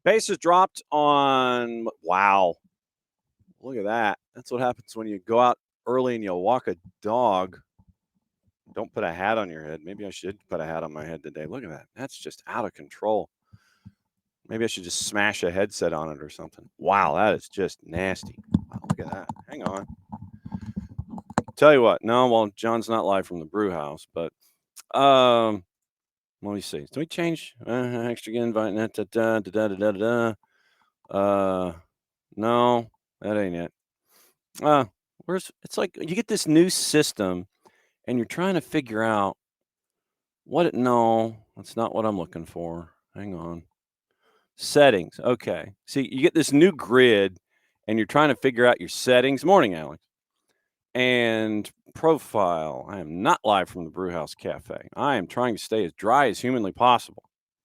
Bases dropped on, wow, look at that. That's what happens when you go out early and you walk a dog. Don't put a hat on your head. Maybe I should put a hat on my head today. Look at that. That's just out of control. Maybe I should just smash a headset on it or something. Wow, that is just nasty. Wow, look at that. Hang on. Tell you what. No, well, John's not live from the brew house, but let me see. Do we change extra invite? No, that ain't it. It's like you get this new system and you're trying to figure out no, that's not what I'm looking for. Hang on. Settings. Okay. See, you get this new grid and you're trying to figure out your settings. Morning, Alex. And profile. I am not live from the Brewhouse Cafe. I am trying to stay as dry as humanly possible.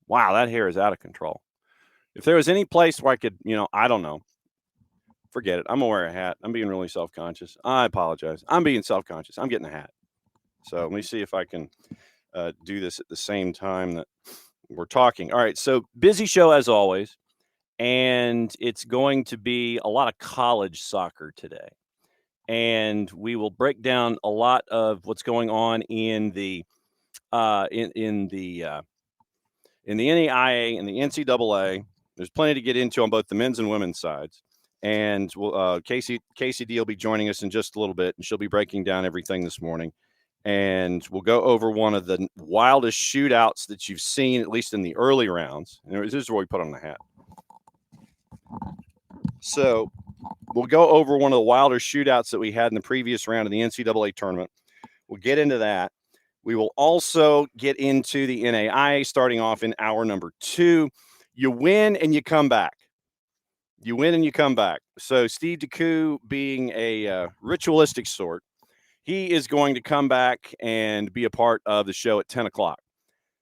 Wow, that hair is out of control. If there was any place where I could, I don't know. Forget it. I'm gonna wear a hat. I'm being really self-conscious. I apologize. I'm being self-conscious. I'm getting a hat. So let me see if I can do this at the same time that we're talking. All right. So busy show as always. And it's going to be a lot of college soccer today. And we will break down a lot of what's going on in the in the NAIA and the NCAA. There's plenty to get into on both the men's and women's sides. And Kacey D will be joining us in just a little bit, and she'll be breaking down everything this morning. And we'll go over one of the wildest shootouts that you've seen, at least in the early rounds. And this is where we put on the hat. So we'll go over one of the wilder shootouts that we had in the previous round of the NCAA tournament. We'll get into that. We will also get into the NAIA starting off in hour number 2. You win and you come back. You win and you come back. So Steve DeCou, being a ritualistic sort, he is going to come back and be a part of the show at 10 o'clock.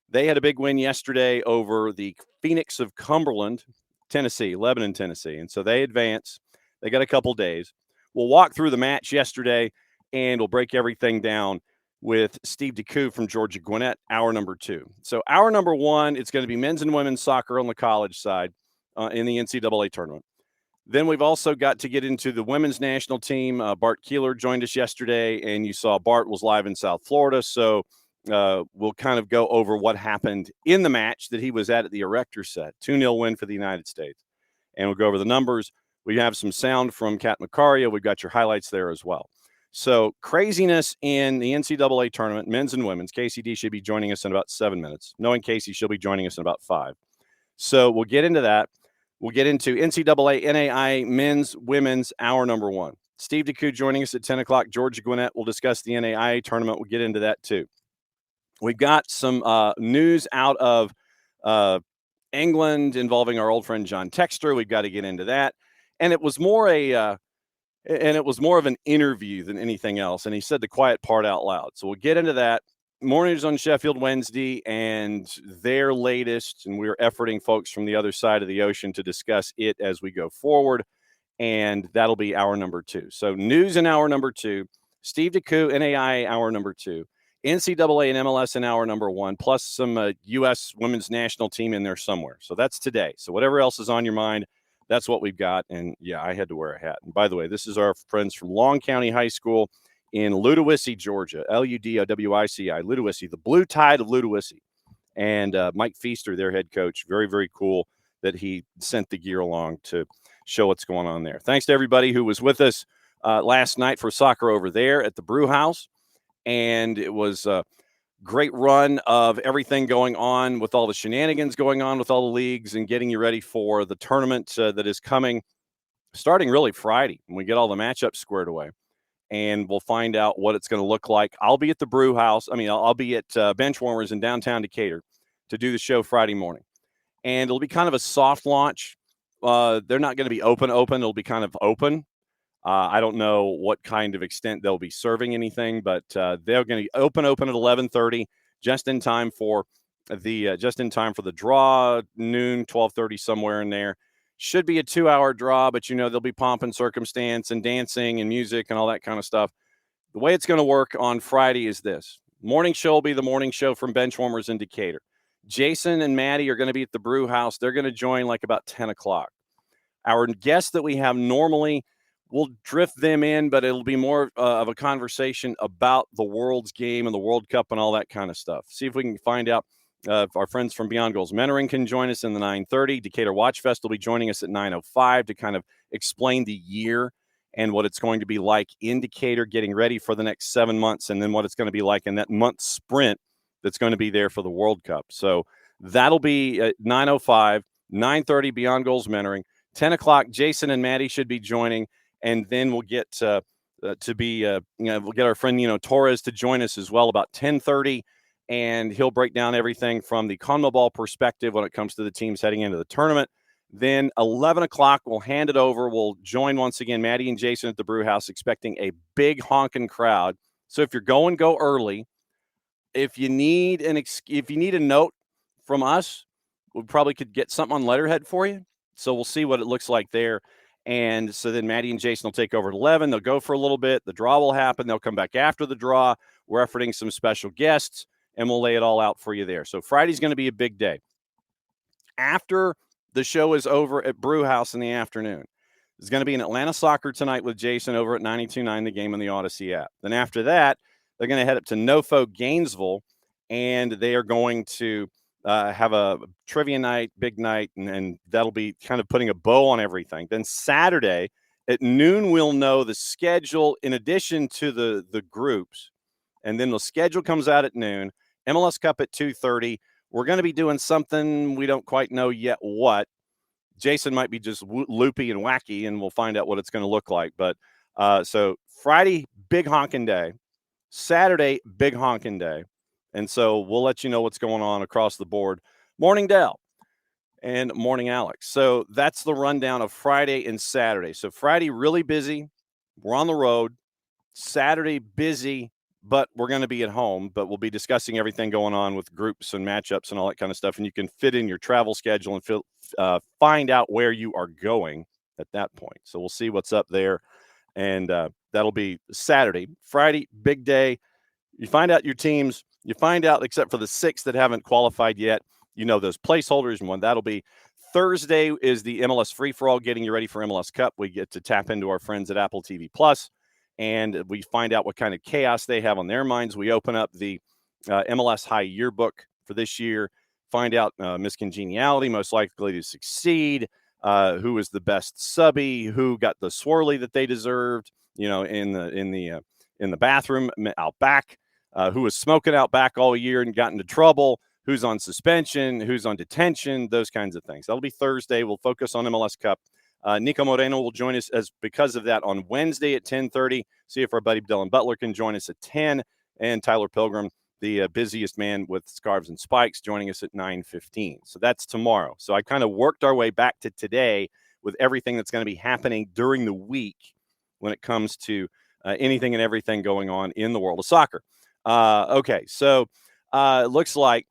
They had a big win yesterday over the Phoenix of Cumberland, Tennessee, Lebanon, Tennessee. And so they advance. They got a couple days. We'll walk through the match yesterday, and we'll break everything down with Steve DeCou from Georgia Gwinnett, hour number 2. So hour number 1, it's going to be men's and women's soccer on the college side in the NCAA tournament. Then we've also got to get into the women's national team. Bart Keeler joined us yesterday, and you saw Bart was live in South Florida. So we'll kind of go over what happened in the match that he was at the Erector set. 2-0 win for the United States. And we'll go over the numbers. We have some sound from Kat Macaria. We've got your highlights there as well. So craziness in the NCAA tournament, men's and women's. Kacey D should be joining us in about 7 minutes. Knowing Kacey, she'll be joining us in about 5. So we'll get into that. We'll get into NCAA, NAIA, men's, women's, hour number 1. Steve DeCou joining us at 10 o'clock. Georgia Gwinnett will discuss the NAIA tournament. We'll get into that too. We've got some news out of England involving our old friend John Texter. We've got to get into that. And it was more of an interview than anything else. And he said the quiet part out loud. So we'll get into that. Mornings on Sheffield Wednesday and their latest. And we're efforting folks from the other side of the ocean to discuss it as we go forward. And that'll be hour number 2. So news in hour number 2. Steve DeCou, NAIA, hour number 2. NCAA and MLS in hour number 1, plus some U.S. women's national team in there somewhere. So that's today. So whatever else is on your mind, that's what we've got. And, yeah, I had to wear a hat. And, by the way, this is our friends from Long County High School in Ludowici, Georgia, Ludowici, Ludowici, the Blue Tide of Ludowici. And Mike Feaster, their head coach, very, very cool that he sent the gear along to show what's going on there. Thanks to everybody who was with us last night for soccer over there at the Brew House. And it was a great run of everything going on with all the shenanigans going on with all the leagues and getting you ready for the tournament that is coming starting really Friday when we get all the matchups squared away. And we'll find out what it's going to look like. I'll be at the Brew House. I'll be at Benchwarmers in downtown Decatur to do the show Friday morning. And it'll be kind of a soft launch. They're not going to be open. It'll be kind of open. I don't know what kind of extent they'll be serving anything, but they're going to open at 11:30, just in time for the draw. Noon, 12:30, somewhere in there. Should be a 2-hour draw, but there'll be pomp and circumstance and dancing and music and all that kind of stuff. The way it's going to work on Friday is this. Morning show will be the morning show from Benchwarmers in Decatur. Jason and Maddie are going to be at the brew house. They're going to join like about 10 o'clock. Our guests that we have normally, we'll drift them in, but it'll be more of a conversation about the World's Game and the World Cup and all that kind of stuff. See if we can find out if our friends from Beyond Goals Mentoring can join us in the 9:30. Decatur Watch Fest will be joining us at 9:05 to kind of explain the year and what it's going to be like in Decatur, getting ready for the next 7 months, and then what it's going to be like in that month sprint that's going to be there for the World Cup. So that'll be at 9:05, 9:30 Beyond Goals Mentoring. 10 o'clock, Jason and Maddie should be joining, and then we'll get we'll get our friend Torres to join us as well about 10:30, and he'll break down everything from the CONMEBOL perspective when it comes to the teams heading into the tournament. Then 11 o'clock, we'll hand it over. We'll join once again Maddie and Jason at the brew house, expecting a big honking crowd. So if you're going, go early. If you need a note from us, we probably could get something on letterhead for you. So we'll see what it looks like there. And so then Maddie and Jason will take over at 11. They'll go for a little bit. The draw will happen. They'll come back after the draw. We're efforting some special guests, and we'll lay it all out for you there. So Friday's going to be a big day. After the show is over at Brew House in the afternoon, there's going to be an Atlanta Soccer tonight with Jason over at 92.9 The Game on the Odyssey app. Then after that, they're going to head up to NoFo Gainesville, and they are going to have a trivia night, big night, and that'll be kind of putting a bow on everything. Then Saturday at noon, we'll know the schedule in addition to the groups, and then the schedule comes out at noon. MLS Cup at 2:30. We're going to be doing something we don't quite know yet what. Jason might be just loopy and wacky, and we'll find out what it's going to look like. But so Friday, big honking day. Saturday, big honking day. And so we'll let you know what's going on across the board. Morning, Dell, and morning, Alex. So that's the rundown of Friday and Saturday. So Friday, really busy. We're on the road. Saturday, busy, but we're going to be at home. But we'll be discussing everything going on with groups and matchups and all that kind of stuff. And you can fit in your travel schedule and find out where you are going at that point. So we'll see what's up there. And that'll be Saturday. Friday, big day. You find out your teams. You find out, except for the 6 that haven't qualified yet, those placeholders and when that'll be. Thursday is the MLS free-for-all, getting you ready for MLS Cup. We get to tap into our friends at Apple TV Plus, and we find out what kind of chaos they have on their minds. We open up the MLS High Yearbook for this year, find out Miss Congeniality, most likely to succeed, who was the best subby, who got the swirly that they deserved, in the bathroom out back. Who was smoking out back all year and got into trouble, who's on suspension, who's on detention, those kinds of things. That'll be Thursday. We'll focus on MLS Cup. Nico Moreno will join us because of that on Wednesday at 10:30. See if our buddy Dylan Butler can join us at 10. And Tyler Pilgrim, the busiest man with scarves and spikes, joining us at 9:15. So that's tomorrow. So I kind of worked our way back to today with everything that's going to be happening during the week when it comes to anything and everything going on in the world of soccer. Okay, so it looks like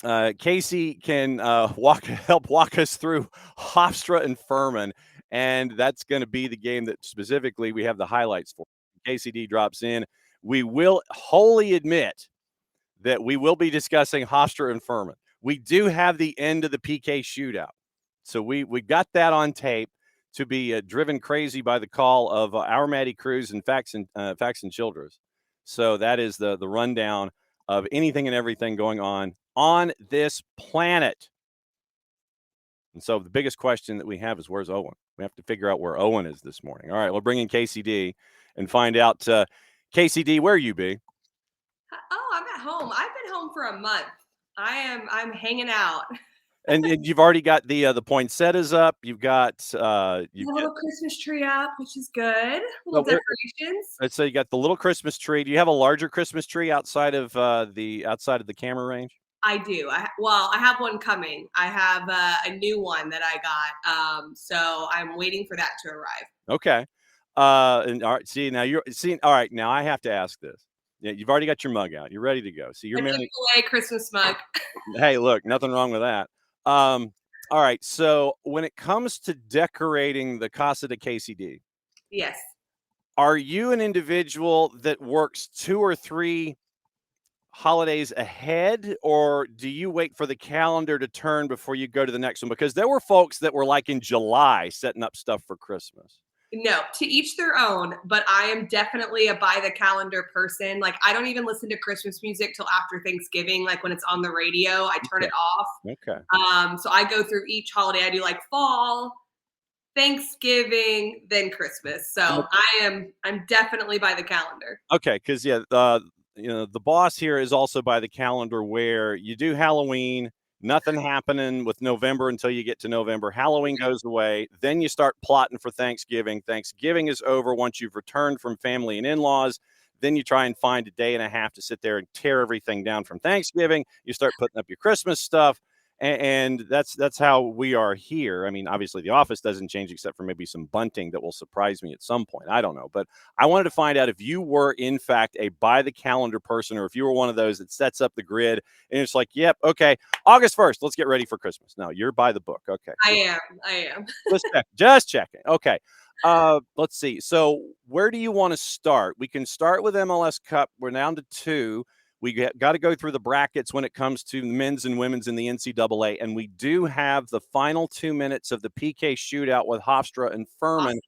Kacey can help walk us through Hofstra and Furman, and that's going to be the game that specifically we have the highlights for. KCD drops in. We will wholly admit that we will be discussing Hofstra and Furman. We do have the end of the PK shootout, so we got that on tape to be driven crazy by the call of our Matty Cruz and Faxon Childress. So that is the rundown of anything and everything going on this planet. And so the biggest question that we have is, where's Owen? We have to figure out where Owen is this morning. All right, we'll bring in KCD and find out. KCD, where you be? Oh, I'm at home. I've been home for a month. I'm hanging out. And you've already got the poinsettias up. You've got a little Christmas tree up, which is good. Little decorations. So you got the little Christmas tree. Do you have a larger Christmas tree outside of the camera range? I do. I have one coming. I have a new one that I got. So I'm waiting for that to arrive. Okay. And all right, see now you're seeing. All right, now I have to ask this. Yeah, you've already got your mug out. You're ready to go. So you're A married. Chick-fil-A Christmas mug. Hey, look, nothing wrong with that. All right. So when it comes to decorating the Casa de KCD, Yes. are you an individual that works 2 or 3 holidays ahead, or do you wait for the calendar to turn before you go to the next one? Because there were folks that were like in July setting up stuff for Christmas. No, to each their own, but I am definitely a by the calendar person. Like, I don't even listen to Christmas music till after Thanksgiving. Like, when it's on the radio, I turn Okay. it off. Okay. So I go through each holiday. I do like fall, Thanksgiving, then Christmas. So I'm definitely by the calendar. Okay, because yeah, the boss here is also by the calendar where you do Halloween, nothing happening with November until you get to November. Halloween goes away, then you start plotting for Thanksgiving. Thanksgiving is over once you've returned from family and in-laws. Then you try and find a day and a half to sit there and tear everything down from Thanksgiving. You start putting up your Christmas stuff. And that's how we are here. I mean, obviously the office doesn't change except for maybe some bunting that will surprise me at some point. I don't know, but I wanted to find out if you were in fact a by the calendar person, or if you were one of those that sets up the grid and it's like, yep, okay, August 1st, let's get ready for Christmas. No, you're by the book. Okay. I am. Just checking. Okay. Let's see. So where do you want to start? We can start with MLS Cup. We're down to 2. We got to go through the brackets when it comes to men's and women's in the NCAA. And we do have the final 2 minutes of the PK shootout with Hofstra and Furman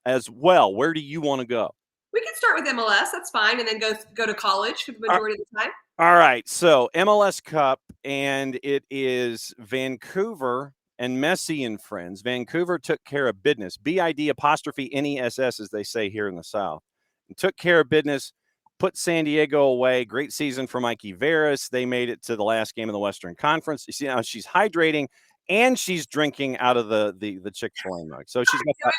as well. Where do you want to go? We can start with MLS. That's fine. And then go to college for the majority of the time. All right. So MLS Cup, and it is Vancouver and Messi and friends. Vancouver took care of business. BID''NESS, as they say here in the South. And took care of business. Put San Diego away. Great season for Mikey Veras. They made it to the last game of the Western Conference. You see now she's hydrating and she's drinking out of the Chick-fil-A mug. So she's got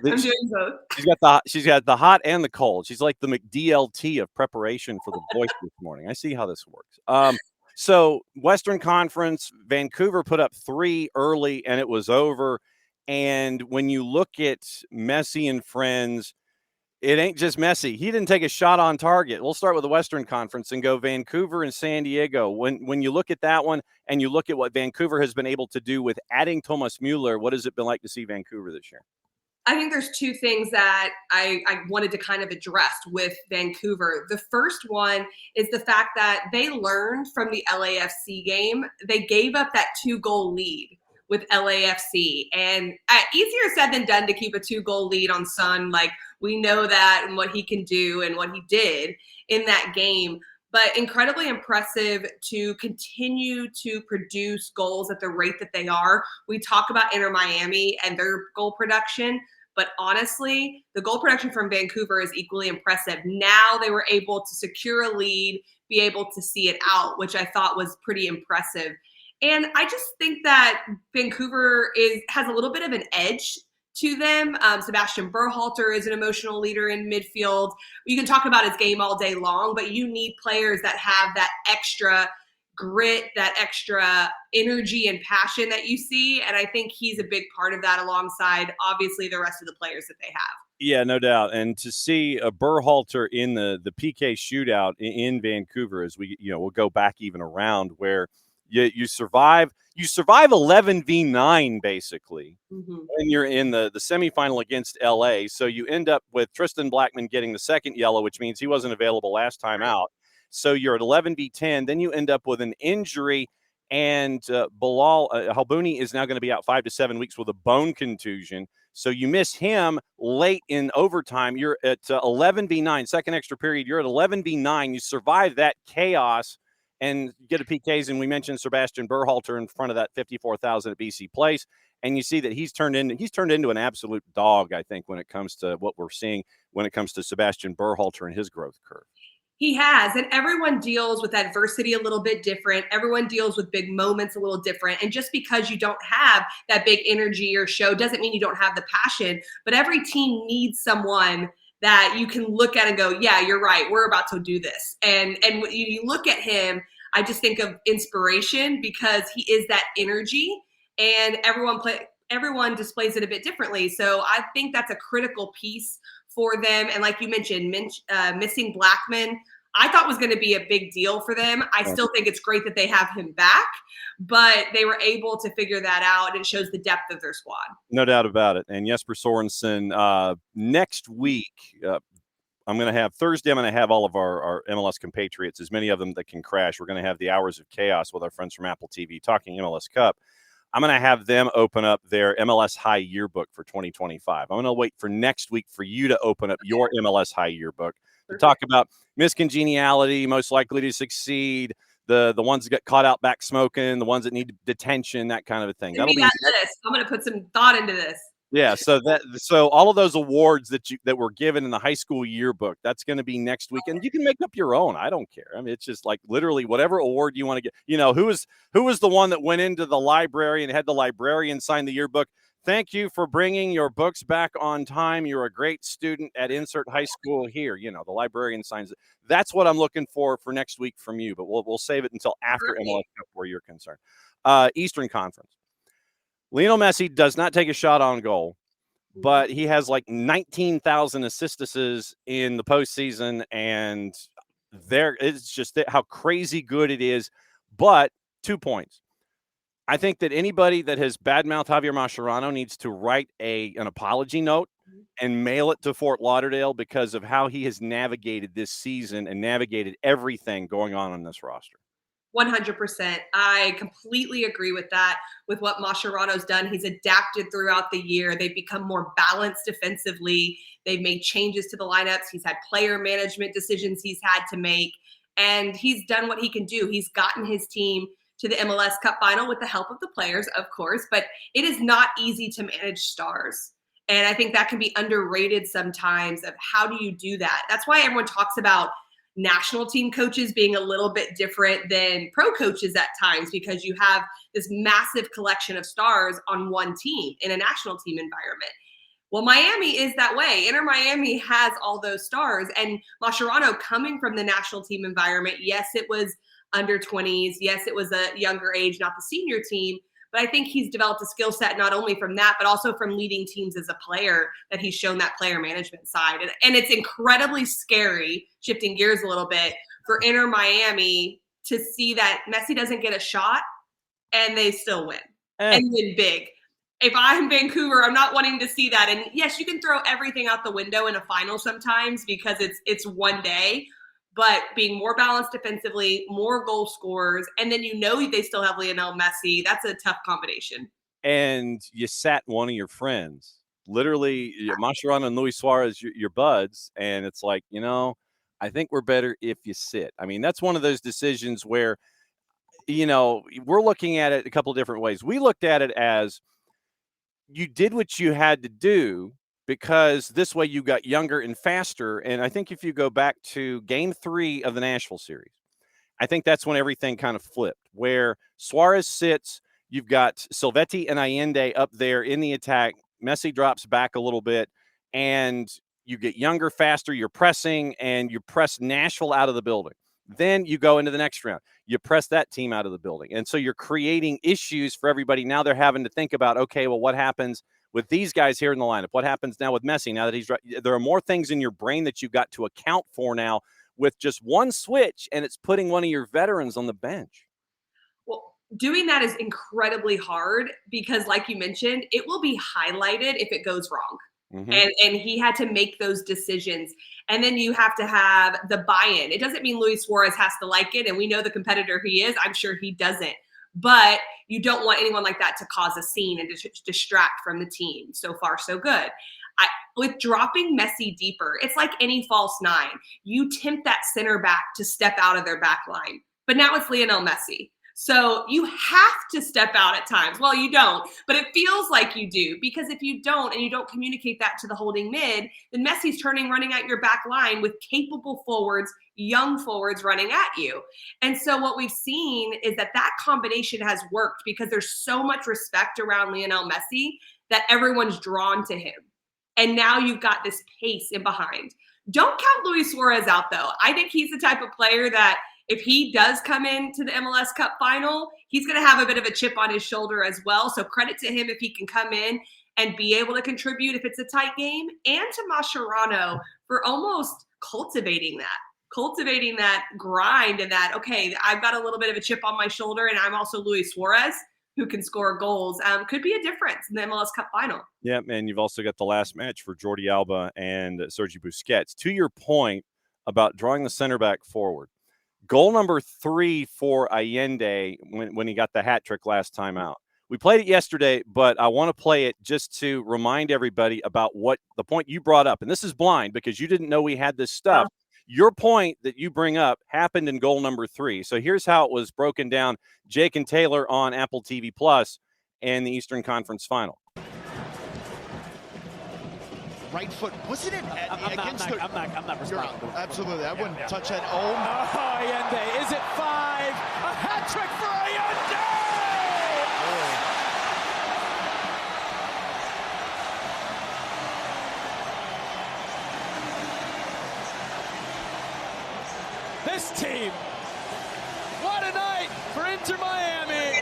I'm doing both. she's got the hot and the cold. She's like the McDLT of preparation for the voice this morning. I see how this works. So Western Conference, Vancouver put up 3 early and it was over. And when you look at Messi and friends, it ain't just Messi. He didn't take a shot on target. We'll start with the Western Conference and go Vancouver and San Diego. When you look at that one and you look at what Vancouver has been able to do with adding Thomas Mueller, what has it been like to see Vancouver this year? I think there's 2 things that I wanted to kind of address with Vancouver. The first one is the fact that they learned from the LAFC game. They gave up that 2-goal lead with LAFC, and easier said than done to keep a 2-goal lead on Son. Like, we know that and what he can do and what he did in that game, but incredibly impressive to continue to produce goals at the rate that they are. We talk about Inter Miami and their goal production, but honestly, the goal production from Vancouver is equally impressive. Now they were able to secure a lead, be able to see it out, which I thought was pretty impressive. And I just think that Vancouver has a little bit of an edge to them. Sebastian Berhalter is an emotional leader in midfield. You can talk about his game all day long, but you need players that have that extra grit, that extra energy and passion that you see. And I think he's a big part of that, alongside obviously the rest of the players that they have. Yeah, no doubt. And to see a Berhalter in the PK shootout in Vancouver, as we'll go back even around where you survive 11v9 basically when you're in the semifinal against LA. So you end up with Tristan Blackman getting the second yellow, which means he wasn't available last time out. So you're at 11v10. Then you end up with an injury, and Bilal Halbouni is now going to be out 5 to 7 weeks with a bone contusion. So you miss him late in overtime. You're at 11v9, second extra period. You're at 11v9. You survive that chaos and get a PKs, and we mentioned Sebastian Berhalter in front of that 54,000 at BC Place, and you see that he's turned into an absolute dog, I think, when it comes to what we're seeing when it comes to Sebastian Berhalter and his growth curve. He has, and everyone deals with adversity a little bit different. Everyone deals with big moments a little different, and just because you don't have that big energy or show doesn't mean you don't have the passion, but every team needs someone that you can look at and go, yeah, you're right, we're about to do this. And when you look at him, I just think of inspiration, because he is that energy, and everyone everyone displays it a bit differently. So I think that's a critical piece for them. And like you mentioned, missing Blackman, I thought was going to be a big deal for them. I still think it's great that they have him back, but they were able to figure that out, and it shows the depth of their squad. No doubt about it. And Jesper Sorensen, next week, I'm going to have Thursday. I'm going to have all of our MLS compatriots, as many of them that can crash. We're going to have the Hours of Chaos with our friends from Apple TV talking MLS Cup. I'm going to have them open up their MLS High Yearbook for 2025. I'm going to wait for next week for you to open up your MLS High Yearbook to talk about miscongeniality, most likely to succeed, the ones that get caught out back smoking, the ones that need detention, that kind of a thing. That'll be that list. I'm going to put some thought into this. Yeah, so all of those awards that were given in the high school yearbook, that's going to be next week, and you can make up your own. I don't care. I mean, it's just like literally whatever award you want to get. You know, who was the one that went into the library and had the librarian sign the yearbook? Thank you for bringing your books back on time. You're a great student at insert high school here. You know, the librarian signs it. That's what I'm looking for next week from you, but we'll save it until after MLS Cup where you're concerned. Eastern Conference. Lionel Messi does not take a shot on goal, but he has like 19,000 assists in the postseason, and it's just how crazy good it is. But 2 points. I think that anybody that has badmouthed Javier Mascherano needs to write an apology note and mail it to Fort Lauderdale because of how he has navigated this season and navigated everything going on this roster. 100%. I completely agree with that, with what Mascherano's done. He's adapted throughout the year. They've become more balanced defensively. They've made changes to the lineups. He's had player management decisions he's had to make, and he's done what he can do. He's gotten his team to the MLS Cup final with the help of the players, of course, but it is not easy to manage stars. And I think that can be underrated sometimes of how do you do that? That's why everyone talks about national team coaches being a little bit different than pro coaches at times, because you have this massive collection of stars on one team in a national team environment. Well, Miami is that way. Inter Miami has all those stars, and Mascherano coming from the national team environment, yes, it was under 20s. Yes, it was a younger age, not the senior team. But I think he's developed a skill set not only from that, but also from leading teams as a player, that he's shown that player management side. And it's incredibly scary, shifting gears a little bit, for Inter Miami to see that Messi doesn't get a shot and they still win and win big. If I'm Vancouver, I'm not wanting to see that. And yes, you can throw everything out the window in a final sometimes because it's one day. But being more balanced defensively, more goal scorers, and then they still have Lionel Messi. That's a tough combination. And you sat one of your friends, literally, Mascherano and Luis Suarez, your buds, and it's like, I think we're better if you sit. I mean, that's one of those decisions where, we're looking at it a couple of different ways. We looked at it as you did what you had to do, because this way you got younger and faster. And I think if you go back to Game 3 of the Nashville series, I think that's when everything kind of flipped, where Suarez sits, you've got Silvetti and Allende up there in the attack. Messi drops back a little bit, and you get younger, faster, you're pressing, and you press Nashville out of the building. Then you go into the next round. You press that team out of the building. And so you're creating issues for everybody. Now they're having to think about, okay, well, what happens with these guys here in the lineup? What happens now with Messi? Now that he's right, there are more things in your brain that you've got to account for now with just one switch, and it's putting one of your veterans on the bench. Well, doing that is incredibly hard because, like you mentioned, it will be highlighted if it goes wrong. Mm-hmm. And he had to make those decisions. And then you have to have the buy-in. It doesn't mean Luis Suarez has to like it, and we know the competitor he is. I'm sure he doesn't. But you don't want anyone like that to cause a scene and to distract from the team. So far, so good. With dropping Messi deeper, it's like any false nine. You tempt that center back to step out of their back line. But now it's Lionel Messi. So you have to step out at times. Well, you don't, but it feels like you do, because if you don't and you don't communicate that to the holding mid, then Messi's running at your back line with capable forwards, young forwards running at you. And so what we've seen is that combination has worked because there's so much respect around Lionel Messi that everyone's drawn to him. And now you've got this pace in behind. Don't count Luis Suarez out, though. I think he's the type of player that if he does come into the MLS Cup final, he's going to have a bit of a chip on his shoulder as well. So credit to him if he can come in and be able to contribute if it's a tight game, and to Mascherano for almost cultivating that grind and that, okay, I've got a little bit of a chip on my shoulder, and I'm also Luis Suarez, who can score goals, could be a difference in the MLS Cup final. Yeah, and you've also got the last match for Jordi Alba and Sergi Busquets. To your point about drawing the center back forward, goal number 3 for Allende when he got the hat trick last time out. We played it yesterday, but I want to play it just to remind everybody about what the point you brought up. And this is blind because you didn't know we had this stuff. Your point that you bring up happened in goal number 3. So here's how it was broken down. Jake and Taylor on Apple TV Plus and the Eastern Conference Final. Right foot, wasn't it? I'm not responsible. Absolutely, I wouldn't touch that. Oh, Allende, is it 5? A hat trick for Allende! This team, what a night for Inter Miami.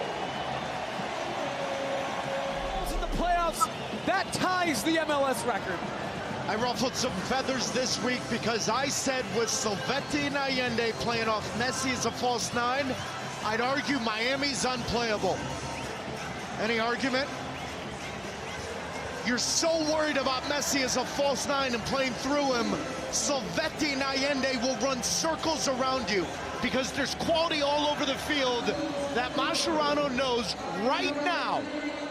In the playoffs, that ties the MLS record. I ruffled some feathers this week because I said with Silvetti and Allende playing off Messi as a false 9, I'd argue Miami's unplayable. Any argument? You're so worried about Messi as a false 9 and playing through him, Silvetti and Allende will run circles around you because there's quality all over the field that Mascherano knows right now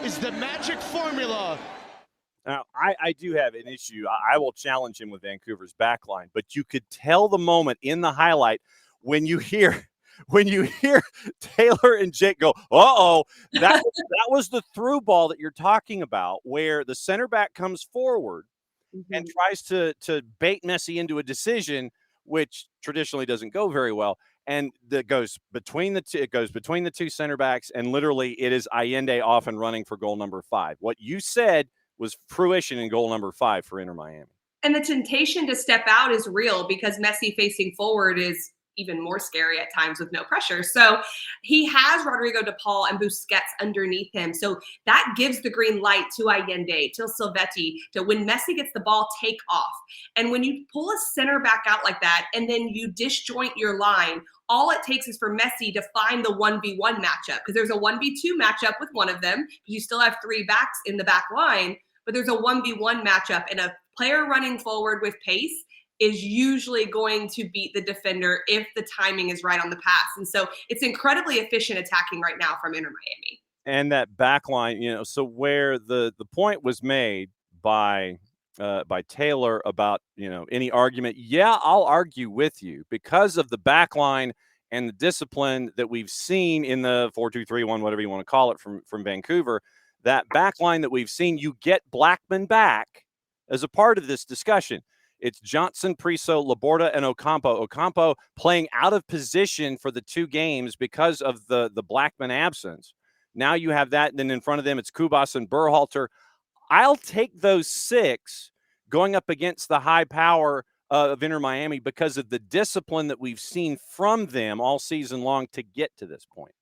is the magic formula. Now, I do have an issue. I will challenge him with Vancouver's backline, but you could tell the moment in the highlight when you hear Taylor and Jake go, uh-oh, that was the through ball that you're talking about, where the center back comes forward and tries to bait Messi into a decision, which traditionally doesn't go very well. And that goes between the two. It goes between the two center backs, and literally it is Allende off and running for goal number 5. What you said was fruition in goal number 5 for Inter Miami. And the temptation to step out is real because Messi facing forward is even more scary at times with no pressure. So he has Rodrigo de Paul and Busquets underneath him. So that gives the green light to Allende, to Silvetti, to when Messi gets the ball, take off. And when you pull a center back out like that and then you disjoint your line, all it takes is for Messi to find the 1v1 matchup, because there's a 1v2 matchup with one of them. You still have 3 backs in the back line, but there's a 1v1 matchup, and a player running forward with pace is usually going to beat the defender if the timing is right on the pass. And so it's incredibly efficient attacking right now from Inter Miami. And that back line, so where the point was made by Taylor about, any argument, yeah, I'll argue with you because of the back line and the discipline that we've seen in the 4-2-3-1, whatever you want to call it, from Vancouver. That back line that we've seen, you get Blackman back as a part of this discussion. It's Johnson, Priso, Laborda, and Ocampo. Ocampo playing out of position for the 2 games because of the Blackman absence. Now you have that, and then in front of them, it's Kubas and Berhalter. I'll take those 6 going up against the high power of Inter Miami because of the discipline that we've seen from them all season long to get to this point.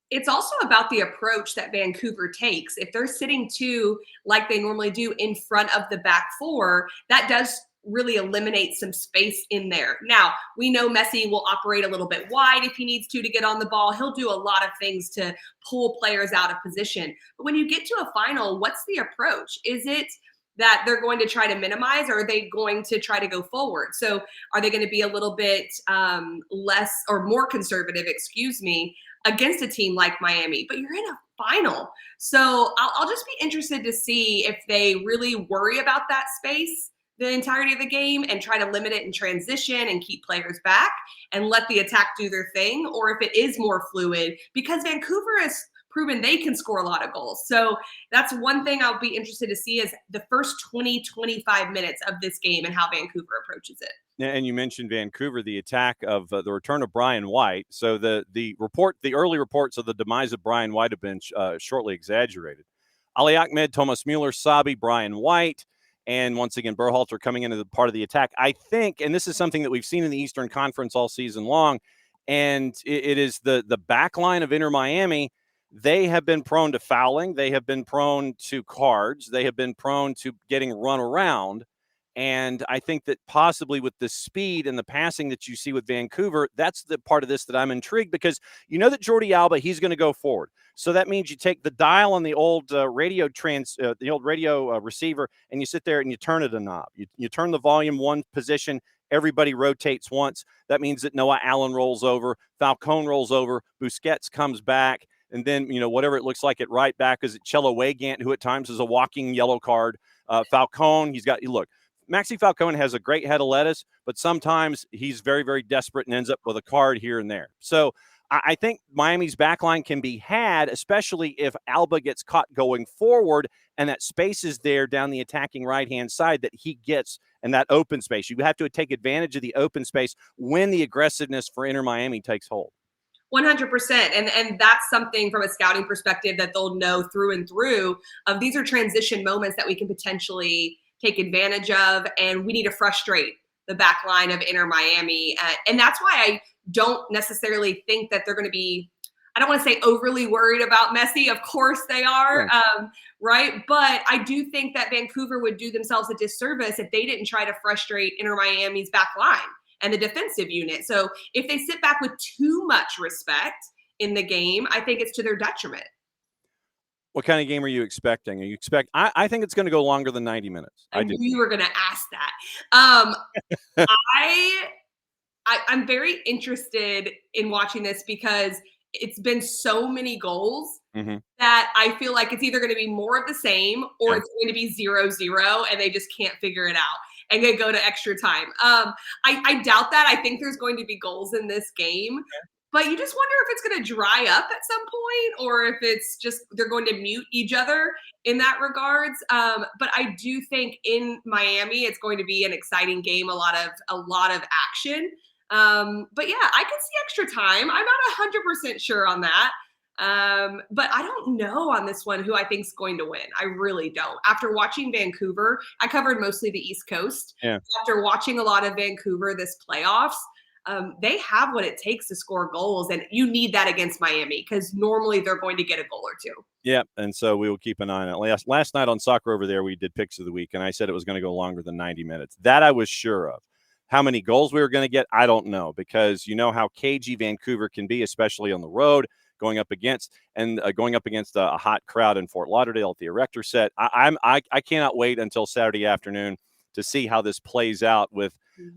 It's also about the approach that Vancouver takes. If they're sitting 2 like they normally do in front of the back 4, that does really eliminate some space in there. Now, we know Messi will operate a little bit wide if he needs to get on the ball. He'll do a lot of things to pull players out of position. But when you get to a final, what's the approach? Is it that they're going to try to minimize, or are they going to try to go forward? So are they going to be a little bit less or more conservative, against a team like Miami? But you're in a final. So I'll just be interested to see if they really worry about that space the entirety of the game and try to limit it in transition and keep players back and let the attack do their thing, or if it is more fluid, because Vancouver has proven they can score a lot of goals. So that's one thing I'll be interested to see is the first 20-25 minutes of this game and how Vancouver approaches it. And you mentioned Vancouver, the attack of the return of Brian White. So the early reports of the demise of Brian White have been shortly exaggerated. Ali Ahmed, Thomas Mueller, Sabi, Brian White, and once again, Berhalter coming into the part of the attack. I think, and this is something that we've seen in the Eastern Conference all season long, And it is the back line of Inter Miami. They have been prone to fouling. They have been prone to cards. They have been prone to getting run around. And I think that possibly with the speed and the passing that you see with Vancouver, that's the part of this that I'm intrigued, because you know that Jordi Alba, he's going to go forward. So that means you take the dial on the old radio receiver, and you sit there and you turn it a knob. You turn the volume one position. Everybody rotates once. That means that Noah Allen rolls over, Falcone rolls over, Busquets comes back, and then, whatever it looks like at right back is Cello Weigand, who at times is a walking yellow card. Falcone, Maxi Falcone has a great head of lettuce, but sometimes he's very, very desperate and ends up with a card here and there. So I think Miami's backline can be had, especially if Alba gets caught going forward and that space is there down the attacking right-hand side that he gets, and that open space. You have to take advantage of the open space when the aggressiveness for Inter Miami takes hold. 100%. And that's something from a scouting perspective that they'll know through and through of these are transition moments that we can potentially take advantage of, and we need to frustrate the back line of Inter Miami. And that's why I don't necessarily think that they're going to be, I don't want to say overly worried about Messi. Of course they are, right? But I do think that Vancouver would do themselves a disservice if they didn't try to frustrate Inter Miami's back line and the defensive unit. So if they sit back with too much respect in the game, I think it's to their detriment. What kind of game are you expecting? I think it's going to go longer than 90 minutes. I knew you were going to ask that. I'm very interested in watching this because it's been so many goals that I feel like it's either going to be more of the same or it's going to be 0-0 and they just can't figure it out and they go to extra time. I doubt that. I think there's going to be goals in this game. But you just wonder if it's going to dry up at some point or if it's just they're going to mute each other in that regards. But I do think in Miami, it's going to be an exciting game, a lot of action. But yeah, I could see extra time. I'm not 100% sure on that. But I don't know on this one who I think is going to win. I really don't. After watching Vancouver, I covered mostly the East Coast. Yeah. After watching a lot of Vancouver this playoffs, they have what it takes to score goals, and you need that against Miami because normally they're going to get a goal or two. Yeah, and so we will keep an eye on it. Last night on Soccer Over There, we did picks of the week, and I said it was going to go longer than 90 minutes. That I was sure of. How many goals we were going to get, I don't know, because you know how cagey Vancouver can be, especially on the road, going up against a hot crowd in Fort Lauderdale at the Erector Set. I cannot wait until Saturday afternoon to see how this plays out with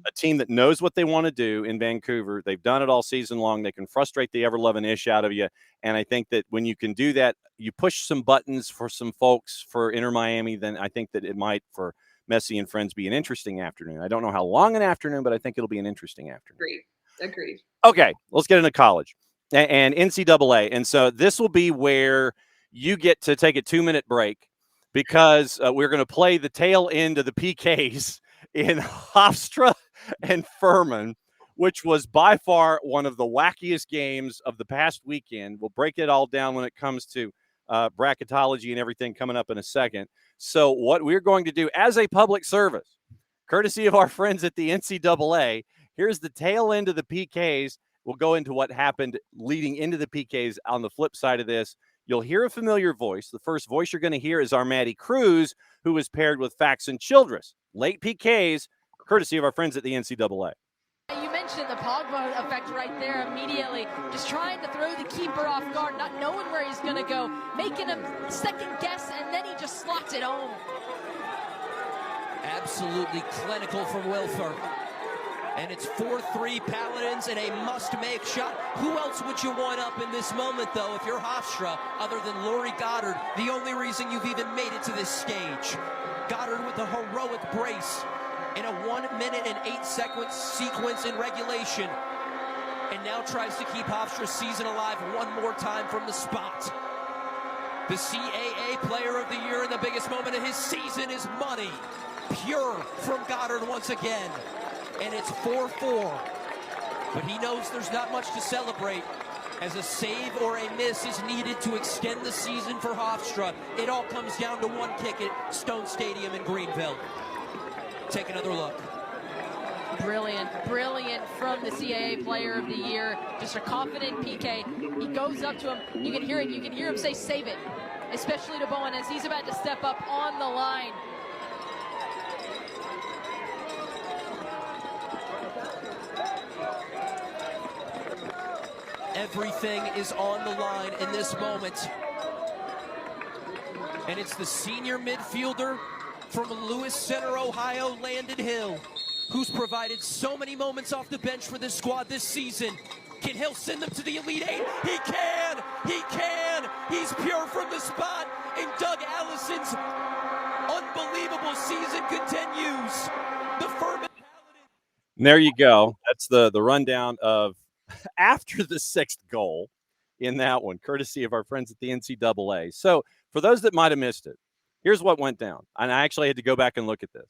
a team that knows what they want to do in Vancouver. They've done it all season long. They can frustrate the ever-loving ish out of you. And I think that when you can do that, you push some buttons for some folks for Inter Miami, then I think that it might, for Messi and friends, be an interesting afternoon. I don't know how long an afternoon, but I think it'll be an interesting afternoon. Agreed. Okay, let's get into college and NCAA. And so this will be where you get to take a 2-minute break because we're going to play the tail end of the PKs in Hofstra and Furman, which was by far one of the wackiest games of the past weekend. We'll break it all down when it comes to bracketology and everything coming up in a second. So what we're going to do as a public service, courtesy of our friends at the NCAA, here's the tail end of the PKs. We'll go into what happened leading into the PKs on the flip side of this. You'll hear a familiar voice. The first voice you're going to hear is our Maddie Cruz, who is paired with Faxon Childress. Late PKs, courtesy of our friends at the NCAA. You mentioned the Pogba effect right there immediately. Just trying to throw the keeper off guard, not knowing where he's going to go, making him second guess, and then he just slots it home. Absolutely clinical from Wilfer. And it's 4-3 Paladins and a must-make shot. Who else would you want up in this moment, though, if you're Hofstra, other than Laurie Goddard, the only reason you've even made it to this stage? Goddard with a heroic brace in a 1 minute and 8 second sequence in regulation. And now tries to keep Hofstra's season alive one more time from the spot. The CAA Player of the Year in the biggest moment of his season is money. Pure from Goddard once again. And it's 4-4. But he knows there's not much to celebrate, as a save or a miss is needed to extend the season for Hofstra. It all comes down to one kick at Stone Stadium in Greenville. Take another look. Brilliant from the CAA Player of the Year. Just a confident PK. He goes up to him. You can hear it. You can hear him say, "Save it," especially to Bowen as he's about to step up on the line. Everything is on the line in this moment. And it's the senior midfielder from Lewis Center, Ohio, Landon Hill, who's provided so many moments off the bench for this squad this season. Can Hill send them to the Elite Eight? He can! He can! He's pure from the spot, and Doug Allison's unbelievable season continues. The Furman Paladins. There you go. That's the rundown of after the 6th goal in that one, courtesy of our friends at the NCAA. So for those that might have missed it, here's what went down. And I actually had to go back and look at this.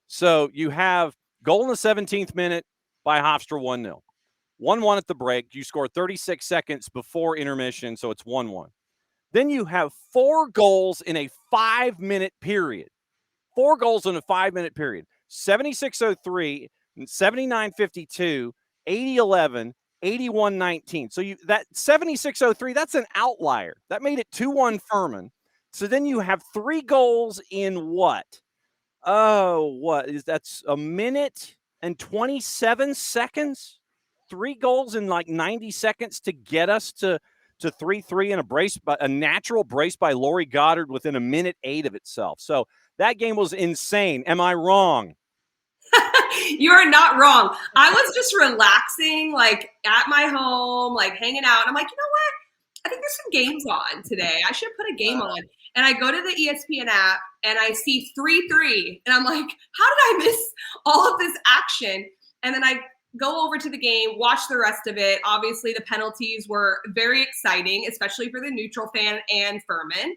So you have goal in the 17th minute by Hofstra, 1-0. 1-1 at the break. You score 36 seconds before intermission, so it's 1-1. Then you have 4 goals in a 5-minute period. 4 goals in a 5-minute period. 76-03, 79-52, 80-11, 81-19. So that 76-03, that's an outlier. That made it 2-1 Furman. So then you have 3 goals in what? That's a minute and 27 seconds? 3 goals in like 90 seconds to get us to 3-3 and a natural brace by Lori Goddard within a minute 8 of itself. So that game was insane. Am I wrong? You are not wrong. I was just relaxing, like at my home, like hanging out. And I'm like, you know what? I think there's some games on today. I should put a game on. And I go to the ESPN app and I see 3-3. And I'm like, how did I miss all of this action? And then I go over to the game, watch the rest of it. Obviously, the penalties were very exciting, especially for the neutral fan and Furman.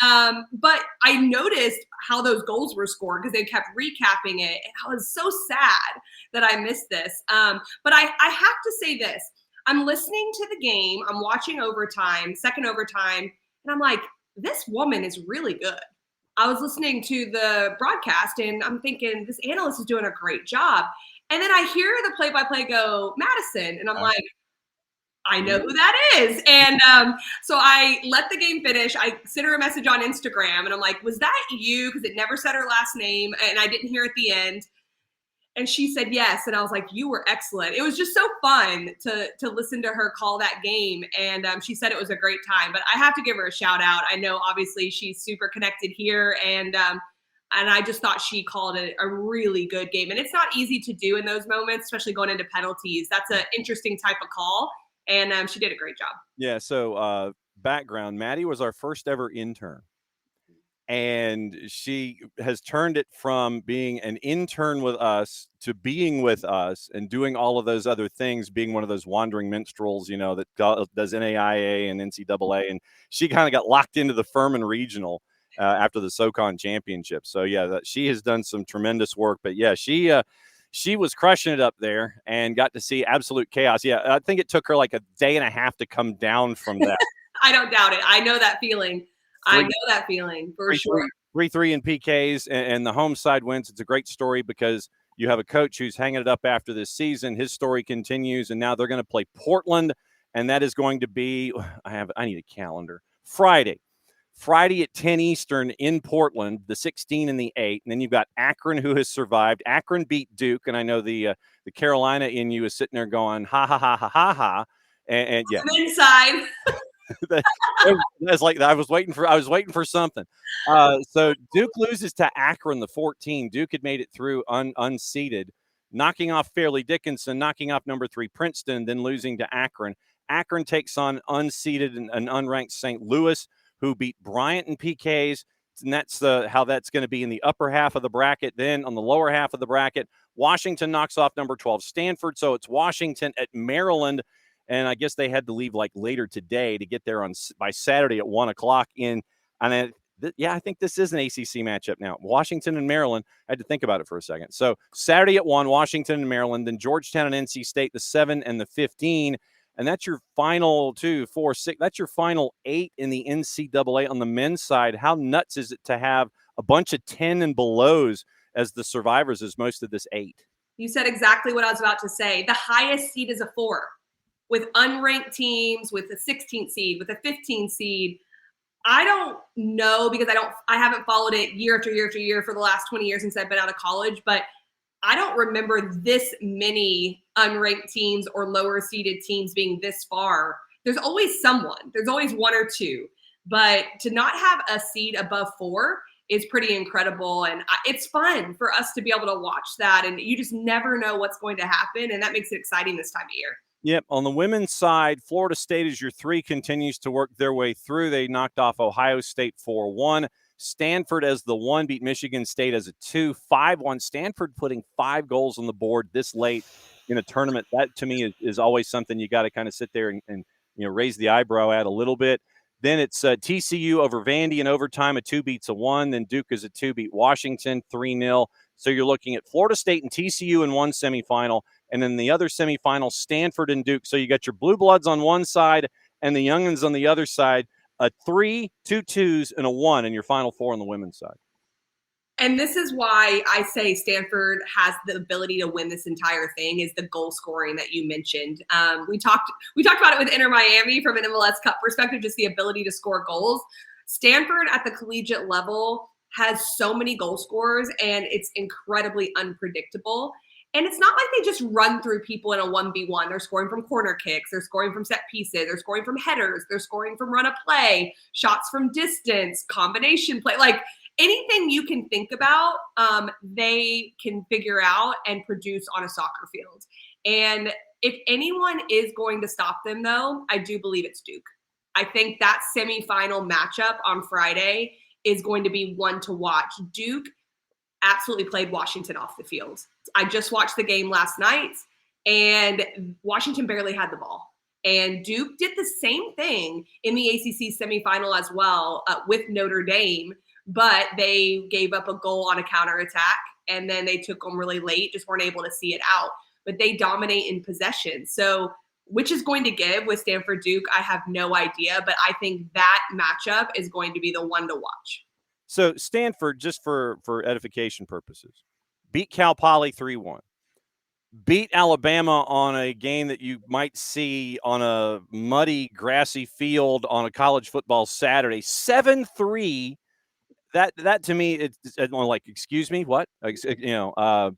Yep. But I noticed how those goals were scored because they kept recapping it. And I was so sad that I missed this. But I have to say this. I'm listening to the game. I'm watching overtime, second overtime. And I'm like, this woman is really good. I was listening to the broadcast and I'm thinking, this analyst is doing a great job. And then I hear the play-by-play go, Madison. And I'm like, I know who that is. And so I let the game finish. I sent her a message on Instagram. And I'm like, was that you? Because it never said her last name. And I didn't hear at the end. And she said yes. And I was like, you were excellent. It was just so fun to listen to her call that game. And she said it was a great time. But I have to give her a shout out. I know, obviously, she's super connected here. And I just thought she called it a really good game. And it's not easy to do in those moments, especially going into penalties. That's an interesting type of call. And she did a great job. Yeah, so background, Maddie was our first ever intern. And she has turned it from being an intern with us to being with us and doing all of those other things, being one of those wandering minstrels, that does NAIA and NCAA. And she kind of got locked into the Furman Regional after the SoCon Championship. So, yeah, she has done some tremendous work. But, yeah, she was crushing it up there and got to see absolute chaos. Yeah, I think it took her like a day and a half to come down from that. I don't doubt it. I know that feeling. I know that feeling for sure. 3-3 in PKs and the home side wins. It's a great story because you have a coach who's hanging it up after this season. His story continues, and now they're going to play Portland, and that is going to be I need a calendar. Friday at 10 Eastern in Portland, the 16 and the 8. And then you've got Akron, who has survived. Akron beat Duke, and I know the Carolina in you is sitting there going, ha, ha, ha, ha, ha, ha. And yeah. I'm inside. That's like I was waiting for something. So Duke loses to Akron, the 14. Duke had made it through unseeded, knocking off Fairleigh Dickinson, knocking off number 3 Princeton, then losing to Akron. Akron takes on unseeded and unranked St. Louis, who beat Bryant in PKs. And that's how that's going to be in the upper half of the bracket. Then on the lower half of the bracket, Washington knocks off number 12 Stanford. So it's Washington at Maryland. And I guess they had to leave like later today to get there by Saturday at 1:00 I think this is an ACC matchup now. Washington and Maryland. I had to think about it for a second. So Saturday at 1:00, Washington and Maryland, then Georgetown and NC State, the 7 and the 15. And that's your final 2, 4, 6. That's your final 8 in the NCAA on the men's side. How nuts is it to have a bunch of 10 and belows as the survivors as most of this 8? You said exactly what I was about to say. The highest seed is a 4 with unranked teams, with a 16th seed, with a 15th seed. I don't know because I haven't followed it year after year after year for the last 20 years since I've been out of college, but I don't remember this many unranked teams or lower seeded teams being this far. There's always someone. There's always one or two. But to not have a seed above 4 is pretty incredible. And it's fun for us to be able to watch that. And you just never know what's going to happen. And that makes it exciting this time of year. Yep. On the women's side, Florida State as your 3 continues to work their way through. They knocked off Ohio State 4-1. Stanford as the 1 beat Michigan State as a 2, 5-1. Stanford putting 5 goals on the board this late in a tournament. That to me is always something you got to kind of sit there and raise the eyebrow at a little bit. Then it's TCU over Vandy in overtime, a 2 beats a 1. Then Duke is a 2 beat Washington 3-0. So you're looking at Florida State and TCU in one semifinal, and then the other semifinal, Stanford and Duke. So you got your blue bloods on one side and the youngins on the other side, a 3, 2 2s, and a 1 in your Final Four on the women's side. And this is why I say Stanford has the ability to win this entire thing is the goal scoring that you mentioned. We talked about it with Inter Miami from an MLS Cup perspective, just the ability to score goals. Stanford at the collegiate level has so many goal scorers, and it's incredibly unpredictable. And it's not like they just run through people in a 1v1. They're scoring from corner kicks. They're scoring from set pieces. They're scoring from headers. They're scoring from run of play, shots from distance, combination play. Like anything you can think about, they can figure out and produce on a soccer field. And if anyone is going to stop them, though, I do believe it's Duke. I think that semifinal matchup on Friday is going to be one to watch. Duke absolutely played Washington off the field. I just watched the game last night, and Washington barely had the ball. And Duke did the same thing in the ACC semifinal as well with Notre Dame, but they gave up a goal on a counterattack, and then they took them really late, just weren't able to see it out. But they dominate in possession. So which is going to give with Stanford Duke, I have no idea, but I think that matchup is going to be the one to watch. So Stanford, just for edification purposes, beat Cal Poly 3-1. Beat Alabama on a game that you might see on a muddy, grassy field on a college football Saturday. 7-3. That to me, it's like, excuse me, what? 6-0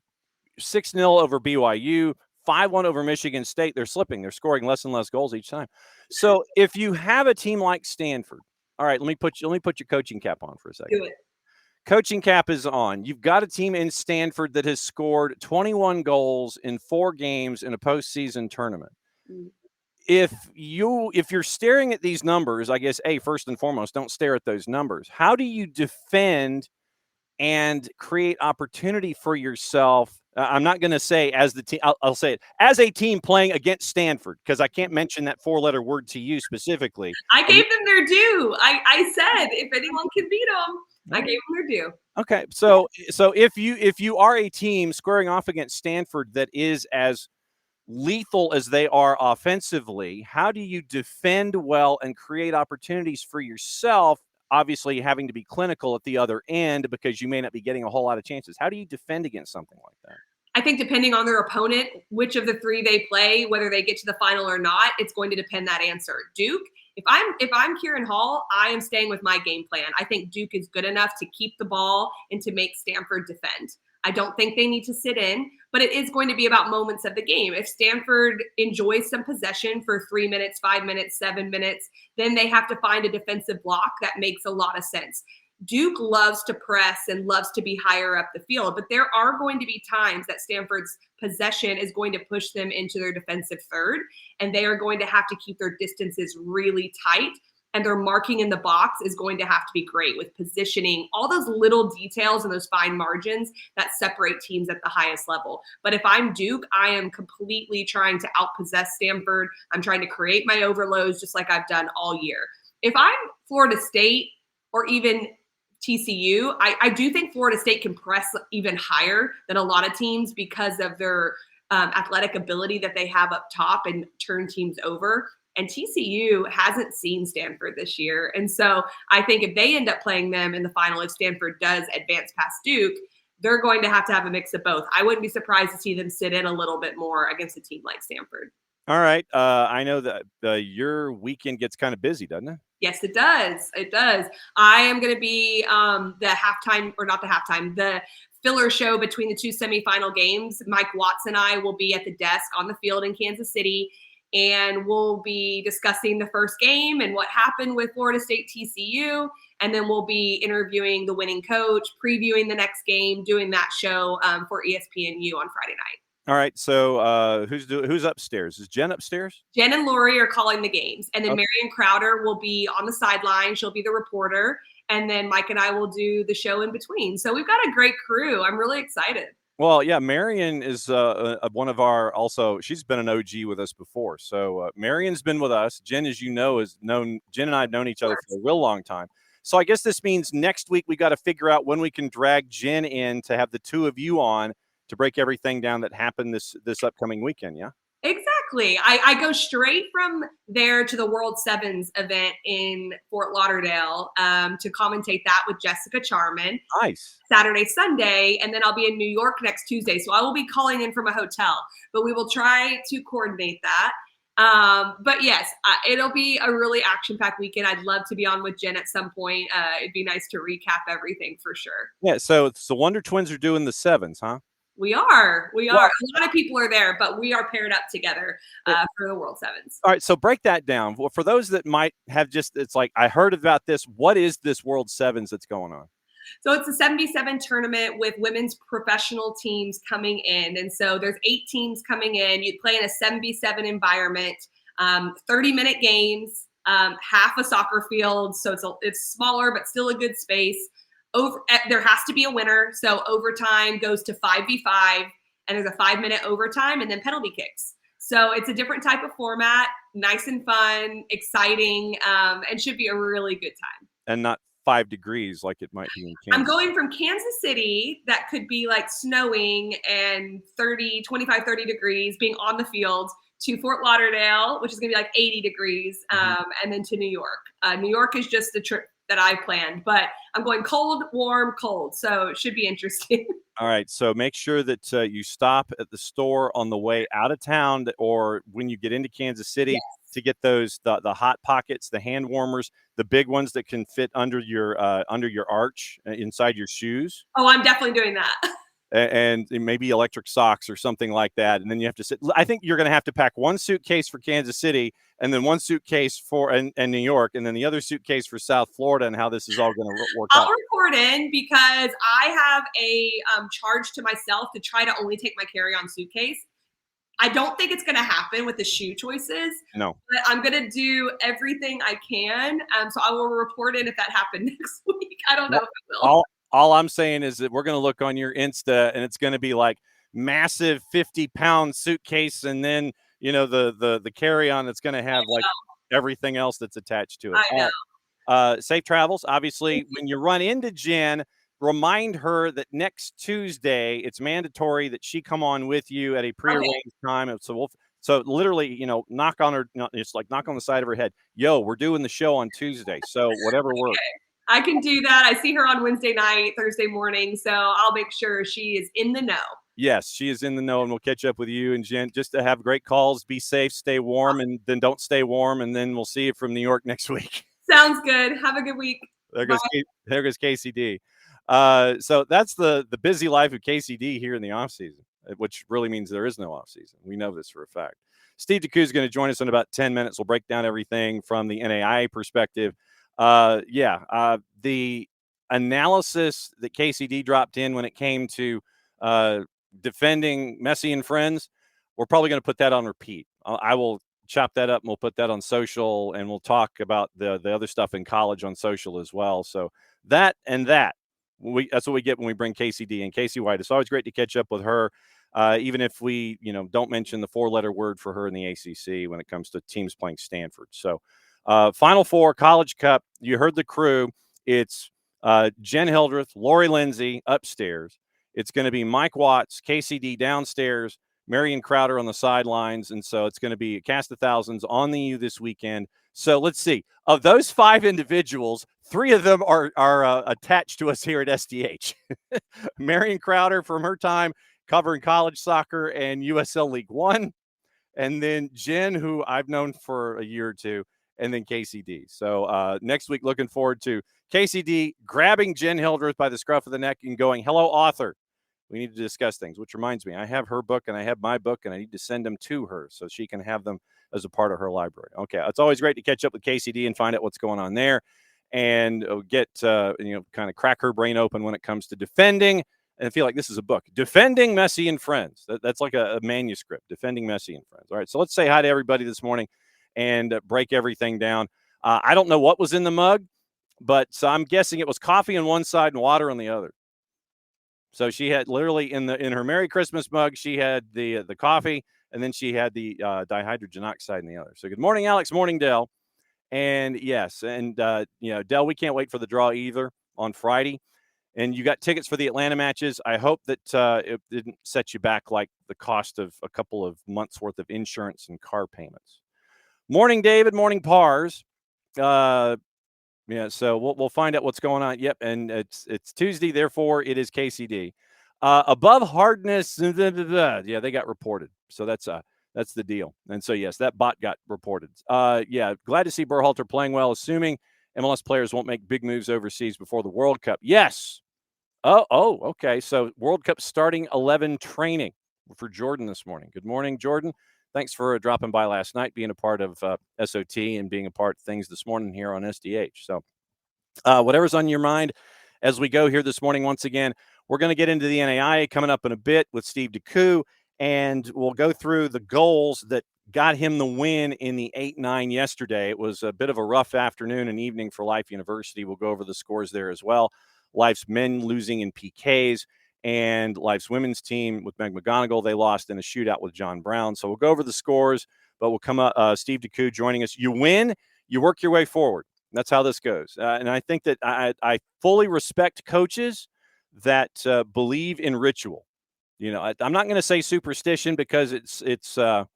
over BYU. 5-1 over Michigan State. They're slipping. They're scoring less and less goals each time. So if you have a team like Stanford, all right, let me put your coaching cap on for a second. Do it. Coaching cap is on. You've got a team in Stanford that has scored 21 goals in 4 games in a postseason tournament. Mm. If you're staring at these numbers, I guess, first and foremost, don't stare at those numbers. How do you defend and create opportunity for yourself? I'm not going to say as the team. I'll say it as a team playing against Stanford, because I can't mention that 4-letter word to you specifically. I gave them their due. I said if anyone can beat them, I gave them their due. Okay, so if you are a team squaring off against Stanford that is as lethal as they are offensively, how do you defend well and create opportunities for yourself? Obviously, having to be clinical at the other end because you may not be getting a whole lot of chances. How do you defend against something like that? I think depending on their opponent, which of the 3 they play, whether they get to the final or not, it's going to depend that answer. Duke, if I'm Kieran Hall, I am staying with my game plan. I think Duke is good enough to keep the ball and to make Stanford defend. I don't think they need to sit in, but it is going to be about moments of the game. If Stanford enjoys some possession for 3 minutes, 5 minutes, 7 minutes, then they have to find a defensive block that makes a lot of sense. Duke loves to press and loves to be higher up the field, but there are going to be times that Stanford's possession is going to push them into their defensive third, and they are going to have to keep their distances really tight. And their marking in the box is going to have to be great with positioning, all those little details and those fine margins that separate teams at the highest level. But if I'm Duke, I am completely trying to outpossess Stanford. I'm trying to create my overloads just like I've done all year. If I'm Florida State or even TCU, I do think Florida State can press even higher than a lot of teams because of their athletic ability that they have up top and turn teams over. And TCU hasn't seen Stanford this year. And so I think if they end up playing them in the final, if Stanford does advance past Duke, they're going to have a mix of both. I wouldn't be surprised to see them sit in a little bit more against a team like Stanford. All right. I know that your weekend gets kind of busy, doesn't it? Yes, it does. It does. I am going to be the halftime, or not the halftime, the filler show between the two semifinal games. Mike Watts and I will be at the desk on the field in Kansas City, and we'll be discussing the first game and what happened with Florida State TCU. And then we'll be interviewing the winning coach, previewing the next game, doing that show for ESPNU on Friday night. All right. So who's upstairs? Is Jen upstairs? Jen and Lori are calling the games. And then Marion Crowder will be on the sideline. She'll be the reporter. And then Mike and I will do the show in between. So we've got a great crew. I'm really excited. Well, yeah, Marion is one of our, also, she's been an OG with us before. So Marion's been with us. Jen, as you know, Jen and I have known each other for a real long time. So I guess this means next week we got to figure out when we can drag Jen in to have the two of you on to break everything down that happened this upcoming weekend. Yeah. Exactly. I go straight from there to the World Sevens event in Fort Lauderdale to commentate that with Jessica Charman. Nice. Saturday, Sunday, and then I'll be in New York next Tuesday. So I will be calling in from a hotel, but we will try to coordinate that. But yes, it'll be a really action-packed weekend. I'd love to be on with Jen at some point. It'd be nice to recap everything for sure. Yeah. So it's the Wonder Twins are doing the sevens, huh? We are. A lot of people are there, but we are paired up together for the World Sevens. All right, so break that down. Well, for those that might have it's like, I heard about this. What is this World Sevens that's going on? So it's a 77 tournament with women's professional teams coming in. And so there's 8 teams coming in. You play in a 77 environment, 30-minute games, half a soccer field. So it's smaller, but still a good space. There has to be a winner. So overtime goes to 5v5, and there's a 5-minute overtime and then penalty kicks. So it's a different type of format, nice and fun, exciting, and should be a really good time. And not 5 degrees like it might be in Kansas. I'm going from Kansas City, that could be like snowing and 25, 30 degrees being on the field, to Fort Lauderdale, which is going to be like 80 degrees, and then to New York. New York is just the trip that I planned, but I'm going cold, warm, cold. So it should be interesting. All right. So make sure that you stop at the store on the way out of town or when you get into Kansas City to get those, the Hot Pockets, the hand warmers, the big ones that can fit under your arch inside your shoes. Oh, I'm definitely doing that. And maybe electric socks or something like that. And then you have to sit. I think you're going to have to pack one suitcase for Kansas City and then one suitcase for and New York, and then the other suitcase for South Florida, and how this is all going to work out. I'll report in because I have a charge to myself to try to only take my carry-on suitcase. I don't think it's going to happen with the shoe choices. No. But I'm going to do everything I can. So I will report in if that happened next week. I don't know if it will. All I'm saying is that we're going to look on your Insta, and it's going to be like massive 50-pound suitcase, and then the carry-on that's going to have like everything else that's attached to it. I know. Safe travels. Obviously, when you run into Jen, remind her that next Tuesday it's mandatory that she come on with you at a prearranged time. So literally, knock on her, it's like knock on the side of her head. Yo, we're doing the show on Tuesday. So whatever works. I can do that. I see her on Wednesday night, Thursday morning. So I'll make sure she is in the know. Yes, she is in the know, and we'll catch up with you and Jen just to have great calls. Be safe, stay warm, and then don't stay warm. And then we'll see you from New York next week. Sounds good. Have a good week. There goes Casey D. So that's the busy life of Casey D here in the off season, which really means there is no off season. We know this for a fact. Steve DeCou is going to join us in about 10 minutes. We'll break down everything from the NAIA perspective. The analysis that KCD dropped in when it came to defending Messi and friends, we're probably going to put that on repeat. I will chop that up and we'll put that on social, and we'll talk about the other stuff in college on social as well. So that's what we get when we bring KCD and Kacey White. It's always great to catch up with her, even if we don't mention the 4-letter word for her in the ACC when it comes to teams playing Stanford. So Final Four, College Cup, you heard the crew. It's Jen Hildreth, Lori Lindsay upstairs. It's going to be Mike Watts, KCD downstairs, Marion Crowder on the sidelines. And so it's going to be a cast of thousands on the U this weekend. So let's see. Of those 5 individuals, 3 of them are attached to us here at SDH. Marion Crowder from her time covering college soccer and USL League One. And then Jen, who I've known for a year or two, and then Kacey D. So next week, looking forward to Kacey D grabbing Jen Hildreth by the scruff of the neck and going, hello, author. We need to discuss things, which reminds me, I have her book and I have my book, and I need to send them to her so she can have them as a part of her library. Okay, it's always great to catch up with Kacey D and find out what's going on there and get, kind of crack her brain open when it comes to defending. And I feel like this is a book, Defending Messi and Friends. That's like a manuscript, Defending Messi and Friends. All right, so let's say hi to everybody this morning and break everything down. I don't know what was in the mug, but so I'm guessing it was coffee on one side and water on the other. So she had literally in her Merry Christmas mug, she had the coffee, and then she had the dihydrogen oxide in the other. So good morning, Alex. Morning, Dell. And yes, and Dell, we can't wait for the draw either on Friday. And you got tickets for the Atlanta matches. I hope that it didn't set you back like the cost of a couple of months worth of insurance and car payments. Morning, David. Morning, Pars. So we'll find out what's going on. Yep, and it's Tuesday, therefore it is KCD. Above hardness, yeah, they got reported. So that's the deal. And so yes, that bot got reported. Glad to see Berhalter playing well, assuming MLS players won't make big moves overseas before the World Cup. Yes. Oh, okay. So World Cup starting 11 training for Jordan this morning. Good morning, Jordan. Thanks for dropping by last night, being a part of SOT and being a part of things this morning here on SDH. So whatever's on your mind as we go here this morning, once again, we're going to get into the NAIA coming up in a bit with Steve DeCou, and we'll go through the goals that got him the win in the 8-9 yesterday. It was a bit of a rough afternoon and evening for Life University. We'll go over the scores there as well. Life's men losing in PKs, and Life's women's team with Meg McGonigal, they lost in a shootout with John Brown. So we'll go over the scores, but we'll come up. Steve DeCou joining us. You win, you work your way forward. That's how this goes. And I think that I fully respect coaches that believe in ritual. I'm not going to say superstition because I'm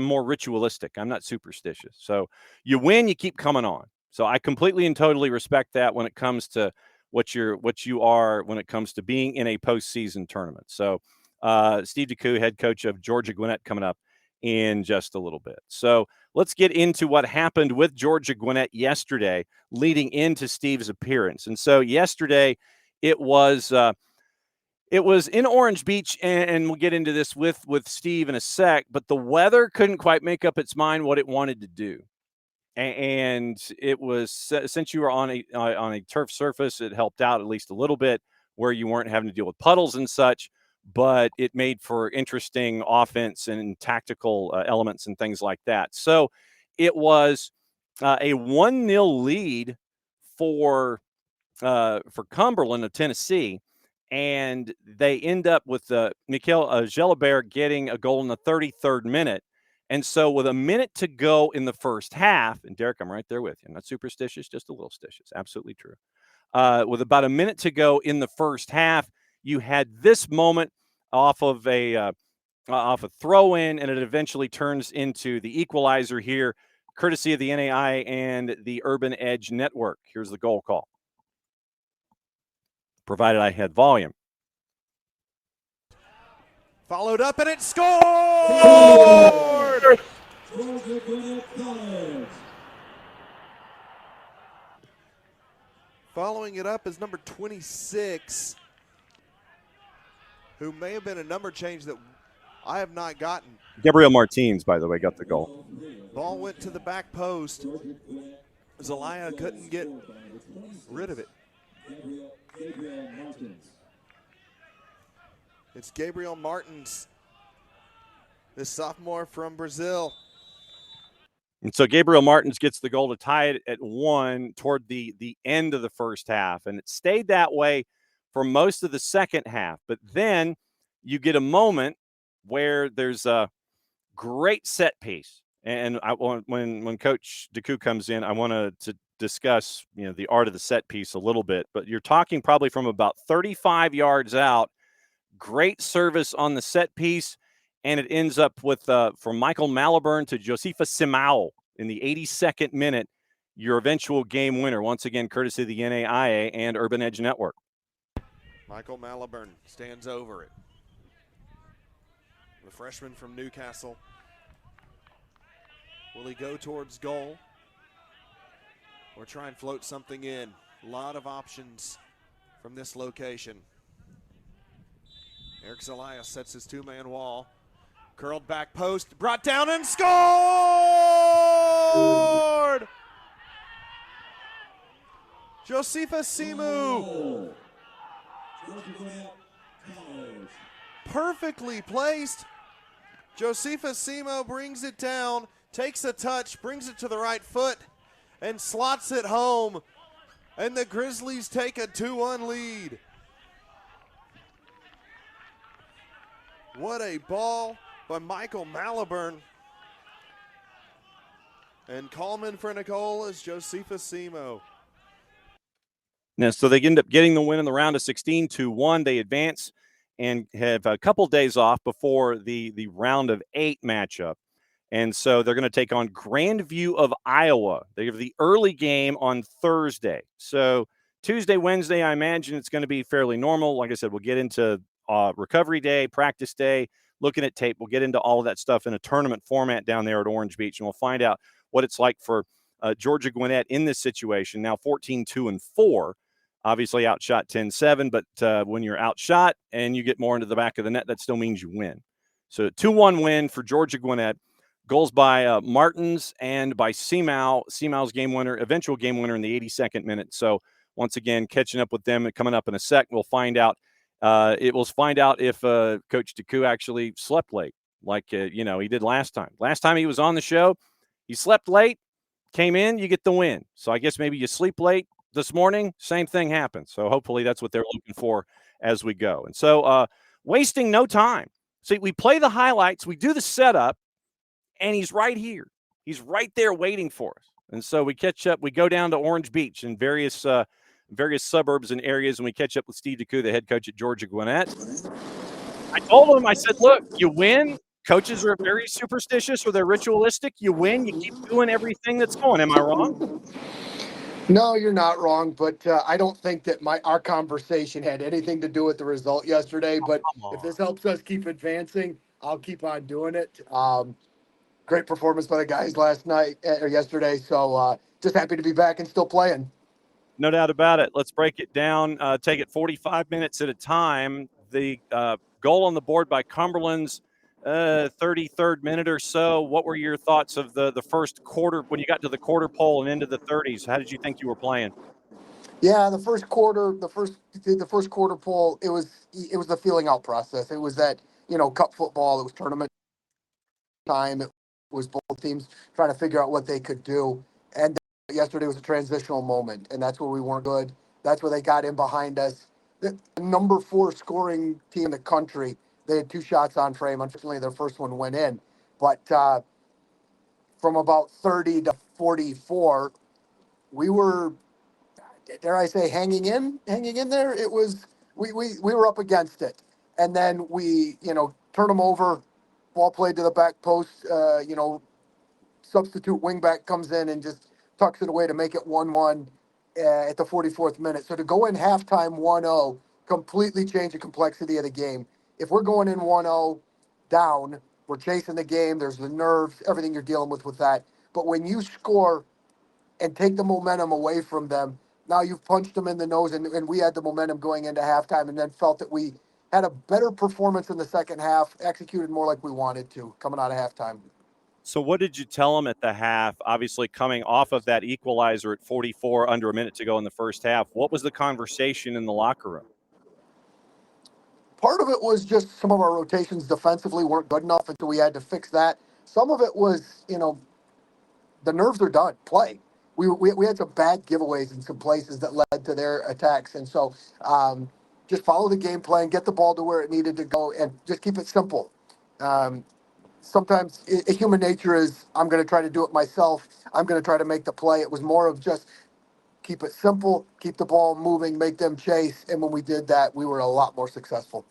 more ritualistic. I'm not superstitious. So you win, you keep coming on. So I completely and totally respect that when it comes to what you are when it comes to being in a postseason tournament. So Steve DeCou, head coach of Georgia Gwinnett, coming up in just a little bit. So let's get into what happened with Georgia Gwinnett yesterday leading into Steve's appearance. And so yesterday it was in Orange Beach, and we'll get into this with Steve in a sec, but the weather couldn't quite make up its mind what it wanted to do. And it was, since you were on a turf surface, it helped out at least a little bit where you weren't having to deal with puddles and such, but it made for interesting offense and tactical elements and things like that. So it was a 1-0 lead for Cumberland of Tennessee, and they end up with Mikhail Gelabert getting a goal in the 33rd minute. And so with a minute to go in the first half, and Derek, I'm right there with you. I'm not superstitious, just a little stitious. Absolutely true. With about a minute to go in the first half, you had this moment off of a throw-in, and it eventually turns into the equalizer here, courtesy of the NAIA and the Urban Edge Network. Here's the goal call, provided I had volume. Followed up, and it's scored! Following it up is number 26, who may have been a number change that I have not gotten. Gabriel Martins, by the way, got the goal. Ball went to the back post. Zelaya couldn't get rid of it. It's Gabriel Martins, the sophomore from Brazil. And so Gabriel Martins gets the goal to tie it at 1 toward the end of the first half. And it stayed that way for most of the second half. But then you get a moment where there's a great set piece. And when Coach DeCou comes in, I want to discuss the art of the set piece a little bit. But you're talking probably from about 35 yards out. Great service on the set piece, and it ends up with from Michael Malibran to Josefa Simao in the 82nd minute, your eventual game winner. Once again, courtesy of the NAIA and Urban Edge Network. Michael Malibran stands over it. The freshman from Newcastle. Will he go towards goal or try and float something in? A lot of options from this location. Eric Zelaya sets his two-man wall. Curled back post, brought down and scored! Josefa Simu. Perfectly placed. Josefa Simu brings it down, takes a touch, brings it to the right foot, and slots it home. And the Grizzlies take a 2-1 lead. What a ball by Michael Malibran. And Coleman for Nicole is Josefa Simu. Now, so they end up getting the win in the round of 16, 2-1. They advance and have a couple days off before the round of 8 matchup. And so they're going to take on Grandview of Iowa. They have the early game on Thursday. So Tuesday, Wednesday, I imagine it's going to be fairly normal. Like I said, we'll get into recovery day, practice day, looking at tape. We'll get into all of that stuff in a tournament format down there at Orange Beach, and we'll find out what it's like for Georgia Gwinnett in this situation. Now 14-2-4, obviously outshot 10-7, but when you're outshot and you get more into the back of the net, that still means you win. So 2-1 win for Georgia Gwinnett. Goals by Martins and by Simao. Simau's game winner, eventual game winner in the 82nd minute. So once again, catching up with them and coming up in a sec, we'll find out. It will find out if Coach DeCou actually slept late, like he did last time. Last time he was on the show, he slept late, came in, you get the win. So I guess maybe you sleep late this morning, same thing happens. So hopefully that's what they're looking for as we go. And so wasting no time. See, we play the highlights, we do the setup, and he's right here. He's right there waiting for us. And so we catch up. We go down to Orange Beach and various suburbs and areas, and we catch up with Steve DeCou, the head coach at Georgia Gwinnett. I told him, I said, look, you win. Coaches are very superstitious or they're ritualistic. You win. You keep doing everything that's going. Am I wrong? No, you're not wrong, but I don't think that our conversation had anything to do with the result yesterday. But if this helps us keep advancing, I'll keep on doing it. Great performance by the guys yesterday. So just happy to be back and still playing. No doubt about it. Let's break it down. Take it 45 minutes at a time. The goal on the board by Cumberland's 33rd minute or so. What were your thoughts of the first quarter when you got to the quarter pole and into the 30s? How did you think you were playing? Yeah, the first quarter pole, it was the feeling out process. It was that, cup football. It was tournament time. It was both teams trying to figure out what they could do. And yesterday was a transitional moment, and that's where we weren't good. That's where they got in behind us. The number 4 scoring team in the country, they had 2 shots on frame. Unfortunately, their first one went in. But from about 30 to 44, we were, dare I say, hanging in there. It was we were up against it, and then we turn them over. Ball played to the back post. Substitute wingback comes in and just tucks it away to make it 1-1 at the 44th minute. So to go in halftime 1-0 completely change the complexity of the game. If we're going in 1-0 down, we're chasing the game. There's the nerves, everything you're dealing with that. But when you score and take the momentum away from them, now you've punched them in the nose, and we had the momentum going into halftime and then felt that we had a better performance in the second half, executed more like we wanted to coming out of halftime. So what did you tell them at the half, obviously coming off of that equalizer at 44, under a minute to go in the first half? What was the conversation in the locker room? Part of it was just some of our rotations defensively weren't good enough, and so we had to fix that. Some of it was, the nerves are done. Play. We had some bad giveaways in some places that led to their attacks, and so just follow the game plan, get the ball to where it needed to go, and just keep it simple. Sometimes human nature is, I'm going to try to do it myself. I'm going to try to make the play. It was more of just keep it simple, keep the ball moving, make them chase. And when we did that, we were a lot more successful.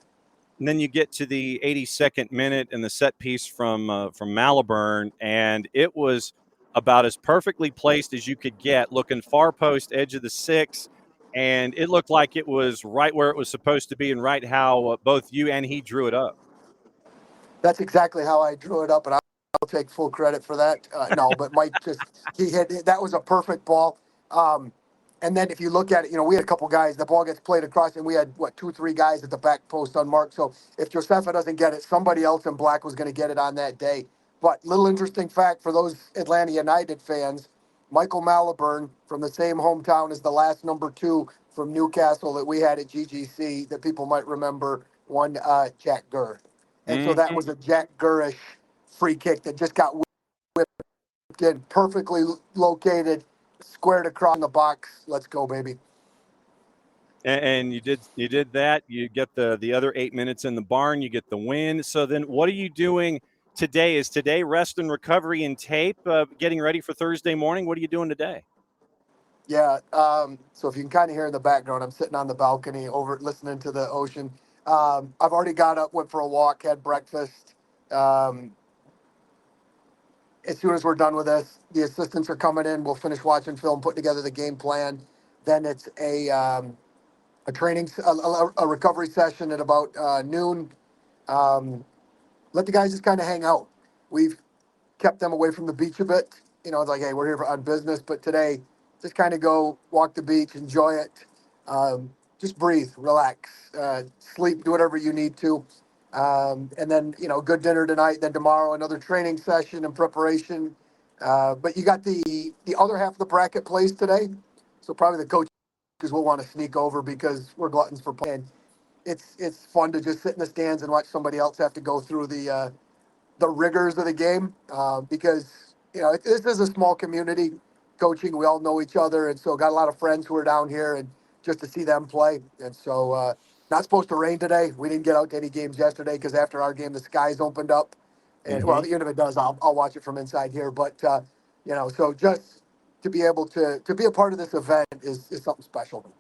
And then you get to the 82nd minute and the set piece from Malibran, and it was about as perfectly placed as you could get, looking far post, edge of the 6, and it looked like it was right where it was supposed to be and right how both you and he drew it up. That's exactly how I drew it up, and I'll take full credit for that. No, but Mike he hit that was a perfect ball. And then if you look at it, we had a couple guys. The ball gets played across, and we had 2, 3 guys at the back post unmarked. So if Josefa doesn't get it, somebody else in black was going to get it on that day. But little interesting fact for those Atlanta United fans: Michael Malibran from the same hometown as the last number 2 from Newcastle that we had at GGC that people might remember, won Jack Gurr. And so that was a Jack Gurrish free kick that just got whipped in, perfectly located, squared across the box. Let's go, baby. And you did that. You get the other 8 minutes in the barn. You get the win. So then what are you doing today? Is today rest and recovery and tape, getting ready for Thursday morning? What are you doing today? Yeah. So if you can kind of hear in the background, I'm sitting on the balcony over listening to the ocean. I've already got up, went for a walk, had breakfast. As soon as we're done with this, the assistants are coming in. We'll finish watching film, put together the game plan. Then it's a training, a recovery session at about noon. Let the guys just kind of hang out. We've kept them away from the beach a bit. It's like, hey, we're here on business, but today, just kind of go walk the beach, enjoy it, just breathe, relax, sleep, do whatever you need to. And then, good dinner tonight. Then tomorrow, another training session and preparation. But you got the other half of the bracket plays today. So probably the coaches will want to sneak over because we're gluttons for playing. It's fun to just sit in the stands and watch somebody else have to go through the rigors of the game because, this is a small community coaching. We all know each other. And so got a lot of friends who are down here and just to see them play. And so not supposed to rain today. We didn't get out to any games yesterday because after our game, the skies opened up. And well, even if it does, I'll watch it from inside here. But, so just to be able to be a part of this event is something special.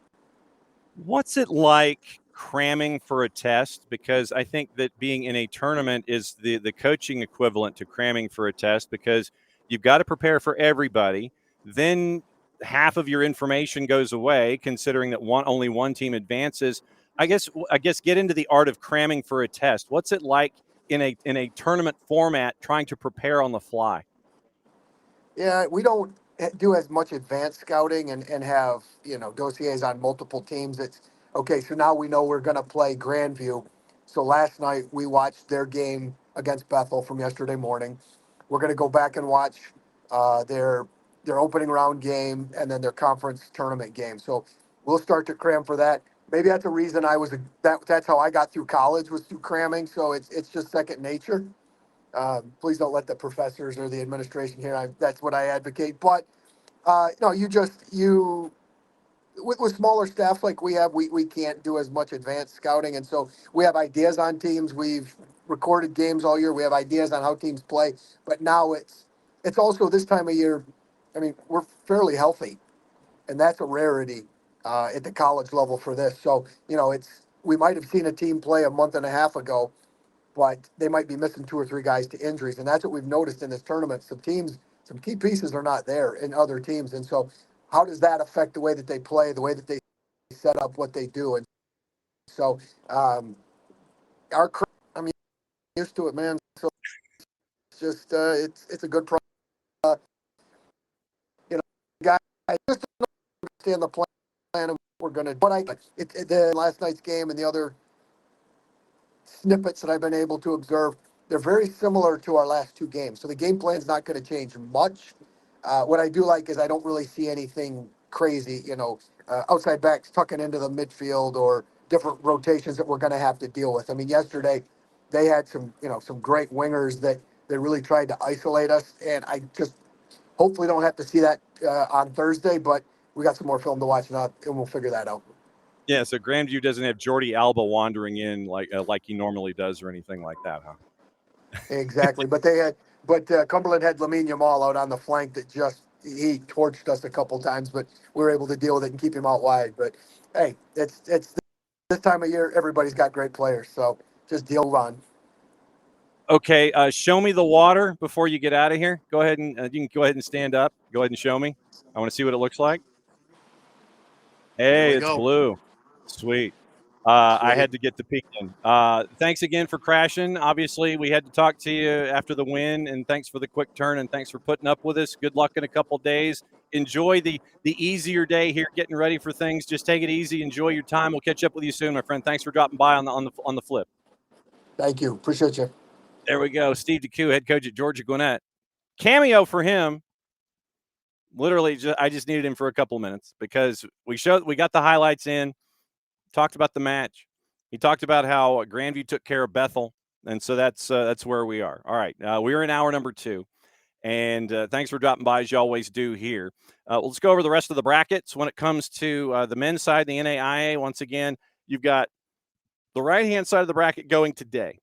What's it like cramming for a test? Because I think that being in a tournament is the coaching equivalent to cramming for a test because you've got to prepare for everybody. Then half of your information goes away, considering that only one team advances. I guess get into the art of cramming for a test. What's it like in a tournament format trying to prepare on the fly? Yeah, we don't do as much advanced scouting and have, dossiers on multiple teams. It's okay. So now we know we're going to play Grandview. So last night we watched their game against Bethel from yesterday morning. We're going to go back and watch their opening round game and then their conference tournament game. So we'll start to cram for that. Maybe that's a reason that's how I got through college, was through cramming. So it's just second nature. Please don't let the professors or the administration hear. That's what I advocate. But with smaller staffs like we have, we can't do as much advanced scouting, and so we have ideas on teams. We've recorded games all year. We have ideas on how teams play. But now it's also this time of year. I mean, we're fairly healthy, and that's a rarity at the college level for this. So we might have seen a team play a month and a half ago, but they might be missing 2 or 3 guys to injuries. And that's what we've noticed in this tournament. Some key pieces are not there in other teams. And so how does that affect the way that they play, the way that they set up what they do? And so used to it, man. So it's just, it's a good problem. Guys, just don't understand the plan and we're going to, the last night's game and the other snippets that I've been able to observe, they're very similar to our last 2 games. So the game plan's not going to change much. What I do like is I don't really see anything crazy, outside backs tucking into the midfield or different rotations that we're going to have to deal with. I mean, yesterday they had some great wingers that really tried to isolate us. And I just hopefully don't have to see that on Thursday, but we got some more film to watch and we'll figure that out. Yeah, so Grandview doesn't have Jordi Alba wandering in like he normally does or anything like that, huh? Exactly, but Cumberland had Lamine Yamal out on the flank that he torched us a couple times, but we were able to deal with it and keep him out wide. But hey, it's this time of year, everybody's got great players, so just deal on. Okay, show me the water before you get out of here. Go ahead and you can go ahead and stand up. Go ahead and show me. I want to see what it looks like. Hey, it's blue. Sweet. I had to get the peek in. Thanks again for crashing. Obviously, we had to talk to you after the win, and thanks for the quick turn, and thanks for putting up with us. Good luck in a couple days. Enjoy the easier day here, getting ready for things. Just take it easy. Enjoy your time. We'll catch up with you soon, my friend. Thanks for dropping by on the flip. Thank you. Appreciate you. There we go. Steve DeCou, head coach at Georgia Gwinnett. Cameo for him. Literally, I just needed him for a couple minutes because we got the highlights in, talked about the match. He talked about how Grandview took care of Bethel, and so that's where we are. All right, we're in hour number 2, and thanks for dropping by as you always do here. Let's go over the rest of the brackets. When it comes to the men's side, the NAIA, once again, you've got the right-hand side of the bracket going today.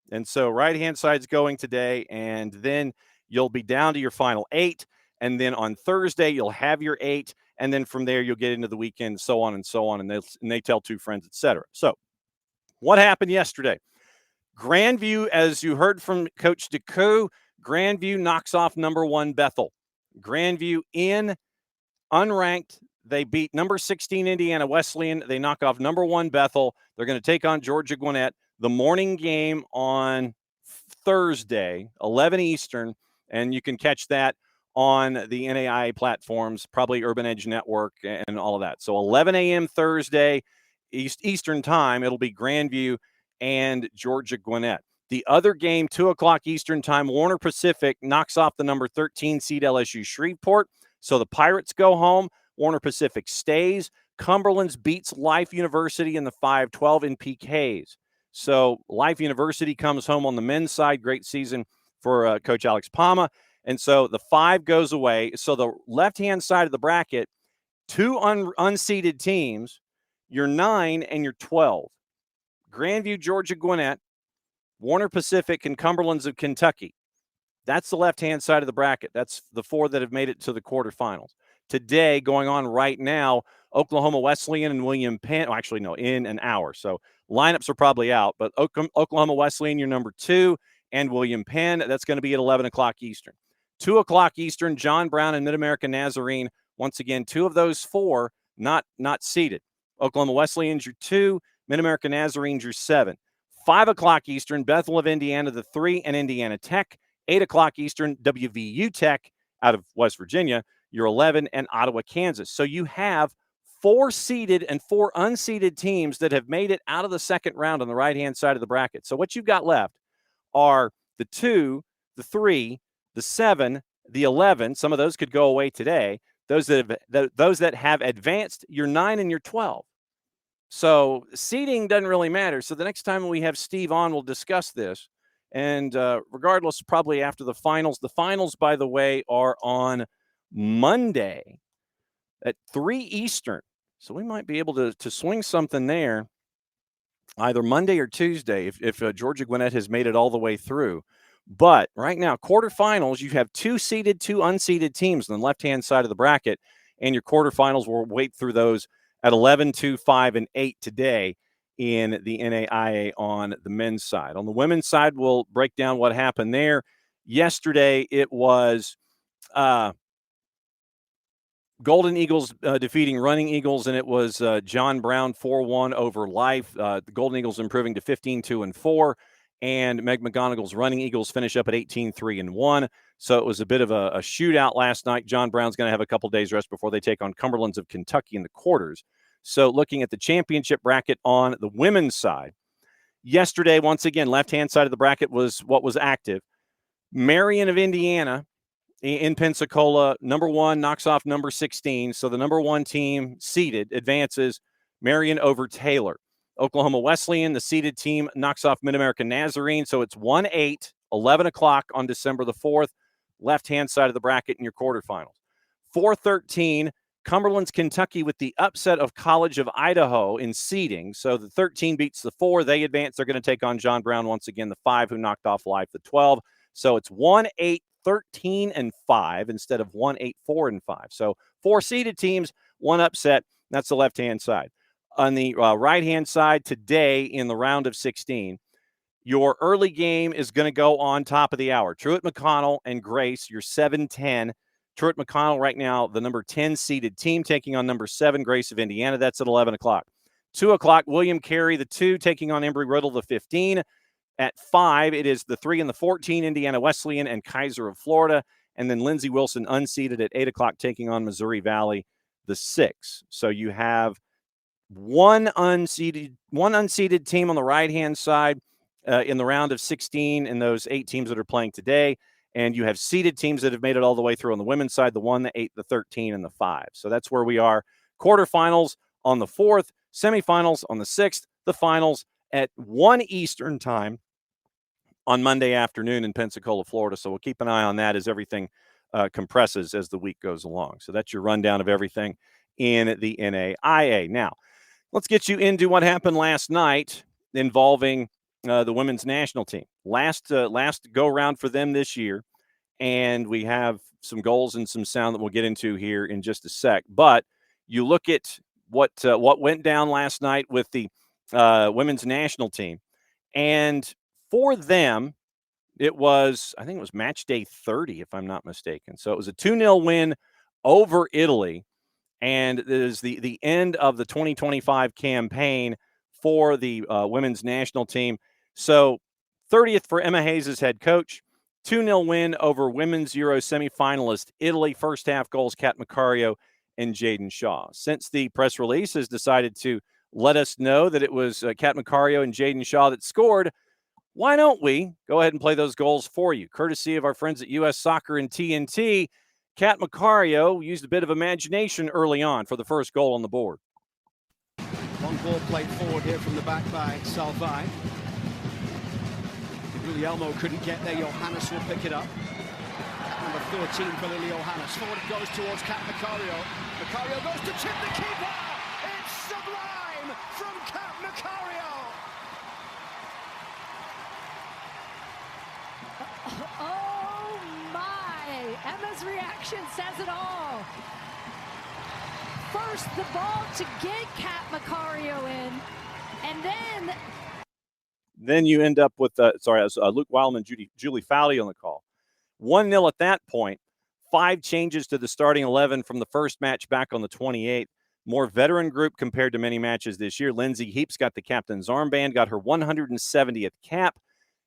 And so right-hand side's going today, and then you'll be down to your final 8. And then on Thursday, you'll have your 8. And then from there, you'll get into the weekend, so on and so on. And they tell 2 friends, etc. So what happened yesterday? Grandview, as you heard from Coach DeCou, Grandview knocks off number 1 Bethel. Grandview in unranked. They beat number 16 Indiana Wesleyan. They knock off number 1 Bethel. They're going to take on Georgia Gwinnett. The morning game on Thursday, 11 Eastern, and you can catch that on the NAIA platforms, probably Urban Edge Network and all of that. So 11 a.m. Thursday, Eastern time, it'll be Grandview and Georgia Gwinnett. The other game, 2 o'clock Eastern time, Warner Pacific knocks off the number 13 seed LSU Shreveport. So the Pirates go home. Warner Pacific stays. Cumberland's beats Life University in the 5-12 in PKs. So Life University comes home on the men's side. Great season for Coach Alex Palma. And so the 5 goes away. So the left-hand side of the bracket, 2 unseeded teams, your 9 and your 12. Grandview, Georgia Gwinnett, Warner Pacific, and Cumberland's of Kentucky. That's the left-hand side of the bracket. That's the 4 that have made it to the quarterfinals. Today, going on right now, Oklahoma Wesleyan and William Penn. Well, actually, no, in an hour. So lineups are probably out. But Oklahoma Wesleyan, your number 2, and William Penn. That's going to be at 11 o'clock Eastern. 2 o'clock Eastern, John Brown and Mid-America Nazarene. Once again, 2 of those 4 not seeded. Oklahoma Wesleyan's your 2, Mid-America Nazarene's your 7. 5 o'clock Eastern, Bethel of Indiana, the 3, and Indiana Tech. 8 o'clock Eastern, WVU Tech out of West Virginia, your 11, and Ottawa, Kansas. So you have 4 seeded and 4 unseeded teams that have made it out of the second round on the right-hand side of the bracket. So what you've got left are the 2, the 3, the 7, the 11. Some of those could go away today. Those that have advanced, your 9 and your 12. So seeding doesn't really matter. So the next time we have Steve on, we'll discuss this. And regardless, probably after the finals. The finals, by the way, are on Monday at 3 Eastern. So we might be able to swing something there either Monday or Tuesday if Georgia Gwinnett has made it all the way through. But right now, quarterfinals, you have 2 seeded, 2 unseeded teams on the left-hand side of the bracket, and your quarterfinals will wait through those at 11, 2, 5, and 8 today in the NAIA on the men's side. On the women's side, we'll break down what happened there. Yesterday, it was Golden Eagles defeating Running Eagles, and it was John Brown 4-1 over Life. The Golden Eagles improving to 15-2-4, and Meg McGonigal's Running Eagles finish up at 18-3-1. So it was a bit of a shootout last night. John Brown's going to have a couple days rest before they take on Cumberland's of Kentucky in the quarters. So looking at the championship bracket on the women's side, yesterday, once again, left-hand side of the bracket was what was active. Marion of Indiana in Pensacola, number 1 knocks off number 16. So the number 1 team seeded advances Marion over Taylor. Oklahoma Wesleyan, the seeded team, knocks off Mid-America Nazarene. So it's 1-8, 11 o'clock on December the 4th, left-hand side of the bracket in your quarterfinals. 4-13, Cumberland's Kentucky with the upset of College of Idaho in seeding. So the 13 beats the 4. They advance. They're going to take on John Brown once again, the 5 who knocked off Life, the 12. So it's 1-8, 13-5 instead of 1-8, 4-5. So 4 seeded teams, 1 upset. That's the left-hand side. On the right-hand side today in the round of 16, Your early game is going to go on top of the hour. Truett McConnell and Grace, your 7-10. Truett McConnell right now, the number 10 seeded team, taking on number 7, Grace of Indiana. That's at 11 o'clock. 2 o'clock, William Carey, the 2, taking on Embry-Riddle, the 15. At 5, it is the 3 and the 14, Indiana Wesleyan and Kaiser of Florida. And then Lindsey Wilson unseeded at 8 o'clock, taking on Missouri Valley, the 6. So you have one unseeded team on the right-hand side in the round of 16 in those 8 teams that are playing today. And you have seeded teams that have made it all the way through on the women's side, the 1, the 8, the 13, and the 5. So that's where we are. Quarterfinals on the 4th, semifinals on the 6th, the finals at 1 Eastern time on Monday afternoon in Pensacola, Florida. So we'll keep an eye on that as everything compresses as the week goes along. So that's your rundown of everything in the NAIA. Now, let's get you into what happened last night involving the women's national team. Last go-round for them this year, and we have some goals and some sound that we'll get into here in just a sec. But you look at what went down last night with the women's national team, and for them, I think it was match day 30, if I'm not mistaken. So it was a 2-0 win over Italy, and it is the end of the 2025 campaign for the women's national team. So 30th for Emma Hayes as head coach, 2-0 win over women's Euro semifinalist Italy. First half goals, Kat Macario and Jaden Shaw. Since the press release has decided to let us know that it was Kat Macario and Jaden Shaw that scored, why don't we go ahead and play those goals for you? Courtesy of our friends at US Soccer and TNT, Kat Macario used a bit of imagination early on for the first goal on the board. Long ball played forward here from the back by Salvai. Guglielmo couldn't get there. Johannes will pick it up. Number 13 for Lily Johannes. Forward it goes towards Kat Macario. Macario goes to chip the keeper. It's sublime from Kat Macario. Oh my! Emma's reaction says it all. First, the ball to get Kat Macario in, and then you end up with Luke Wildman, Julie Fowley on the call. 1-0 at that point. 5 changes to the starting 11 from the first match back on the 28th. More veteran group compared to many matches this year. Lindsay Heaps got the captain's armband, got her 170th cap.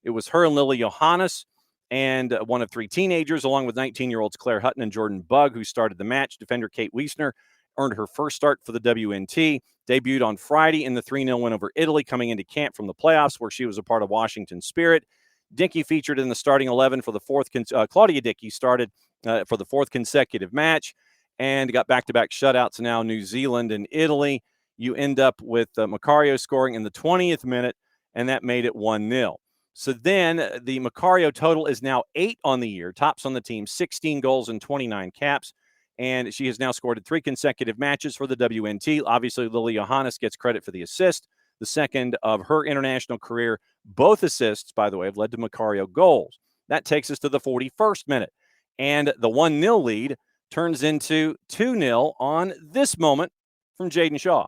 It was her and Lily Johannes and one of 3 teenagers, along with 19-year-olds Claire Hutton and Jordan Bugg, who started the match. Defender Kate Wiesner earned her first start for the WNT, debuted on Friday in the 3-0 win over Italy, coming into camp from the playoffs where she was a part of Washington Spirit. Dickey featured in the starting 11 for the fourth. Claudia Dickey started for the 4th consecutive match and got back-to-back shutouts now, New Zealand and Italy. You end up with Macario scoring in the 20th minute, and that made it 1-0. So then the Macario total is now 8 on the year, tops on the team, 16 goals and 29 caps. And she has now scored in 3 consecutive matches for the WNT. Obviously, Lily Johannes gets credit for the assist, the second of her international career. Both assists, by the way, have led to Macario goals. That takes us to the 41st minute. And the 1-0 lead turns into 2-0 on this moment from Jaden Shaw.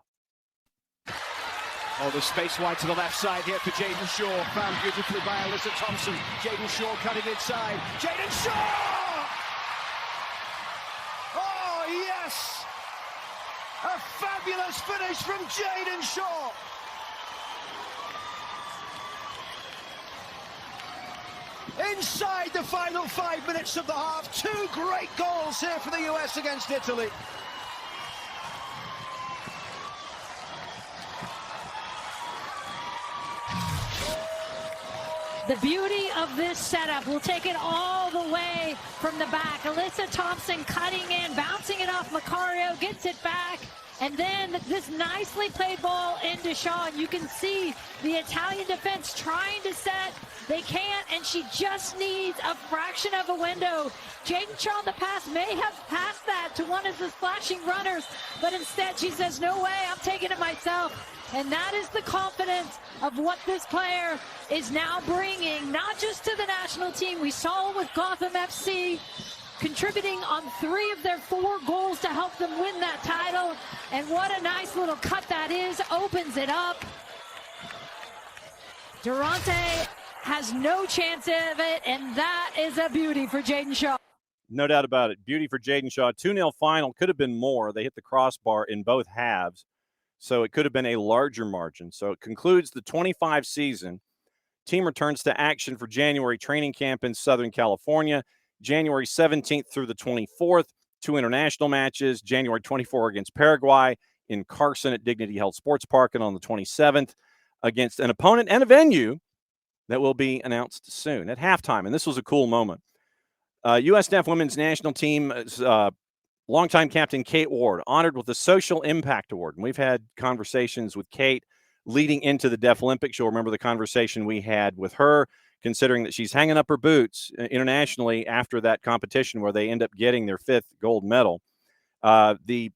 Oh, the space wide to the left side here for Jaden Shaw. Found beautifully by Alyssa Thompson. Jaden Shaw cutting inside. Jaden Shaw! Oh, yes! A fabulous finish from Jaden Shaw! Inside the final 5 minutes of the half, 2 great goals here for the US against Italy. the beauty of this setup, we'll take it all the way from the back. Alyssa Thompson cutting in, bouncing it off Macario, gets it back. And then this nicely played ball into Shaw. You can see the Italian defense trying to set. They can't, and she just needs a fraction of a window. Jaden Shaw in the past may have passed that to one of the splashing runners, but instead she says, no way, I'm taking it myself. And that is the confidence of what this player is now bringing, not just to the national team. We saw it with Gotham FC, contributing on 3 of their 4 goals to help them win that title. And what a nice little cut that is, opens it up. Durante has no chance of it, and that is a beauty for Jaden Shaw. No doubt about it. Beauty for Jaden Shaw. 2-0 final. Could have been more. They hit the crossbar in both halves, so it could have been a larger margin. So it concludes the 25 season. Team returns to action for January training camp in Southern California, January 17th through the 24th. 2 international matches, January 24 against Paraguay, in Carson at Dignity Health Sports Park, and on the 27th against an opponent and a venue that will be announced soon at halftime. And this was a cool moment. USWNT women's national team, longtime captain Kate Ward, honored with the Social Impact Award. And we've had conversations with Kate leading into the Deaf Olympics. You'll remember the conversation we had with her, considering that she's hanging up her boots internationally after that competition where they end up getting their 5th gold medal. The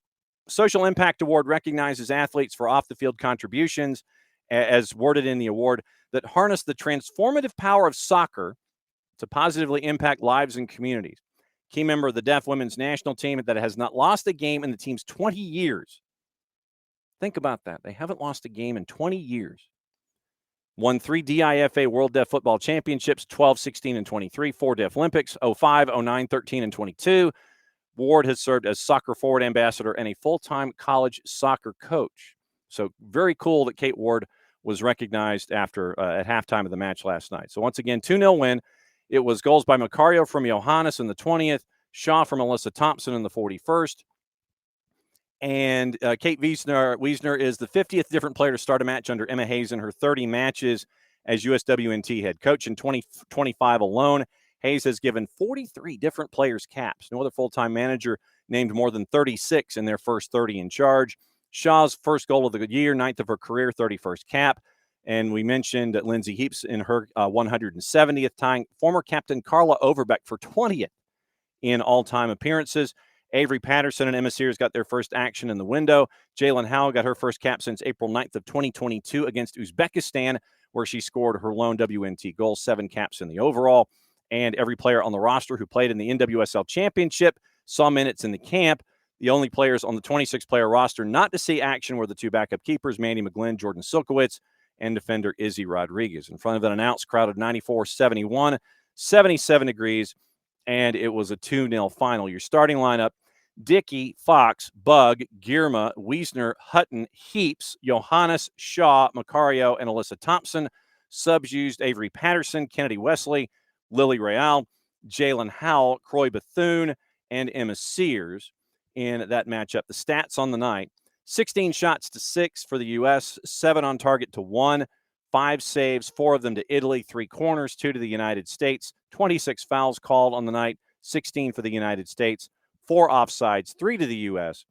Social Impact Award recognizes athletes for off-the-field contributions, as worded in the award, that harness the transformative power of soccer to positively impact lives and communities. Key member of the Deaf women's national team that has not lost a game in the team's 20 years. Think about that. They haven't lost a game in 20 years. Won 3 DIFA World Deaf Football Championships, 12, 16, and 23, 4 Deaf Olympics, 05, 09, 13, and 22. Ward has served as soccer forward ambassador and a full-time college soccer coach. So very cool that Kate Ward was recognized after at halftime of the match last night. So once again, 2-0 win. It was goals by Macario from Johannes in the 20th, Shaw from Alyssa Thompson in the 41st. And Kate Wiesner is the 50th different player to start a match under Emma Hayes in her 30 matches as USWNT head coach. In 2025 alone, Hayes has given 43 different players caps. No other full-time manager named more than 36 in their first 30 in charge. Shaw's first goal of the year, 9th of her career, 31st cap. And we mentioned that Lindsay Heaps in her 170th, tying former captain Carla Overbeck for 20th in all-time appearances. Avery Patterson and Emma Sears got their first action in the window. Jalen Howe got her first cap since April 9th of 2022 against Uzbekistan, where she scored her lone WNT goal, 7 caps in the overall. And every player on the roster who played in the NWSL Championship saw minutes in the camp. The only players on the 26-player roster not to see action were the 2 backup keepers, Mandy McGlynn, Jordan Silkowitz, and defender Izzy Rodriguez. In front of an announced crowd of 94-71, 77 degrees, and it was a 2-0 final. Your starting lineup: Dickey, Fox, Bug, Gierma, Wiesner, Hutton, Heaps, Johannes, Shaw, Macario, and Alyssa Thompson. Subs used Avery Patterson, Kennedy Wesley, Lily Real, Jalen Howell, Croy Bethune, and Emma Sears in that matchup. The stats on the night: 16 shots to 6 for the U.S., 7 on target to 1, 5 saves, 4 of them to Italy, 3 corners, 2 to the United States, 26 fouls called on the night, 16 for the United States, 4 offsides, 3 to the U.S.,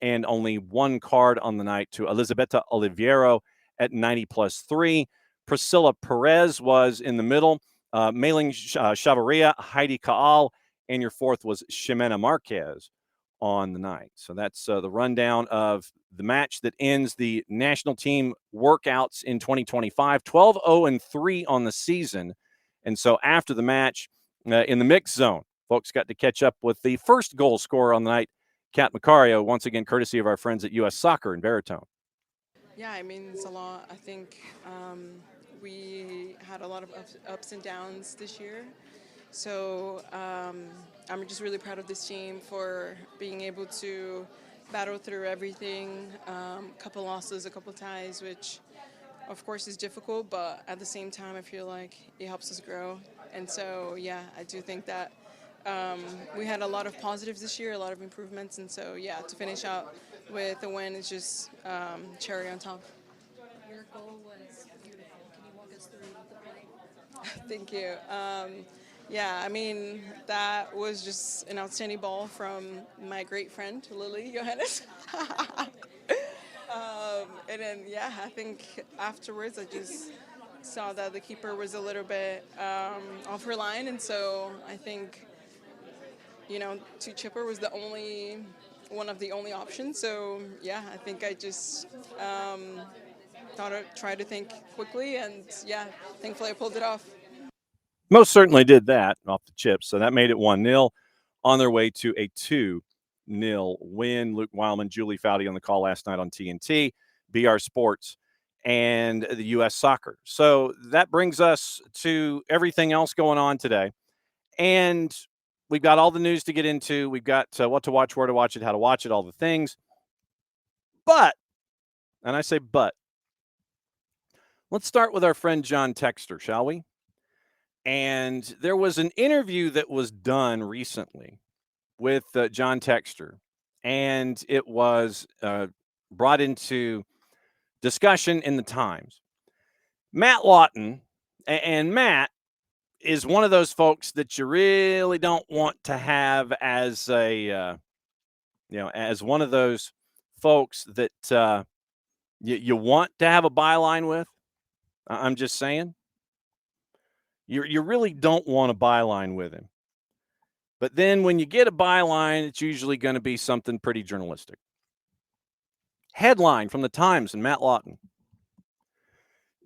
and only 1 card on the night to Elizabeta Oliviero at 90+3. Priscilla Perez was in the middle, Mailing Chavarria, Heidi Kaal, and your 4th was Ximena Marquez on the night. So that's the rundown of the match that ends the national team workouts in 2025, 12-0-3 on the season. And so after the match, in the mixed zone, folks got to catch up with the first goal scorer on the night, Kat Macario, once again courtesy of our friends at US Soccer in Baritone. Yeah, I mean, it's a lot. I think we had a lot of ups and downs this year. So I'm just really proud of this team for being able to battle through everything. A couple losses, a couple ties, which of course is difficult, but at the same time I feel like it helps us grow. And so, yeah, I do think that we had a lot of positives this year, a lot of improvements. And so, yeah, to finish out with a win is just cherry on top. Your goal was beautiful. Can you walk us through the play? Thank you. Yeah, I mean, that was just an outstanding ball from my great friend, Lily Johannes. And then, yeah, I think afterwards I just saw that the keeper was a little bit off her line. And so I think, you know, to chipper was one of the only options. So, yeah, I think I just tried to think quickly. And, yeah, thankfully I pulled it off. Most certainly did that off the chips. So that made it 1-0 on their way to a 2-0 win. Luke Wildman, Julie Foudy on the call last night on TNT, BR Sports. and the U.S. soccer. So that brings us to everything else going on today. And we've got all the news to get into. We've got what to watch, where to watch it, how to watch it, all the things. But, and I say but, let's start with our friend John Texter, shall we? And there was an interview that was done recently with John Texter, and it was brought into discussion in the Times. Matt Lawton, and Matt is one of those folks that you really don't want to have as a, as one of those folks that you want to have a byline with. I'm just saying. You really don't want a byline with him. But then when you get a byline, it's usually going to be something pretty journalistic. Headline from the Times and Matt Lawton.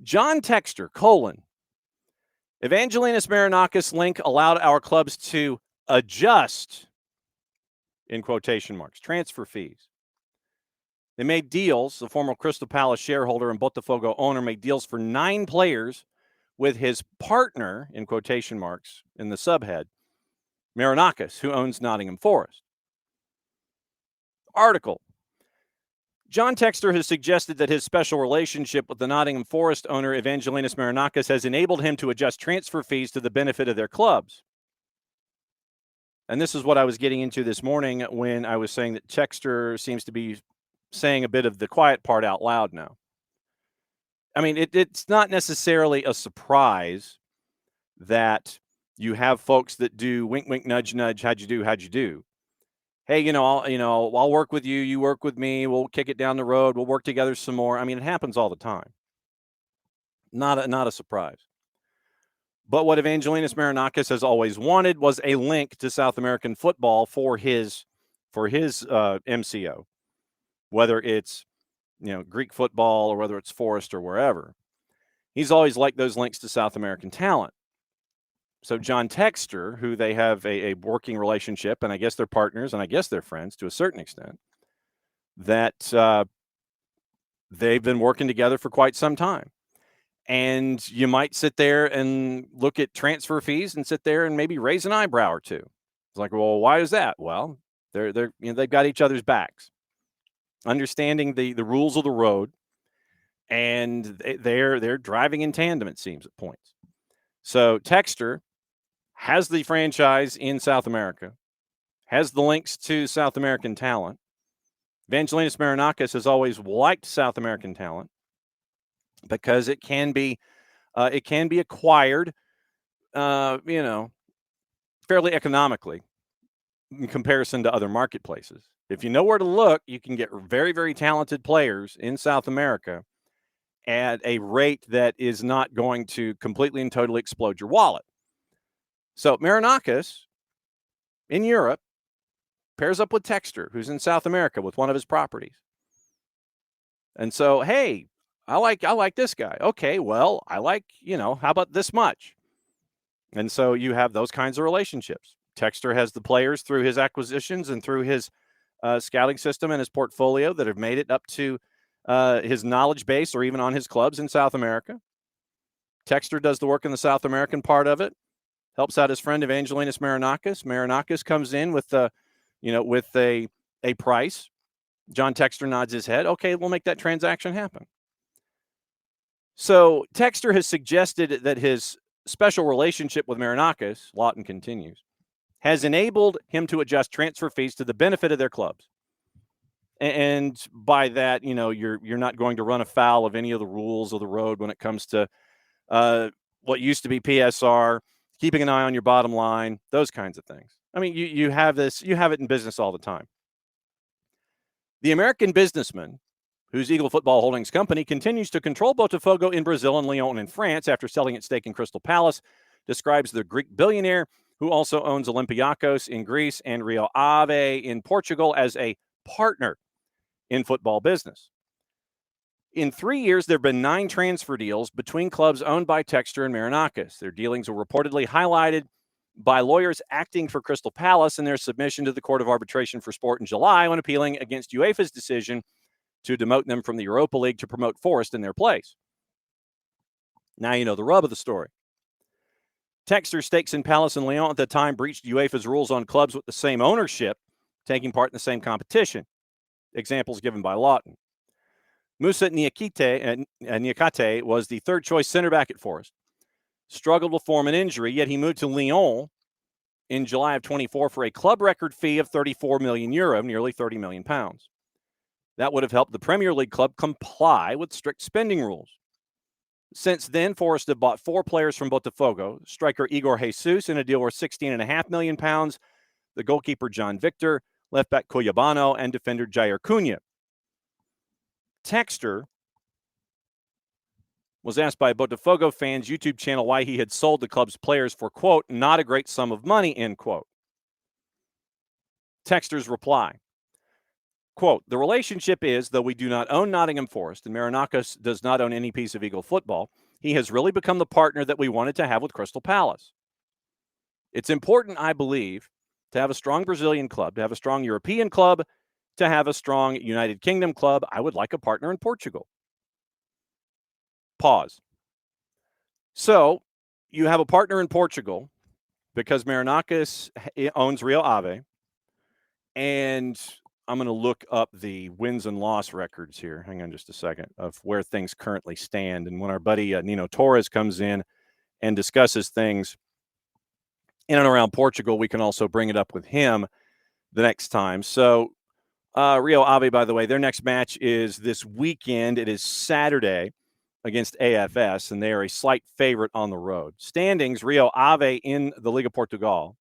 John Texter, Evangelinas Marinakis link allowed our clubs to adjust, in quotation marks, transfer fees. They made deals. The former Crystal Palace shareholder and Botafogo owner made deals for 9 players with his partner, in quotation marks, in the subhead, Marinakis, who owns Nottingham Forest. Article. John Texter has suggested that his special relationship with the Nottingham Forest owner, Evangelinas Marinakis, has enabled him to adjust transfer fees to the benefit of their clubs. And this is what I was getting into this morning when I was saying that Texter seems to be saying a bit of the quiet part out loud now. I mean, it's not necessarily a surprise that you have folks that do wink, wink, nudge, nudge. How'd you do? Hey, I'll work with you. You work with me. We'll kick it down the road. We'll work together some more. I mean, it happens all the time. Not a surprise. But what Evangelinas Marinakis has always wanted was a link to South American football for his MCO, whether it's Greek football or whether it's Forest or wherever. He's always liked those links to South American talent. So John Texter, who they have a working relationship, and I guess they're partners, and I guess they're friends to a certain extent, that they've been working together for quite some time. And you might sit there and look at transfer fees and sit there and maybe raise an eyebrow or two. It's like, well, why is that? Well, they've got each other's backs, understanding the rules of the road, and they're driving in tandem, it seems, at points. So Texter has the franchise in South America, has the links to South American talent. Evangelinas Marinakis has always liked South American talent because it can be acquired, fairly economically in comparison to other marketplaces. If you know where to look, you can get very, very talented players in South America at a rate that is not going to completely and totally explode your wallet. So Marinakis in Europe pairs up with Texter, who's in South America with one of his properties. And so, hey, I like this guy. Okay, well, I like, how about this much? And so you have those kinds of relationships. Texter has the players through his acquisitions and through his scouting system and his portfolio that have made it up to his knowledge base or even on his clubs in South America. Texter does the work in the South American part of it, helps out his friend Evangelinas Marinakis. Marinakis comes in with a price. John Texter nods his head. Okay, we'll make that transaction happen. So Texter has suggested that his special relationship with Marinakis, Lawton continues, has enabled him to adjust transfer fees to the benefit of their clubs. And by that, you're not going to run afoul of any of the rules of the road when it comes to what used to be PSR, keeping an eye on your bottom line, those kinds of things. I mean, you have it in business all the time. The American businessman, whose Eagle Football Holdings company continues to control Botafogo in Brazil and Lyon in France after selling its stake in Crystal Palace, describes the Greek billionaire who also owns Olympiacos in Greece and Rio Ave in Portugal as a partner in football business. In 3 years, there have been 9 transfer deals between clubs owned by Texter and Marinakis. Their dealings were reportedly highlighted by lawyers acting for Crystal Palace in their submission to the Court of Arbitration for Sport in July when appealing against UEFA's decision to demote them from the Europa League to promote Forest in their place. Now you know the rub of the story. Texter, Stakes and Palace and Lyon at the time breached UEFA's rules on clubs with the same ownership taking part in the same competition. Examples given by Lawton. Moussa Niakate was the third-choice center back at Forest. Struggled with form and injury, yet he moved to Lyon in July of 24 for a club record fee of €34 million, nearly £30 million. That would have helped the Premier League club comply with strict spending rules. Since then, Forest have bought 4 players from Botafogo, striker Igor Jesus in a deal worth £16.5 million, the goalkeeper John Victor, left back Koulibaly, and defender Jair Cunha. Texter was asked by a Botafogo fan's YouTube channel why he had sold the club's players for, quote, not a great sum of money, end quote. Texter's reply, quote, the relationship is, though we do not own Nottingham Forest and Marinakis does not own any piece of Eagle football, he has really become the partner that we wanted to have with Crystal Palace. It's important, I believe, to have a strong Brazilian club, to have a strong European club, to have a strong United Kingdom club. I would like a partner in Portugal. Pause. So you have a partner in Portugal because Marinakis owns Rio Ave, and I'm going to look up the wins and loss records here. Hang on just a second of where things currently stand. And when our buddy Nino Torres comes in and discusses things in and around Portugal, we can also bring it up with him the next time. So Rio Ave, by the way, their next match is this weekend. It is Saturday against AFS, and they are a slight favorite on the road. Standings, Rio Ave in the Liga Portugal.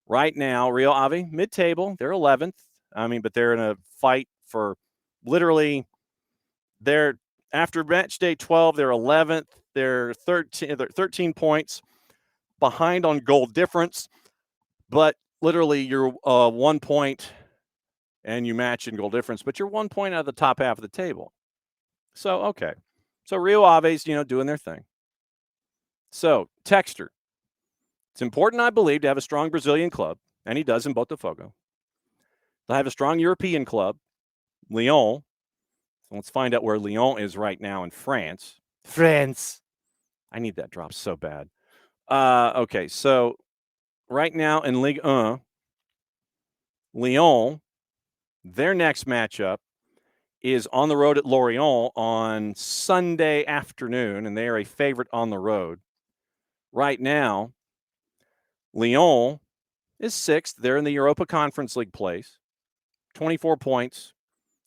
Right now, Rio Ave, mid-table, they're 11th. But they're in a fight for literally, after match day 12, they're 11th. They're 13 points behind on goal difference, but literally you're 1 point and you match in goal difference, but you're 1 point out of the top half of the table. So, okay. So Rio Ave's, doing their thing. So, Texter. It's important, I believe, to have a strong Brazilian club, and he does in Botafogo. They'll have a strong European club, Lyon. So let's find out where Lyon is right now in France. France. I need that drop so bad. Okay, so right now in Ligue 1, Lyon, their next matchup is on the road at Lorient on Sunday afternoon, and they are a favorite on the road. Right now, Lyon is 6th. They're in the Europa Conference League place. 24 points,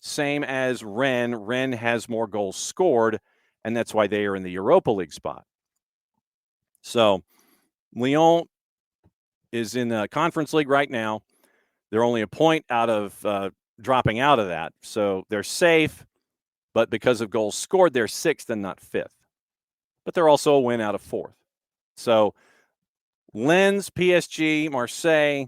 same as Rennes. Rennes has more goals scored, and that's why they are in the Europa League spot. So Lyon is in the Conference League right now. They're only a point out of dropping out of that. So they're safe, but because of goals scored, they're 6th and not 5th. But they're also a win out of 4th. So Lens, PSG, Marseille,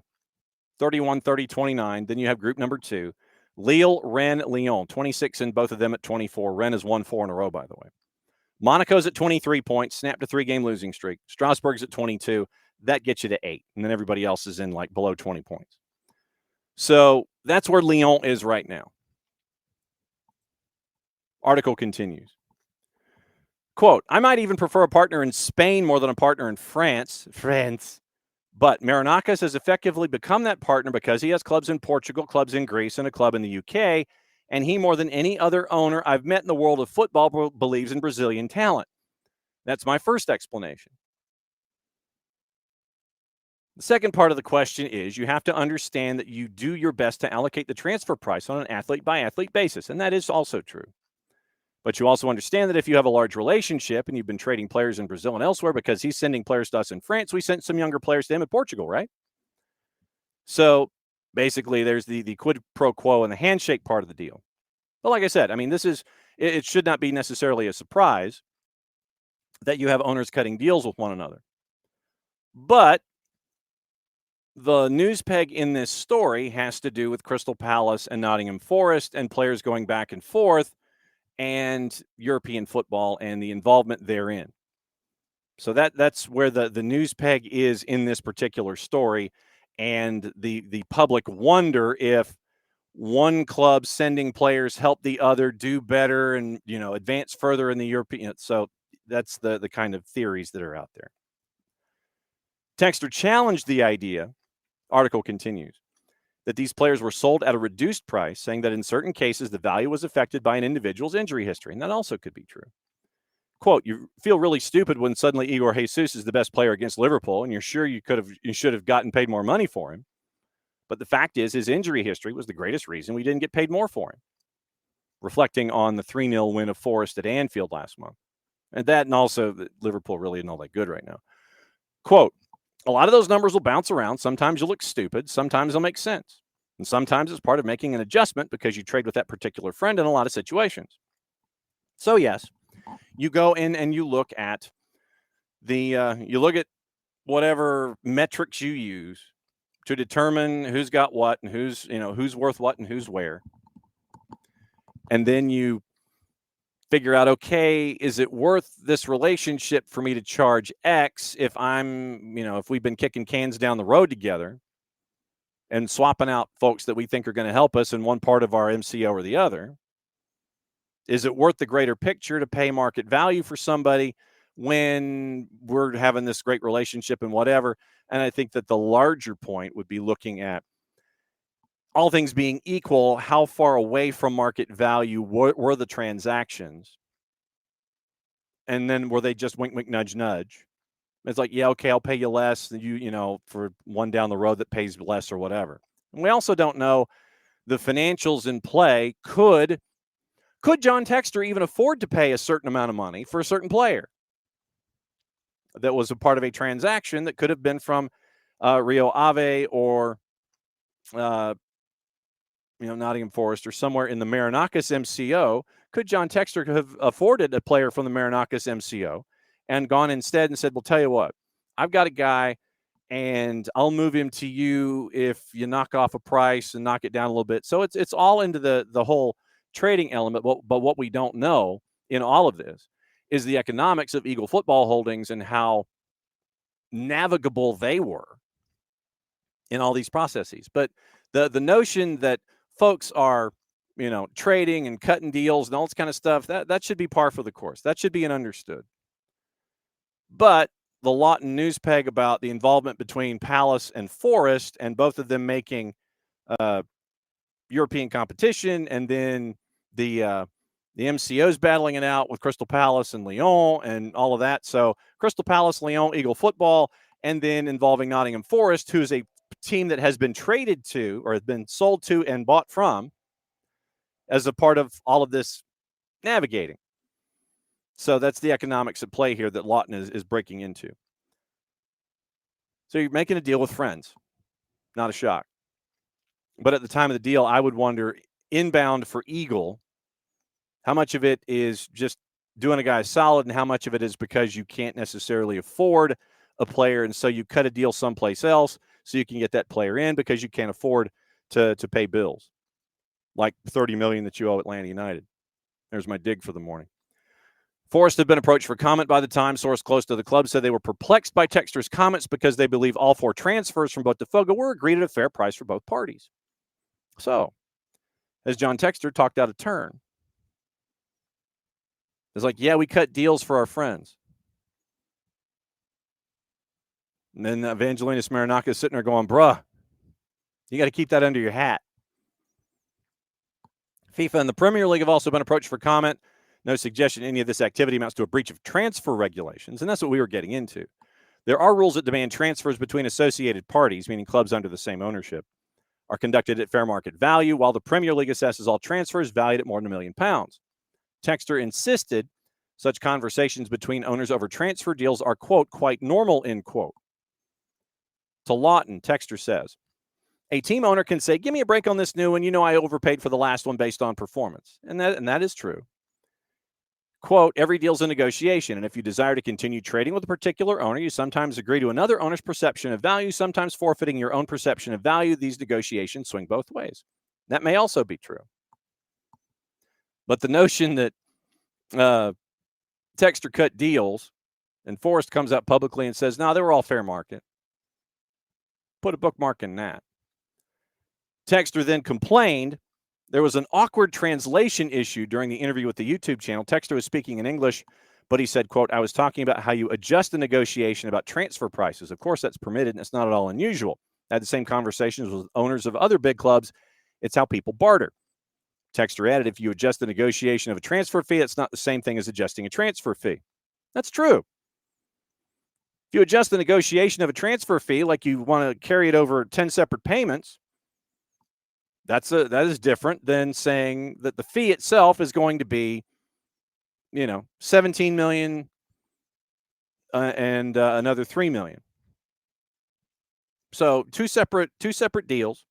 31, 30, 29. Then you have group number 2. Lille, Rennes, Lyon, 26 in both of them at 24. Rennes has won 4 in a row, by the way. Monaco's at 23 points, snapped a 3-game losing streak. Strasbourg's at 22. That gets you to 8. And then everybody else is in below 20 points. So that's where Lyon is right now. Article continues. Quote, I might even prefer a partner in Spain more than a partner in France. But Marinakis has effectively become that partner because he has clubs in Portugal, clubs in Greece, and a club in the UK. And he, more than any other owner I've met in the world of football, believes in Brazilian talent. That's my first explanation. The second part of the question is you have to understand that you do your best to allocate the transfer price on an athlete-by-athlete basis, and that is also true. But you also understand that if you have a large relationship and you've been trading players in Brazil and elsewhere because he's sending players to us in France, we sent some younger players to him in Portugal, right? So basically there's the quid pro quo and the handshake part of the deal. But like I said, it should not be necessarily a surprise that you have owners cutting deals with one another. But the news peg in this story has to do with Crystal Palace and Nottingham Forest and players going back and forth and European football and the involvement therein. So that's where the news peg is in this particular story. And the public wonder if one club sending players help the other do better and, advance further in the European. So that's the kind of theories that are out there. Texter challenged the idea, article continues, that these players were sold at a reduced price, saying that in certain cases the value was affected by an individual's injury history. And that also could be true. Quote, you feel really stupid when suddenly Igor Jesus is the best player against Liverpool, and you're sure you should have gotten paid more money for him. But the fact is, his injury history was the greatest reason we didn't get paid more for him, reflecting on the 3-0 win of Forest at Anfield last month. And also that Liverpool really isn't all that good right now. Quote, a lot of those numbers will bounce around. Sometimes you'll look stupid. Sometimes they'll make sense. And sometimes it's part of making an adjustment because you trade with that particular friend in a lot of situations. So, yes, you go in and you look at whatever metrics you use to determine who's got what and who's worth what and who's where. And then you figure out, okay, is it worth this relationship for me to charge X if if we've been kicking cans down the road together and swapping out folks that we think are going to help us in one part of our MCO or the other? Is it worth the greater picture to pay market value for somebody when we're having this great relationship and whatever? And I think that the larger point would be looking at, all things being equal, how far away from market value were the transactions? And then were they just wink, wink, nudge, nudge? It's like, yeah, okay, I'll pay you less than for one down the road that pays less or whatever. And we also don't know the financials in play. Could John Textor even afford to pay a certain amount of money for a certain player that was a part of a transaction that could have been from Rio Ave or Nottingham Forest or somewhere in the Marinakis MCO? Could John Textor have afforded a player from the Marinakis MCO and gone instead and said, well, tell you what, I've got a guy and I'll move him to you if you knock off a price and knock it down a little bit. So it's all into the whole trading element. But what we don't know in all of this is the economics of Eagle Football Holdings and how navigable they were in all these processes. But the notion that folks are, trading and cutting deals and all this kind of stuff, that should be par for the course. That should be an understood. But the Lawton news peg about the involvement between Palace and Forest and both of them making European competition, and then the MCOs battling it out with Crystal Palace and Lyon and all of that. So Crystal Palace, Lyon, Eagle Football, and then involving Nottingham Forest, who is a team that has been traded to or has been sold to and bought from as a part of all of this navigating. So that's the economics at play here that Lawton is breaking into. So you're making a deal with friends. Not a shock. But at the time of the deal, I would wonder, inbound for Eagle, how much of it is just doing a guy solid and how much of it is because you can't necessarily afford a player, and so you cut a deal someplace else so you can get that player in because you can't afford to pay bills, like $30 million that you owe Atlanta United. There's my dig for the morning. Forest had been approached for comment by the time. Source close to the club said they were perplexed by Textor's comments because they believe all 4 transfers from Botafogo were agreed at a fair price for both parties. So, as John Textor talked out of turn, it's like, yeah, we cut deals for our friends. And then Evangelinas Marinakis is sitting there going, bruh, you got to keep that under your hat. FIFA and the Premier League have also been approached for comment. No suggestion any of this activity amounts to a breach of transfer regulations, and that's what we were getting into. There are rules that demand transfers between associated parties, meaning clubs under the same ownership, are conducted at fair market value, while the Premier League assesses all transfers valued at more than £1 million. Textor insisted such conversations between owners over transfer deals are, quote, quite normal, end quote. To Lawton, Textor says, a team owner can say, give me a break on this new one. I overpaid for the last one based on performance. And that is true. Quote, every deal's a negotiation, and if you desire to continue trading with a particular owner, you sometimes agree to another owner's perception of value, sometimes forfeiting your own perception of value. These negotiations swing both ways. That may also be true. But the notion that Textor cut deals and Forrest comes out publicly and says, no, they were all fair market. Put a bookmark in that. Texter then complained there was an awkward translation issue during the interview with the YouTube channel. Texter was speaking in English, but he said, quote, "I was talking about how you adjust a negotiation about transfer prices. Of course, that's permitted, and it's not at all unusual. I had the same conversations with owners of other big clubs. It's how people barter." Texter added, "If you adjust the negotiation of a transfer fee, it's not the same thing as adjusting a transfer fee." That's true. If you adjust the negotiation of a transfer fee like you want to carry it over 10 separate payments, that is different than saying that the fee itself is going to be, 17 million and another 3 million. So two separate deals,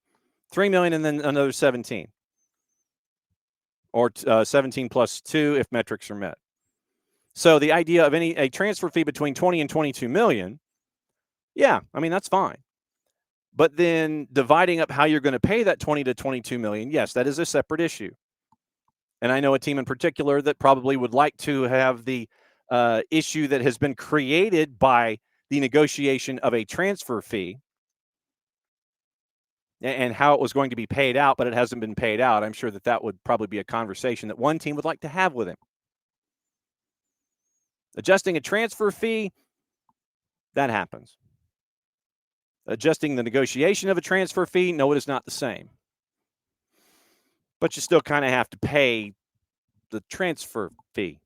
3 million and then another 17, or 17 plus 2 if metrics are met. So the idea of a transfer fee between 20 and 22 million, yeah, I mean, that's fine. But then dividing up how you're going to pay that 20 to 22 million, yes, that is a separate issue. And I know a team in particular that probably would like to have the issue that has been created by the negotiation of a transfer fee and how it was going to be paid out, but it hasn't been paid out. I'm sure that would probably be a conversation that one team would like to have with him. Adjusting a transfer fee, that happens. Adjusting the negotiation of a transfer fee, no, it is not the same. But you still kind of have to pay the transfer fee,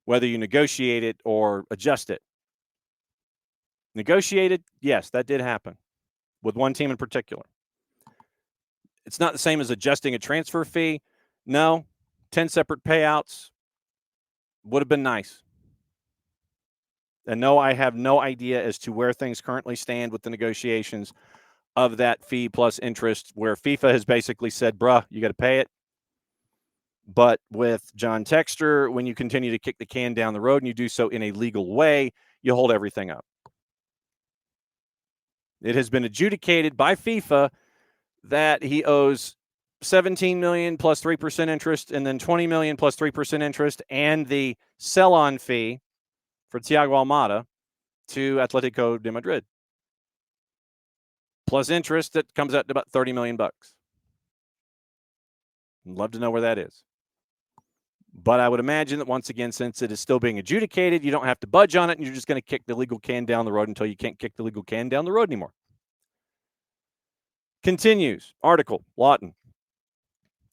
whether you negotiate it or adjust it. Negotiated, yes, that did happen with one team in particular. It's not the same as adjusting a transfer fee. No, 10 separate payouts would have been nice. And no, I have no idea as to where things currently stand with the negotiations of that fee plus interest, where FIFA has basically said, bruh, you got to pay it. But with John Texter, when you continue to kick the can down the road and you do so in a legal way, you hold everything up. It has been adjudicated by FIFA that he owes 17 million plus 3% interest, and then 20 million plus 3% interest, and the sell-on fee for Thiago Almada to Atletico de Madrid, plus interest that comes out to about 30 million bucks. I'd love to know where that is. But I would imagine that once again, since it is still being adjudicated, you don't have to budge on it, and you're just going to kick the legal can down the road until you can't kick the legal can down the road anymore. Continues. Article, Lawton.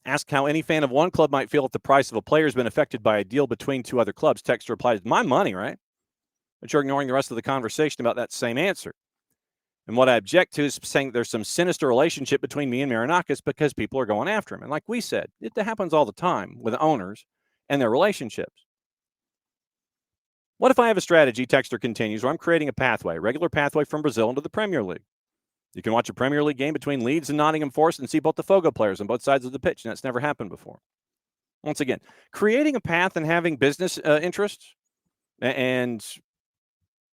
Asked how any fan of one club might feel if the price of a player has been affected by a deal between two other clubs. Texter replied, "My money, right?" But you're ignoring the rest of the conversation about that same answer. And what I object to is saying there's some sinister relationship between me and Marinakis because people are going after him. And like we said, it happens all the time with owners and their relationships. What if I have a strategy, Texter continues, where I'm creating a regular pathway from Brazil into the Premier League? You can watch a Premier League game between Leeds and Nottingham Forest and see Botafogo players on both sides of the pitch, and that's never happened before. Once again, creating a path and having business interests, and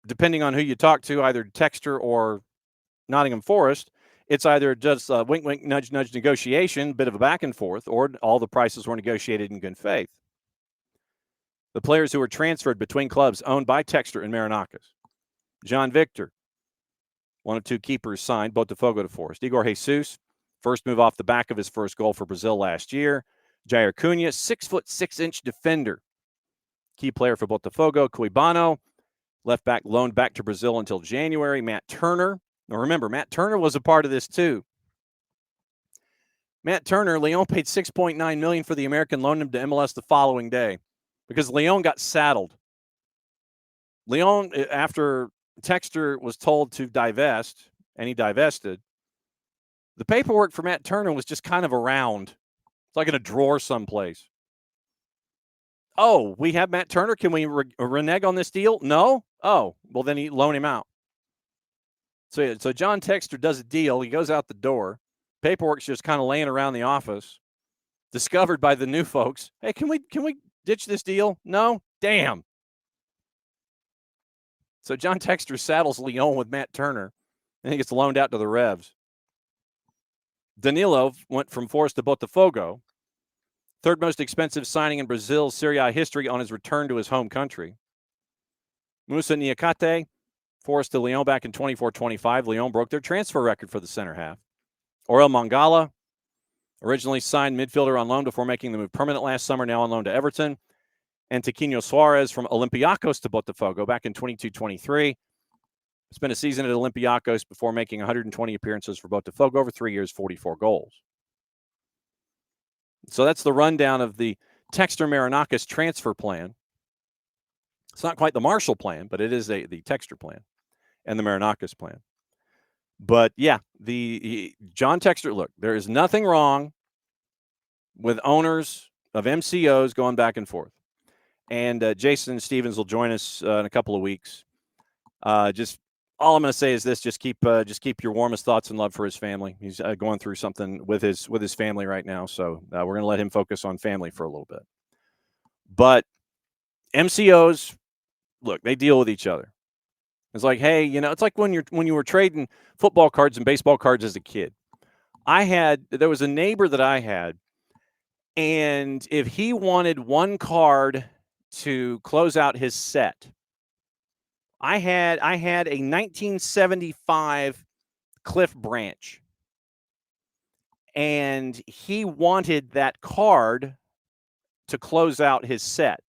depending on who you talk to, either Texter or Nottingham Forest, it's either just a wink, wink, nudge, nudge negotiation, bit of a back and forth, or all the prices were negotiated in good faith. The players who were transferred between clubs owned by Texter and Marinakis: John Victor, one of two keepers signed, Botafogo to Forest. Igor Jesus, first move off the back of his first goal for Brazil last year. Jair Cunha, 6'6" defender, key player for Botafogo. Cuibano, left back, loaned back to Brazil until January. Matt Turner. Now remember, Matt Turner was a part of this too. Matt Turner, Lyon paid $6.9 million for the American, loaned him to MLS the following day because Lyon got saddled. Lyon, after Texter was told to divest, and he divested, the paperwork for Matt Turner was just kind of around. It's like in a drawer someplace. Oh, we have Matt Turner. Can we renege on this deal? No? Oh, well, then he loan him out. So John Texter does a deal. He goes out the door. Paperwork's just kind of laying around the office. Discovered by the new folks. Hey, can we ditch this deal? No? Damn. So John Texter saddles Lyon with Matt Turner, and he gets loaned out to the Revs. Danilo went from Forest to Botafogo, third most expensive signing in Brazil's Serie A history on his return to his home country. Musa Niakate, Forest to Lyon back in 24-25. Lyon broke their transfer record for the center half. Orel Mangala, originally signed midfielder on loan before making the move permanent last summer, now on loan to Everton. And Tiquinho Suarez from Olympiacos to Botafogo back in 22-23. Spent a season at Olympiacos before making 120 appearances for Botafogo over 3 years, 44 goals. So that's the rundown of the Textor Marinakis transfer plan. It's not quite the Marshall plan, but it is the Textor plan and the Marinakis plan. But yeah, the John Textor, look, there is nothing wrong with owners of MCOs going back and forth. And Jason Stevens will join us in a couple of weeks. Just all I'm going to say is this: just keep your warmest thoughts and love for his family. He's going through something with his family right now, so we're going to let him focus on family for a little bit. But MCOs, look, they deal with each other. It's like, hey, it's like when you were trading football cards and baseball cards as a kid. There was a neighbor that I had, and if he wanted one card to close out his set, I had a 1975 Cliff Branch, and he wanted that card to close out his set.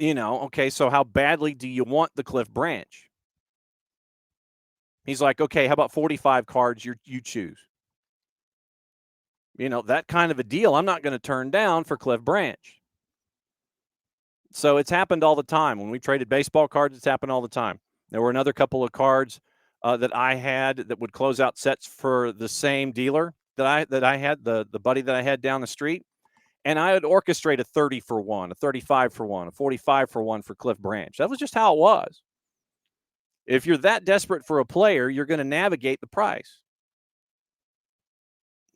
Okay, so how badly do you want the Cliff Branch? He's like, okay, how about 45 cards you choose? That kind of a deal I'm not going to turn down for Cliff Branch. So it's happened all the time. When we traded baseball cards, it's happened all the time. There were another couple of cards that I had that would close out sets for the same dealer that I had, the buddy that I had down the street. And I would orchestrate a 30 for one, a 35 for one, a 45 for one for Cliff Branch. That was just how it was. If you're that desperate for a player, you're going to navigate the price.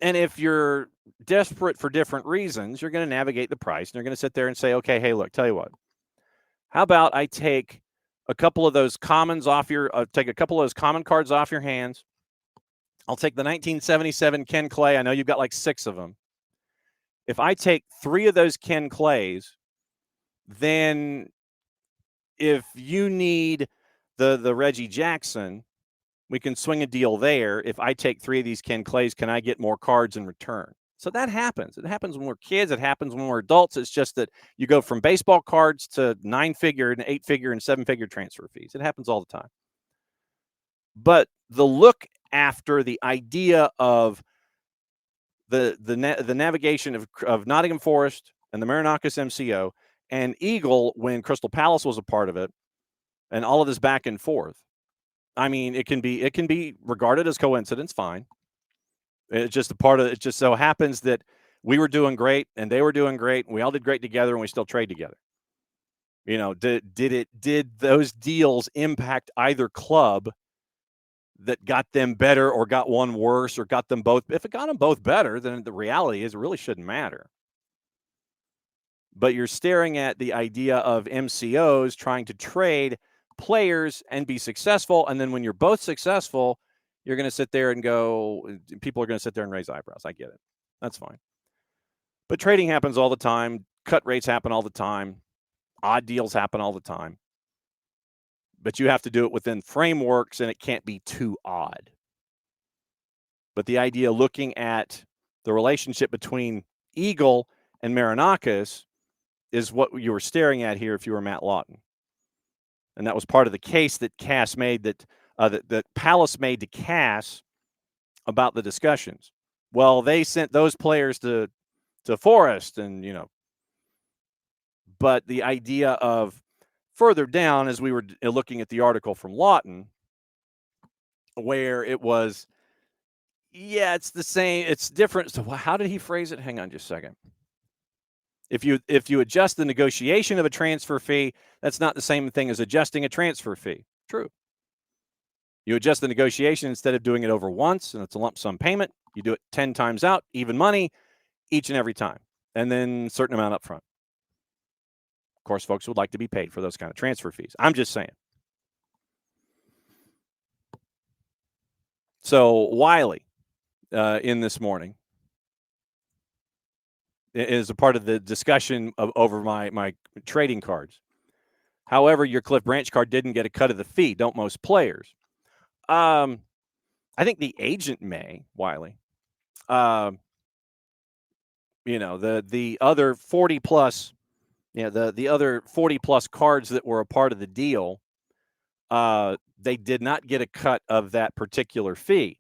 And if you're desperate for different reasons, you're going to navigate the price. And you're going to sit there and say, okay, hey, look, tell you what. How about I take a couple of those commons off take a couple of those common cards off your hands. I'll take the 1977 Ken Clay. I know you've got like 6 of them. If I take 3 of those Ken Clays, then if you need the Reggie Jackson, we can swing a deal there. If I take 3 of these Ken Clays, can I get more cards in return? So that happens. It happens when we're kids. It happens when we're adults. It's just that you go from baseball cards to 9-figure and 8-figure and 7-figure transfer fees. It happens all the time. But the look after the idea of the navigation of Nottingham Forest and the Marinakis MCO and Eagle when Crystal Palace was a part of it, and all of this back and forth. I mean, it can be regarded as coincidence, fine. It's just a part of it. Just so happens that we were doing great and they were doing great and we all did great together and we still trade together. Did those deals impact either club that got them better or got one worse or got them both? If it got them both better, then the reality is it really shouldn't matter. But you're staring at the idea of MCOs trying to trade players and be successful. And then when you're both successful, you're going to sit there and go, people are going to sit there and raise eyebrows. I get it. That's fine. But trading happens all the time. Cut rates happen all the time. Odd deals happen all the time. But you have to do it within frameworks and it can't be too odd. But the idea looking at the relationship between Eagle and Marinakis is what you were staring at here if you were Matt Lawton. And that was part of the case that Cass made, that Palace made to Cass about the discussions. Well, they sent those players to Forest, and but the idea of further down, as we were looking at the article from Lawton, where it was, it's the same, it's different. So how did he phrase it? Hang on just a second. If you adjust the negotiation of a transfer fee, that's not the same thing as adjusting a transfer fee. True. You adjust the negotiation instead of doing it over once, and it's a lump sum payment. You do it 10 times out, even money, each and every time, and then a certain amount up front. Of course, folks would like to be paid for those kind of transfer fees. I'm just saying. So Wiley, in this morning, is a part of the discussion over my trading cards. However, your Cliff Branch card didn't get a cut of the fee. Don't most players? I think the agent may, Wiley. The other 40 plus, the other 40 plus cards that were a part of the deal, they did not get a cut of that particular fee.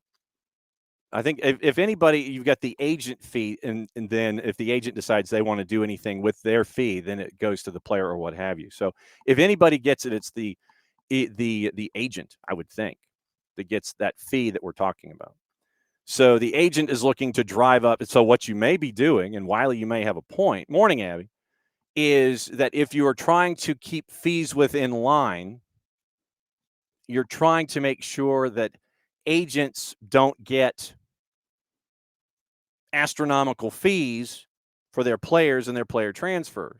I think if anybody, you've got the agent fee, and then if the agent decides they want to do anything with their fee, then it goes to the player or what have you. So if anybody gets it, it's the agent, I would think, that gets that fee that we're talking about. So the agent is looking to drive up. So what you may be doing, and Wiley, you may have a point, morning, Abby, is that if you are trying to keep fees within line, you're trying to make sure that agents don't get astronomical fees for their players and their player transfers.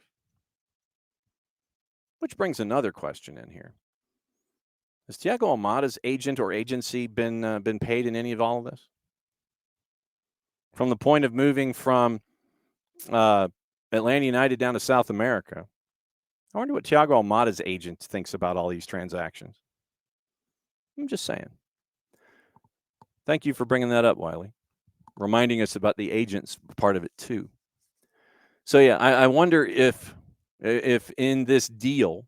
Which brings another question in here. Has Thiago Almada's agent or agency been paid in any of all of this? From the point of moving from Atlanta United down to South America, I wonder what Thiago Almada's agent thinks about all these transactions. I'm just saying. Thank you for bringing that up, Wiley. Reminding us about the agents part of it too. So yeah, I wonder if in this deal,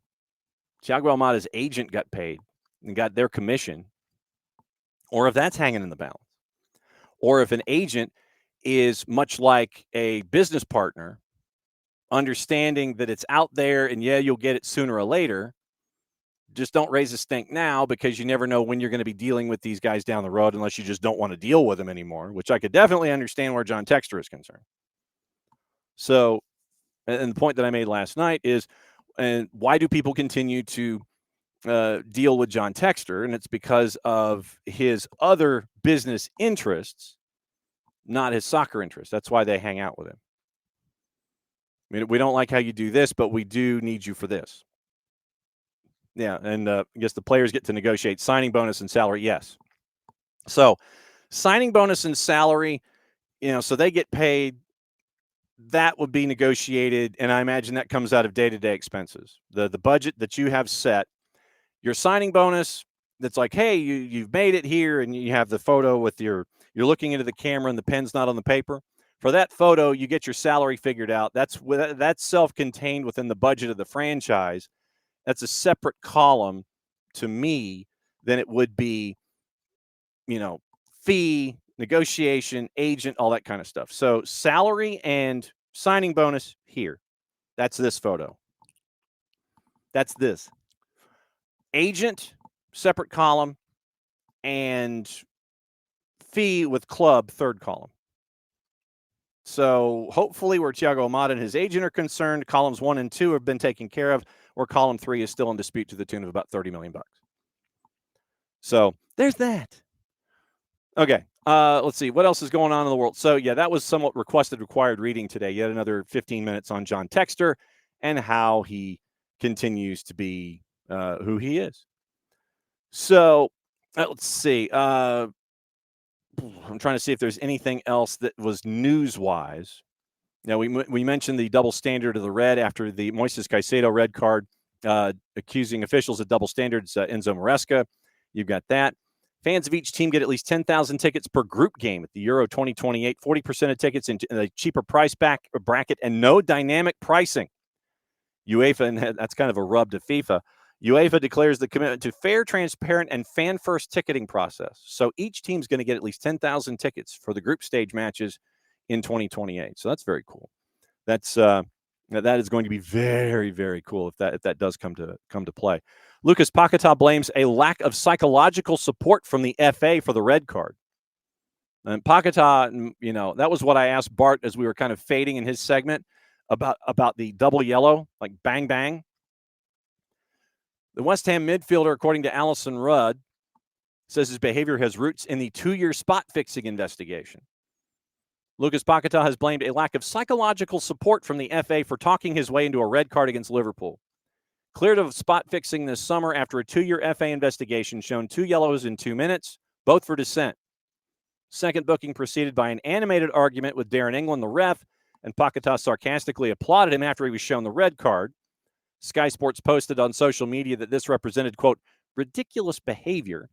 Thiago Almada's agent got paid and got their commission, or if that's hanging in the balance, or if an agent is much like a business partner, understanding that it's out there and yeah, you'll get it sooner or later. Just don't raise a stink now, because you never know when you're going to be dealing with these guys down the road, unless you just don't want to deal with them anymore, which I could definitely understand where John Textor is concerned. So, and the point that I made last night is, and why do people continue to deal with John Textor? And it's because of his other business interests, not his soccer interests. That's why they hang out with him. I mean, we don't like how you do this, but we do need you for this. Yeah, and I guess the players get to negotiate signing bonus and salary. Yes. So signing bonus and salary, so they get paid. That would be negotiated, and I imagine that comes out of day-to-day expenses. The budget that you have set, your signing bonus, that's like, hey, you've made it here, and you have the photo with you're looking into the camera and the pen's not on the paper. For that photo, you get your salary figured out. That's self-contained within the budget of the franchise. That's a separate column to me than it would be, fee, negotiation, agent, all that kind of stuff. So salary and signing bonus here. That's this photo. That's this. Agent, separate column, and fee with club, third column. So hopefully where Thiago Almada and his agent are concerned, columns 1 and 2 have been taken care of, or column 3 is still in dispute to the tune of about $30 million. So there's that. Okay, let's see. What else is going on in the world? So, yeah, that was somewhat required reading today. Yet another 15 minutes on John Textor and how he continues to be who he is. So, let's see. I'm trying to see if there's anything else that was news-wise. Now, we mentioned the double standard of the red after the Moises Caicedo red card, accusing officials of double standards, Enzo Maresca. You've got that. Fans of each team get at least 10,000 tickets per group game at the Euro 2028, 40% of tickets in a cheaper price bracket, and no dynamic pricing. UEFA, and that's kind of a rub to FIFA, UEFA declares the commitment to fair, transparent, and fan-first ticketing process. So each team's going to get at least 10,000 tickets for the group stage matches in 2028. So that's very cool. That is going to be very, very cool if that does come to play. Lucas Paquetá blames a lack of psychological support from the FA for the red card. And Paquetá, that was what I asked Bart as we were kind of fading in his segment about the double yellow, like bang, bang. The West Ham midfielder, according to Allison Rudd, says his behavior has roots in the 2-year spot-fixing investigation. Lucas Paquetá has blamed a lack of psychological support from the FA for talking his way into a red card against Liverpool. Cleared of spot fixing this summer after a 2-year FA investigation shown 2 yellows in 2 minutes, both for dissent. Second booking preceded by an animated argument with Darren England, the ref, and Paquetá sarcastically applauded him after he was shown the red card. Sky Sports posted on social media that this represented, quote, ridiculous behavior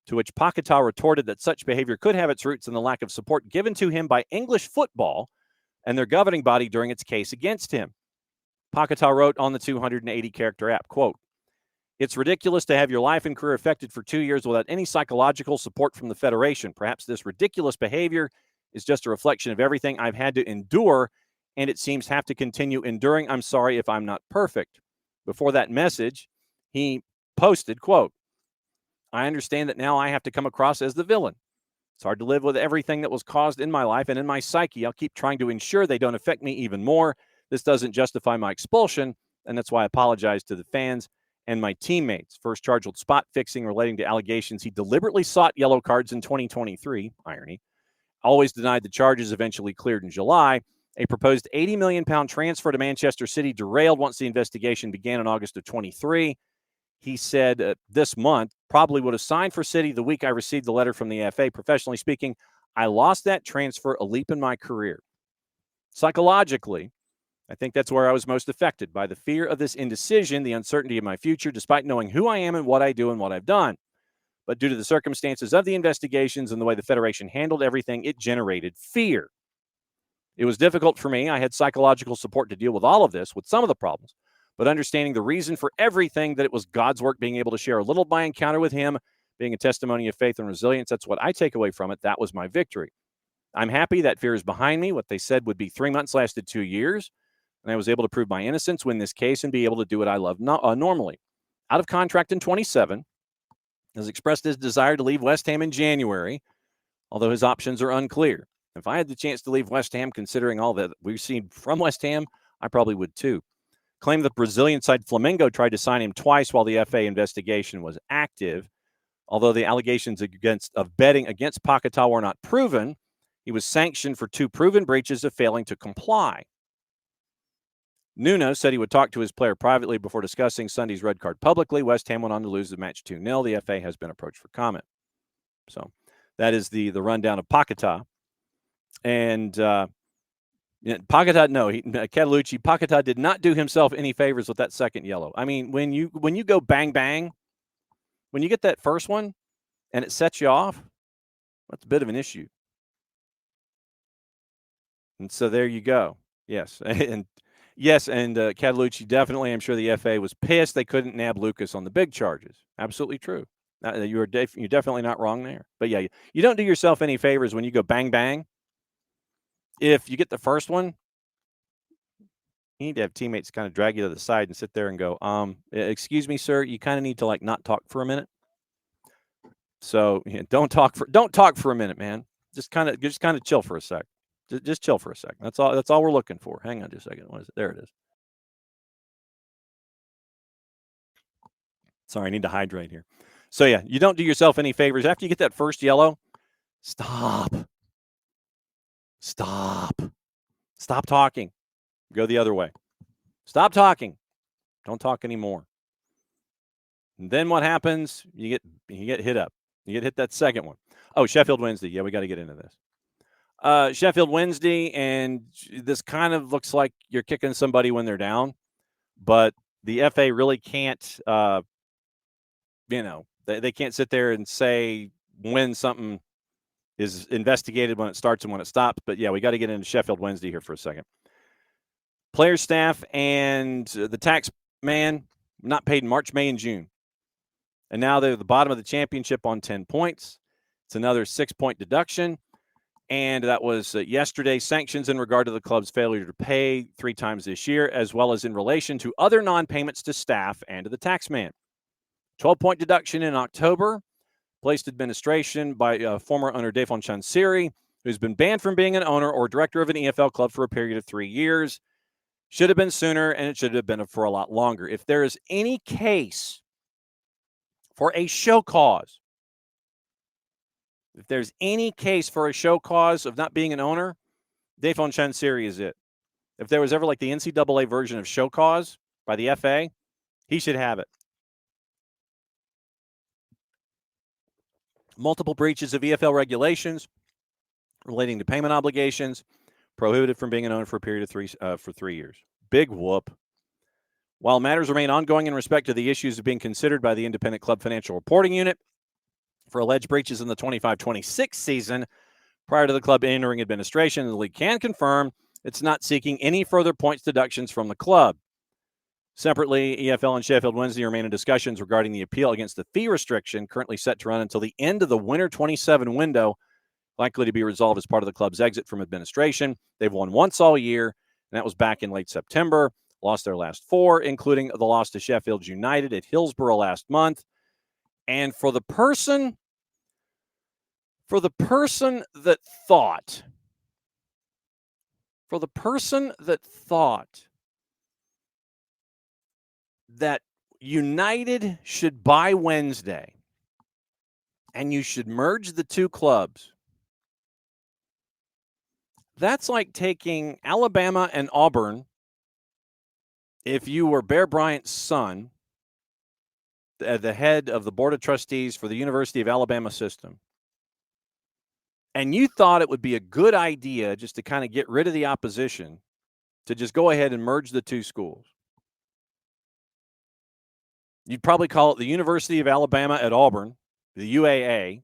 To which Pakata retorted that such behavior could have its roots in the lack of support given to him by English football and their governing body during its case against him. Pakata wrote on the 280-character app, quote, "It's ridiculous to have your life and career affected for 2 years without any psychological support from the Federation. Perhaps this ridiculous behavior is just a reflection of everything I've had to endure, and it seems have to continue enduring. I'm sorry if I'm not perfect." Before that message, he posted, quote, "I understand that now I have to come across as the villain. It's hard to live with everything that was caused in my life and in my psyche. I'll keep trying to ensure they don't affect me even more. This doesn't justify my expulsion, and that's why I apologize to the fans and my teammates." First charged with spot fixing relating to allegations he deliberately sought yellow cards in 2023. Irony. Always denied the charges, eventually cleared in July. A proposed £80 million transfer to Manchester City derailed once the investigation began in August of 23. He said this month, probably would have signed for City the week I received the letter from the FA. Professionally speaking, I lost that transfer, a leap in my career. Psychologically, I think that's where I was most affected by the fear of this indecision, the uncertainty of my future, despite knowing who I am and what I do and what I've done. But due to the circumstances of the investigations and the way the Federation handled everything, it generated fear. It was difficult for me. I had psychological support to deal with all of this, with some of the problems, but understanding the reason for everything, that it was God's work, being able to share a little of my encounter with him, being a testimony of faith and resilience. That's what I take away from it. That was my victory. I'm happy that fear is behind me. What they said would be 3 months lasted 2 years. And I was able to prove my innocence, win this case, and be able to do what I love normally. Out of contract in 27, has expressed his desire to leave West Ham in January, although his options are unclear. If I had the chance to leave West Ham, considering all that we've seen from West Ham, I probably would too. Claimed the Brazilian side Flamengo tried to sign him twice while the FA investigation was active. Although the allegations of betting against Pakata were not proven, he was sanctioned for 2 proven breaches of failing to comply. Nuno said he would talk to his player privately before discussing Sunday's red card publicly. West Ham went on to lose the match 2-0. The FA has been approached for comment. So that is the rundown of Pakata. And Pakata, Catalucci, Pakata did not do himself any favors with that second yellow. I mean, when you go bang, bang, when you get that first one and it sets you off, that's a bit of an issue. And so there you go. Yes. And Catalucci, definitely, I'm sure the FA was pissed they couldn't nab Lucas on the big charges. Absolutely true. You're definitely not wrong there. But yeah, you don't do yourself any favors when you go bang, bang. If you get the first one, you need to have teammates kind of drag you to the side and sit there and go, excuse me, sir, you kind of need to not talk for a minute. So don't talk for a minute, man. Just kind of chill for a sec. Just chill for a second. That's all we're looking for. Hang on just a second. What is it? There it is. Sorry, I need to hydrate here. So yeah, you don't do yourself any favors. After you get that first yellow, stop talking. Go the other way. Stop talking. Don't talk anymore. And then what happens? You get hit up. You get hit that second one. Oh, Sheffield Wednesday. Yeah, we got to get into this. Sheffield Wednesday, and this kind of looks like you're kicking somebody when they're down, but the FA really can't, they can't sit there and say when something is investigated, when it starts and when it stops. But yeah, we got to get into Sheffield Wednesday here for a second. Player, staff, and the tax man not paid in March, May, and June. And now they're at the bottom of the championship on 10 points. It's another 6-point deduction. And that was yesterday. Sanctions in regard to the club's failure to pay 3 times this year, as well as in relation to other non-payments to staff and to the taxman. 12-point deduction in October. Placed administration by former owner Defon Chansiri, who's been banned from being an owner or director of an EFL club for a period of 3 years. Should have been sooner, and it should have been for a lot longer. If there is any case for a show cause, if there's any case for a show cause of not being an owner, Defon Chansiri is it. If there was ever like the NCAA version of show cause by the FA, he should have it. Multiple breaches of EFL regulations relating to payment obligations, prohibited from being an owner for a period of 3 years. Big whoop. While matters remain ongoing in respect to the issues being considered by the Independent Club Financial Reporting Unit, for alleged breaches in the 25-26 season prior to the club entering administration. The league can confirm it's not seeking any further points deductions from the club. Separately, EFL and Sheffield Wednesday remain in discussions regarding the appeal against the fee restriction currently set to run until the end of the winter 27 window, likely to be resolved as part of the club's exit from administration. They've won once all year, and that was back in late September. Lost their last 4, including the loss to Sheffield United at Hillsborough last month. And for the person that thought that United should buy Wednesday and you should merge the two clubs, that's like taking Alabama and Auburn, if you were Bear Bryant's son, the head of the Board of Trustees for the University of Alabama system, and you thought it would be a good idea just to kind of get rid of the opposition to just go ahead and merge the two schools. You'd probably call it the University of Alabama at Auburn, the UAA.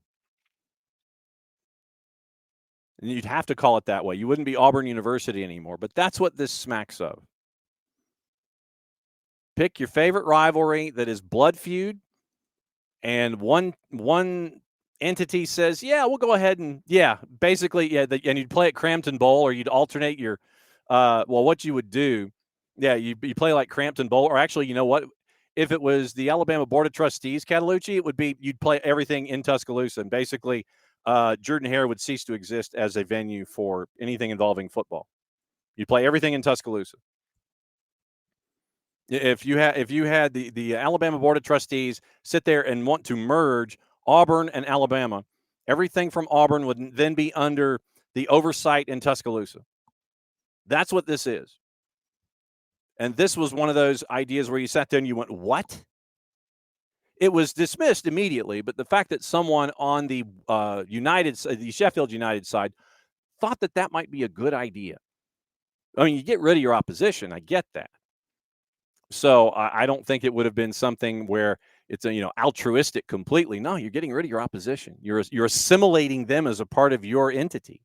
And you'd have to call it that way. You wouldn't be Auburn University anymore, but that's what this smacks of. Pick your favorite rivalry that is blood feud, and one entity says, yeah, we'll go ahead and, basically, and you'd play at Crampton Bowl, or you'd alternate your, what you would do, you play like Crampton Bowl, or actually, you know what? If it was the Alabama Board of Trustees, Catalucci, it would be you'd play everything in Tuscaloosa. And basically, Jordan-Hare would cease to exist as a venue for anything involving football. You'd play everything in Tuscaloosa. If you had the Alabama Board of Trustees sit there and want to merge Auburn and Alabama, everything from Auburn would then be under the oversight in Tuscaloosa. That's what this is. And this was one of those ideas where you sat there and you went, what? It was dismissed immediately, but the fact that someone on the the Sheffield United side thought that might be a good idea. I mean, you get rid of your opposition. I get that. So I don't think it would have been something where it's altruistic completely. No, you're getting rid of your opposition. You're assimilating them as a part of your entity.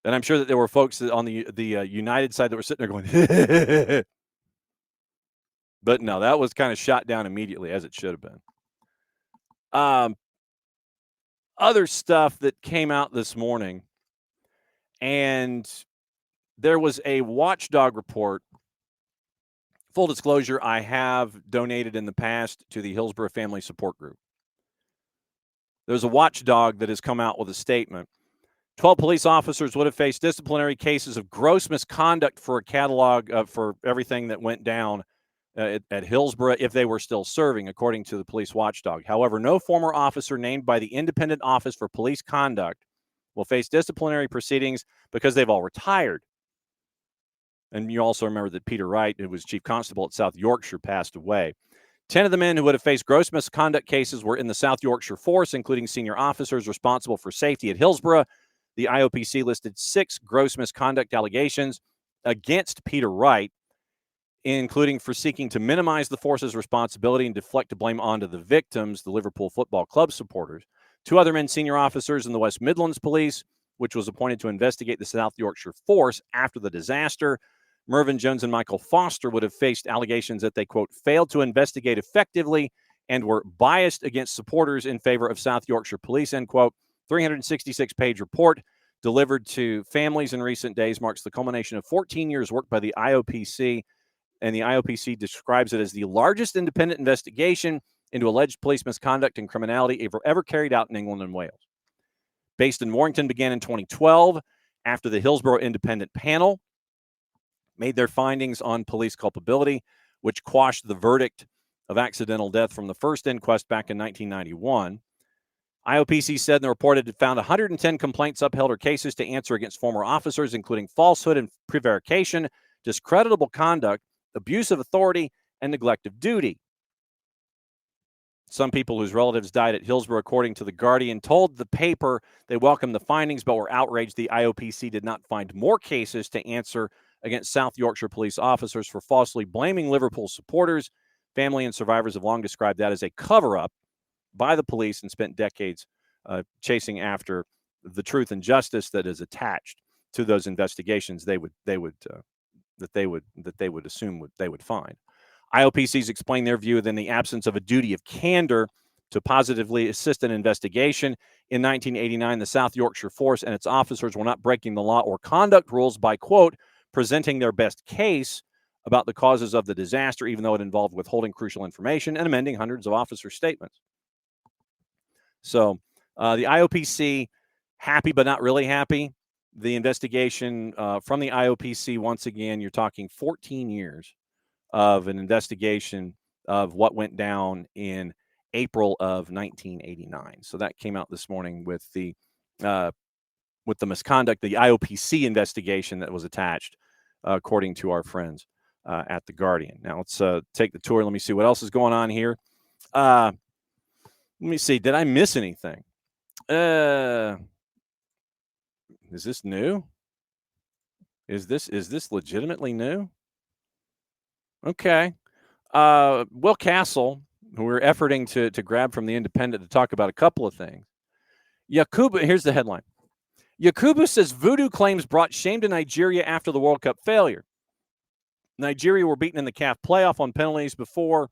And I'm sure that there were folks on the United side that were sitting there going, but no, that was kind of shot down immediately, as it should have been. Other stuff that came out this morning, and there was a watchdog report. Full disclosure, I have donated in the past to the Hillsborough Family Support Group. There's a watchdog that has come out with a statement. 12 police officers would have faced disciplinary cases of gross misconduct for a catalog for everything that went down at Hillsborough if they were still serving, according to the police watchdog. However, no former officer named by the Independent Office for Police Conduct will face disciplinary proceedings because they've all retired. And you also remember that Peter Wright, who was chief constable at South Yorkshire, passed away. 10 of the men who would have faced gross misconduct cases were in the South Yorkshire force, including senior officers responsible for safety at Hillsborough. The IOPC listed 6 gross misconduct allegations against Peter Wright, including for seeking to minimize the force's responsibility and deflect the blame onto the victims, the Liverpool Football Club supporters. 2 other men, senior officers in the West Midlands Police, which was appointed to investigate the South Yorkshire force after the disaster. Mervyn Jones and Michael Foster would have faced allegations that they, quote, failed to investigate effectively and were biased against supporters in favor of South Yorkshire Police, end quote. 366-page report delivered to families in recent days marks the culmination of 14 years' work by the IOPC, and the IOPC describes it as the largest independent investigation into alleged police misconduct and criminality ever carried out in England and Wales. Based in Warrington, began in 2012 after the Hillsborough Independent Panel made their findings on police culpability, which quashed the verdict of accidental death from the first inquest back in 1991. IOPC said in the report it had found 110 complaints upheld or cases to answer against former officers, including falsehood and prevarication, discreditable conduct, abuse of authority, and neglect of duty. Some people whose relatives died at Hillsborough, according to The Guardian, told the paper they welcomed the findings but were outraged the IOPC did not find more cases to answer against South Yorkshire police officers for falsely blaming Liverpool supporters. Family and survivors have long described that as a cover-up by the police and spent decades chasing after the truth and justice that is attached to those investigations. They would assume they would find. IOPCs explain their view that in the absence of a duty of candor to positively assist an investigation in 1989, the South Yorkshire Force and its officers were not breaking the law or conduct rules by, quote, presenting their best case about the causes of the disaster, even though it involved withholding crucial information and amending hundreds of officer statements. So the IOPC, happy but not really happy. The investigation from the IOPC, once again, you're talking 14 years of an investigation of what went down in April of 1989. So that came out this morning with the misconduct, the IOPC investigation that was attached, according to our friends at The Guardian. Now let's take the tour. Let me see what else is going on here. Let me see. Did I miss anything? Is this new? Is this legitimately new? Okay. Will Castle, who we're efforting to grab from the Independent to talk about a couple of things. Yakubu, here's the headline. Yakubu says voodoo claims brought shame to Nigeria after the World Cup failure. Nigeria were beaten in the CAF playoff on penalties before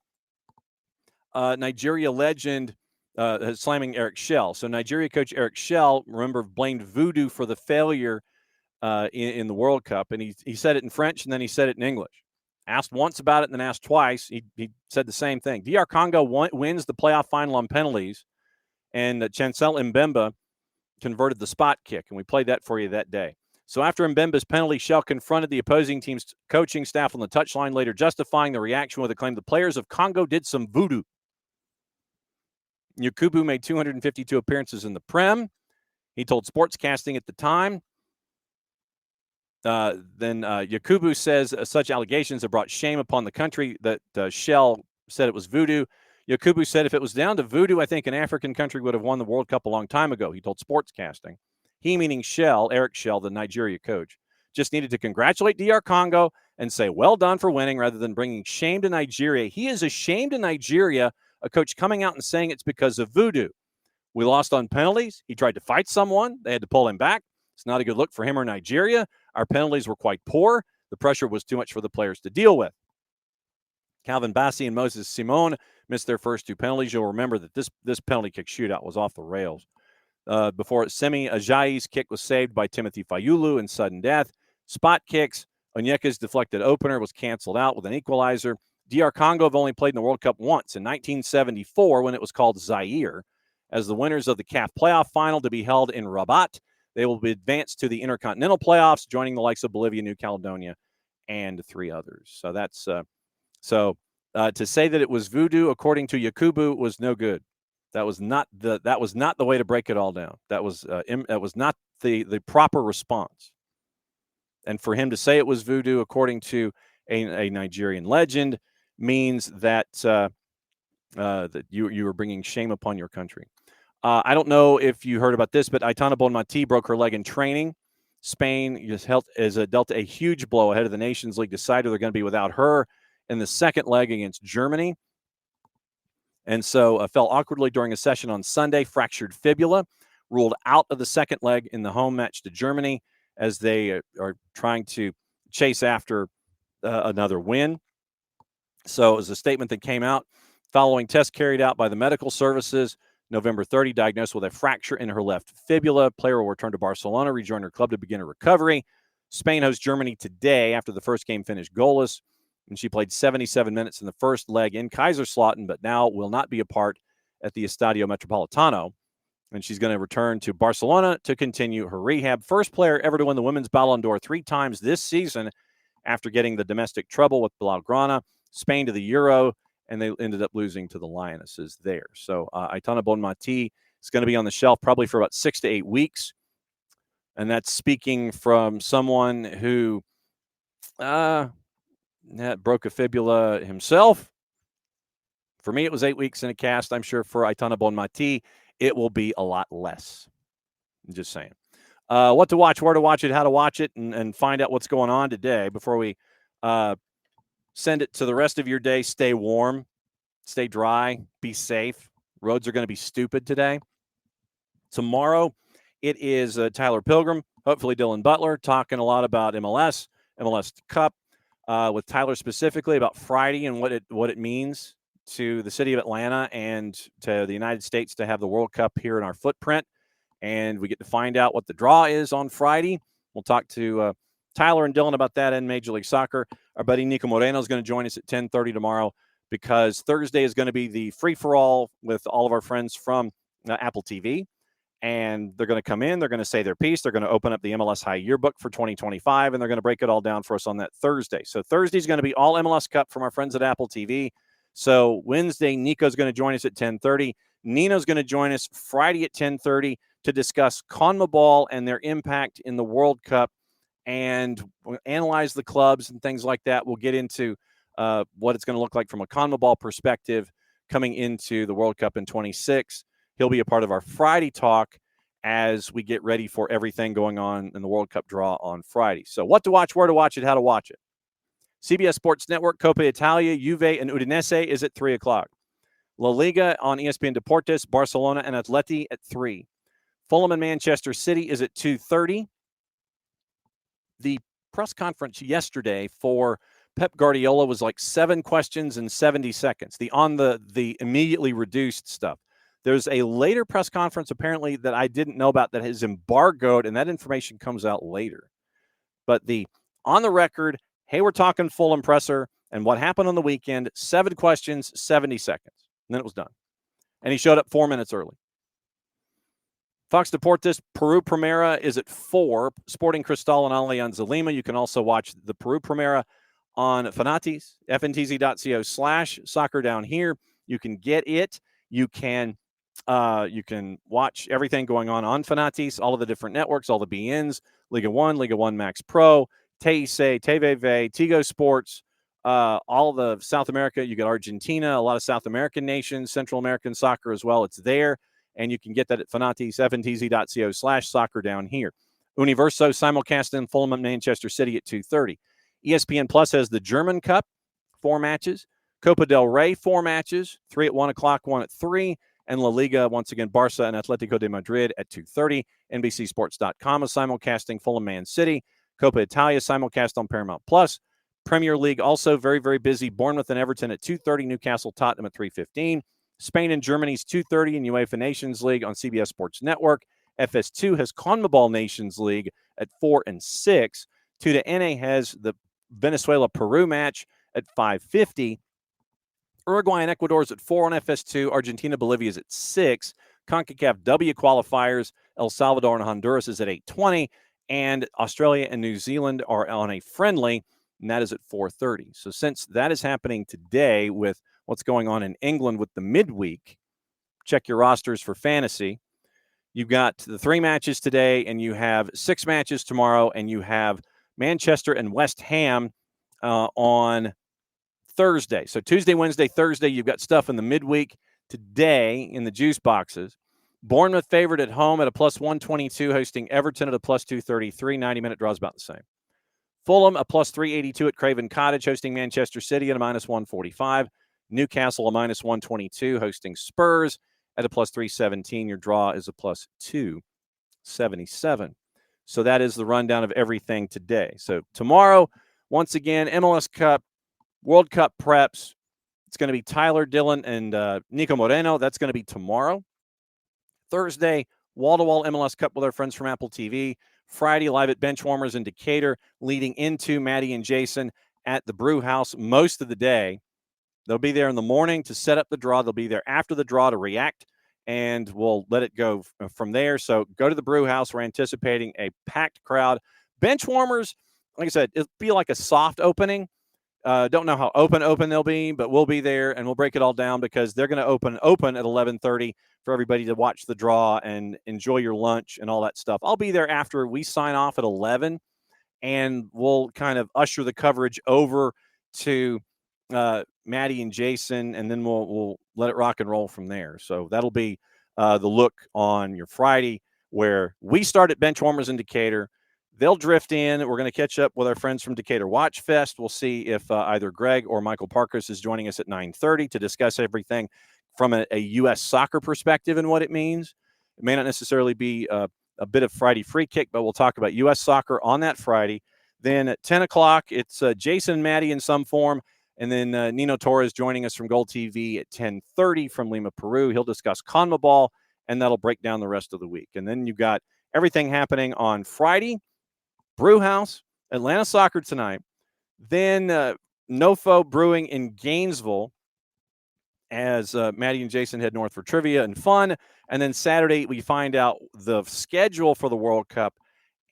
Nigeria legend slamming Eric Schell. So Nigeria coach Eric Schell, remember, blamed voodoo for the failure in the World Cup. And he said it in French and then he said it in English. Asked once about it and then asked twice. He said the same thing. DR Congo wins the playoff final on penalties, and Chancel Mbemba converted the spot kick, and we played that for you that day. So after Mbemba's penalty, Schell confronted the opposing team's coaching staff on the touchline, later justifying the reaction with a claim the players of Congo did some voodoo. Yakubu made 252 appearances in the Prem. He told Sportscasting at the time. Then Yakubu says such allegations have brought shame upon the country, that Schell said it was voodoo. Yakubu said if it was down to voodoo, I think an African country would have won the World Cup a long time ago, he told Sportscasting. He, meaning Schell, Eric Schell, the Nigeria coach, just needed to congratulate DR Congo and say, well done for winning, rather than bringing shame to Nigeria. He is ashamed of Nigeria, a coach coming out and saying it's because of voodoo. We lost on penalties. He tried to fight someone. They had to pull him back. It's not a good look for him or Nigeria. Our penalties were quite poor. The pressure was too much for the players to deal with. Calvin Bassey and Moses Simon missed their first two penalties. You'll remember that this penalty kick shootout was off the rails. Before Semi Ajayi's kick was saved by Timothy Fayulu in sudden death. Spot kicks. Onyeka's deflected opener was canceled out with an equalizer. DR Congo have only played in the World Cup once, in 1974, when it was called Zaire. As the winners of the CAF playoff final to be held in Rabat, they will be advanced to the Intercontinental playoffs, joining the likes of Bolivia, New Caledonia, and three others. So that's to say that it was voodoo, according to Yakubu, was no good. That was not the way to break it all down. That was not the proper response. And for him to say it was voodoo, according to a Nigerian legend, means that that you were bringing shame upon your country. I don't know if you heard about this, but Aitana Bonmati broke her leg in training. Spain has dealt a huge blow ahead of the Nations League decider. They're going to be without her in the second leg against Germany. And so fell awkwardly during a session on Sunday, fractured fibula, ruled out of the second leg in the home match to Germany as they are trying to chase after another win. So it was a statement that came out following tests carried out by the medical services. November 30, diagnosed with a fracture in her left fibula. Player will return to Barcelona, rejoin her club to begin her recovery. Spain hosts Germany today after the first game finished goalless. And she played 77 minutes in the first leg in Kaiserslautern, but now will not be a part at the Estadio Metropolitano. And she's going to return to Barcelona to continue her rehab. First player ever to win the Women's Ballon d'Or 3 times this season after getting the domestic trouble with Blaugrana, Spain to the Euro, and they ended up losing to the Lionesses there. So Aitana Bonmati is going to be on the shelf probably for about 6 to 8 weeks. And that's speaking from someone who broke a fibula himself. For me, it was 8 weeks in a cast. I'm sure for Aitana Bonmati, it will be a lot less. I'm just saying. What to watch, where to watch it, how to watch it, and find out what's going on today before we send it to the rest of your day. Stay warm, stay dry, be safe. Roads are going to be stupid today. Tomorrow, it is Tyler Pilgrim, hopefully Dylan Butler, talking a lot about MLS Cup, with Tyler specifically about Friday and what it means to the city of Atlanta and to the United States to have the World Cup here in our footprint. And we get to find out what the draw is on Friday. We'll talk to Tyler and Dylan about that in Major League Soccer. Our buddy Nico Moreno is going to join us at 10:30 tomorrow, because Thursday is going to be the free-for-all with all of our friends from Apple TV. And they're going to come in, they're going to say their piece, they're going to open up the MLS High Yearbook for 2025, and they're going to break it all down for us on that Thursday. So Thursday is going to be all MLS Cup from our friends at Apple TV. So Wednesday, Nico's going to join us at 10:30. Nino's going to join us Friday at 10:30 to discuss CONMEBOL and their impact in the World Cup, and we'll analyze the clubs and things like that. We'll get into what it's going to look like from a CONMEBOL perspective coming into the World Cup in 26. He'll be a part of our Friday talk as we get ready for everything going on in the World Cup draw on Friday. So what to watch, where to watch it, how to watch it. CBS Sports Network, Coppa Italia, Juve and Udinese is at 3 o'clock. La Liga on ESPN Deportes, Barcelona and Atleti at 3. Fulham and Manchester City is at 2:30. The press conference yesterday for Pep Guardiola was like 7 questions in 70 seconds. The immediately reduced stuff. There's a later press conference apparently that I didn't know about that is embargoed, and that information comes out later. But the on the record, hey, we're talking Fulham presser and what happened on the weekend, 7 questions, 70 seconds. And then it was done. And he showed up 4 minutes early. Fox Deportes, Peru Primera is at 4. Sporting Cristal and Alianza Lima. You can also watch the Peru Primera on Fanatis, fntz.co/soccer down here. You can get it. You can watch everything going on Fanatis, all of the different networks, all the BNs, Liga 1, Liga 1 Max Pro, TIC, TVV, Tigo Sports, all the South America. You got Argentina, a lot of South American nations, Central American soccer as well. It's there. And you can get that at Fanatis, fntz.co/soccer down here. Universo simulcast in Fulham and Manchester City at 2:30. ESPN Plus has the German Cup, 4 matches. Copa del Rey, 4 matches, 3 at 1 o'clock, 1 at 3. And La Liga, once again, Barca and Atletico de Madrid at 2:30. NBCSports.com is simulcasting Fulham Man City. Coppa Italia simulcast on Paramount Plus. Premier League also very, very busy. Bournemouth and Everton at 2:30. Newcastle Tottenham at 3:15. Spain and Germany's 2:30 in UEFA Nations League on CBS Sports Network. FS2 has CONMEBOL Nations League at 4 and 6. 2 to NA has the Venezuela-Peru match at 5:50. Uruguay and Ecuador is at 4 on FS2. Argentina-Bolivia is at 6. CONCACAF W qualifiers, El Salvador and Honduras is at 8:20. And Australia and New Zealand are on a friendly, and that is at 4:30. So since that is happening today with what's going on in England with the midweek, check your rosters for fantasy. You've got the 3 matches today, and you have 6 matches tomorrow, and you have Manchester and West Ham on Thursday. So Tuesday, Wednesday, Thursday, you've got stuff in the midweek. Today in the juice boxes, Bournemouth favored at home at a plus 122, hosting Everton at a plus 233. 90-minute draws about the same. Fulham a plus 382 at Craven Cottage, hosting Manchester City at a minus 145. Newcastle a minus 122, hosting Spurs at a plus 317. Your draw is a plus 277. So that is the rundown of everything today. So tomorrow, once again, MLS Cup, World Cup preps. It's going to be Tyler, Dylan, and Nico Moreno. That's going to be tomorrow. Thursday, wall-to-wall MLS Cup with our friends from Apple TV. Friday, live at Benchwarmers in Decatur, leading into Maddie and Jason at the Brew House most of the day. They'll be there in the morning to set up the draw. They'll be there after the draw to react, and we'll let it go from there. So go to the Brew House. We're anticipating a packed crowd. Benchwarmers, like I said, it'll be like a soft opening. Don't know how open they'll be, but we'll be there, and we'll break it all down because they're going to open at 11:30 for everybody to watch the draw and enjoy your lunch and all that stuff. I'll be there after we sign off at 11, and we'll kind of usher the coverage over to Maddie and Jason, and then we'll let it rock and roll from there. So that'll be the look on your Friday, where we start at Benchwarmers in Decatur. They'll drift in. We're going to catch up with our friends from Decatur Watch Fest. We'll see if either Greg or Michael Parkers is joining us at 9:30 to discuss everything. from a U.S. soccer perspective and what it means. It may not necessarily be a bit of Friday free kick, but we'll talk about U.S. soccer on that Friday. Then at 10 o'clock, it's Jason and Maddie in some form. And then Nino Torres joining us from Gold TV at 10:30 from Lima, Peru. He'll discuss CONMEBOL, and that'll break down the rest of the week. And then you've got everything happening on Friday, Brewhouse, Atlanta Soccer tonight. Then NoFo Brewing in Gainesville as Maddie and Jason head north for trivia and fun. And then Saturday, we find out the schedule for the World Cup.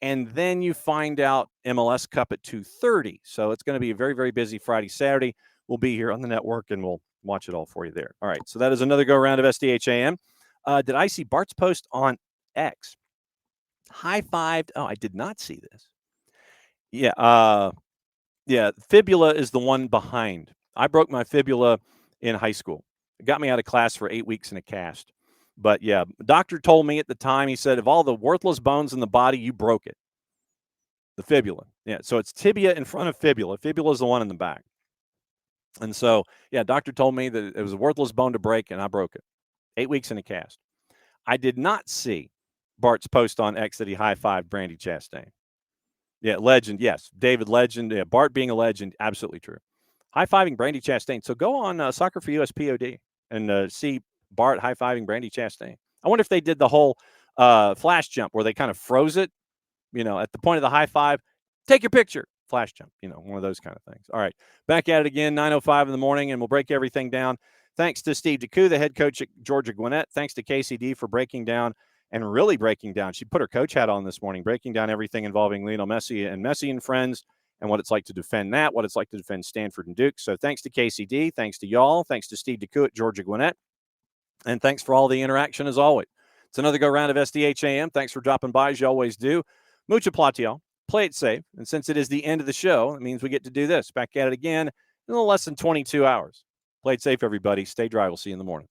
And then you find out MLS Cup at 2:30. So it's going to be a very, very busy Friday, Saturday. We'll be here on the network, and we'll watch it all for you there. All right, so that is another go-around of SDH AM. Did I see Bart's post on X? High-fived. Oh, I did not see this. Yeah, fibula is the one behind. I broke my fibula in high school. It got me out of class for 8 weeks in a cast. But, yeah, the doctor told me at the time, he said, of all the worthless bones in the body, you broke it. The fibula. Yeah, so it's tibia in front of fibula. Fibula is the one in the back. And so, yeah, doctor told me that it was a worthless bone to break, and I broke it. 8 weeks in a cast. I did not see Bart's post on X that he high-fived Brandy Chastain. Yeah, legend, yes. David, legend. Yeah, Bart being a legend, absolutely true. High-fiving Brandy Chastain. So go on Soccer for US POD and see Bart high-fiving Brandy Chastain. I wonder if they did the whole flash jump where they kind of froze it, at the point of the high five, take your picture, flash jump, one of those kind of things. All right, back at it again, 9:05 in the morning, and we'll break everything down. Thanks to Steve DeCou, the head coach at Georgia Gwinnett. Thanks to Kacey D for breaking down and really breaking down. She put her coach hat on this morning, breaking down everything involving Lionel Messi and Messi and friends and what it's like to defend that, what it's like to defend Stanford and Duke. So thanks to Kacey D, thanks to y'all, thanks to Steve DeCou at Georgia Gwinnett. And thanks for all the interaction as always. It's another go-round of SDH AM. Thanks for dropping by as you always do. Mucha platio. Play it safe. And since it is the end of the show, it means we get to do this. Back at it again in a little less than 22 hours. Play it safe, everybody. Stay dry. We'll see you in the morning.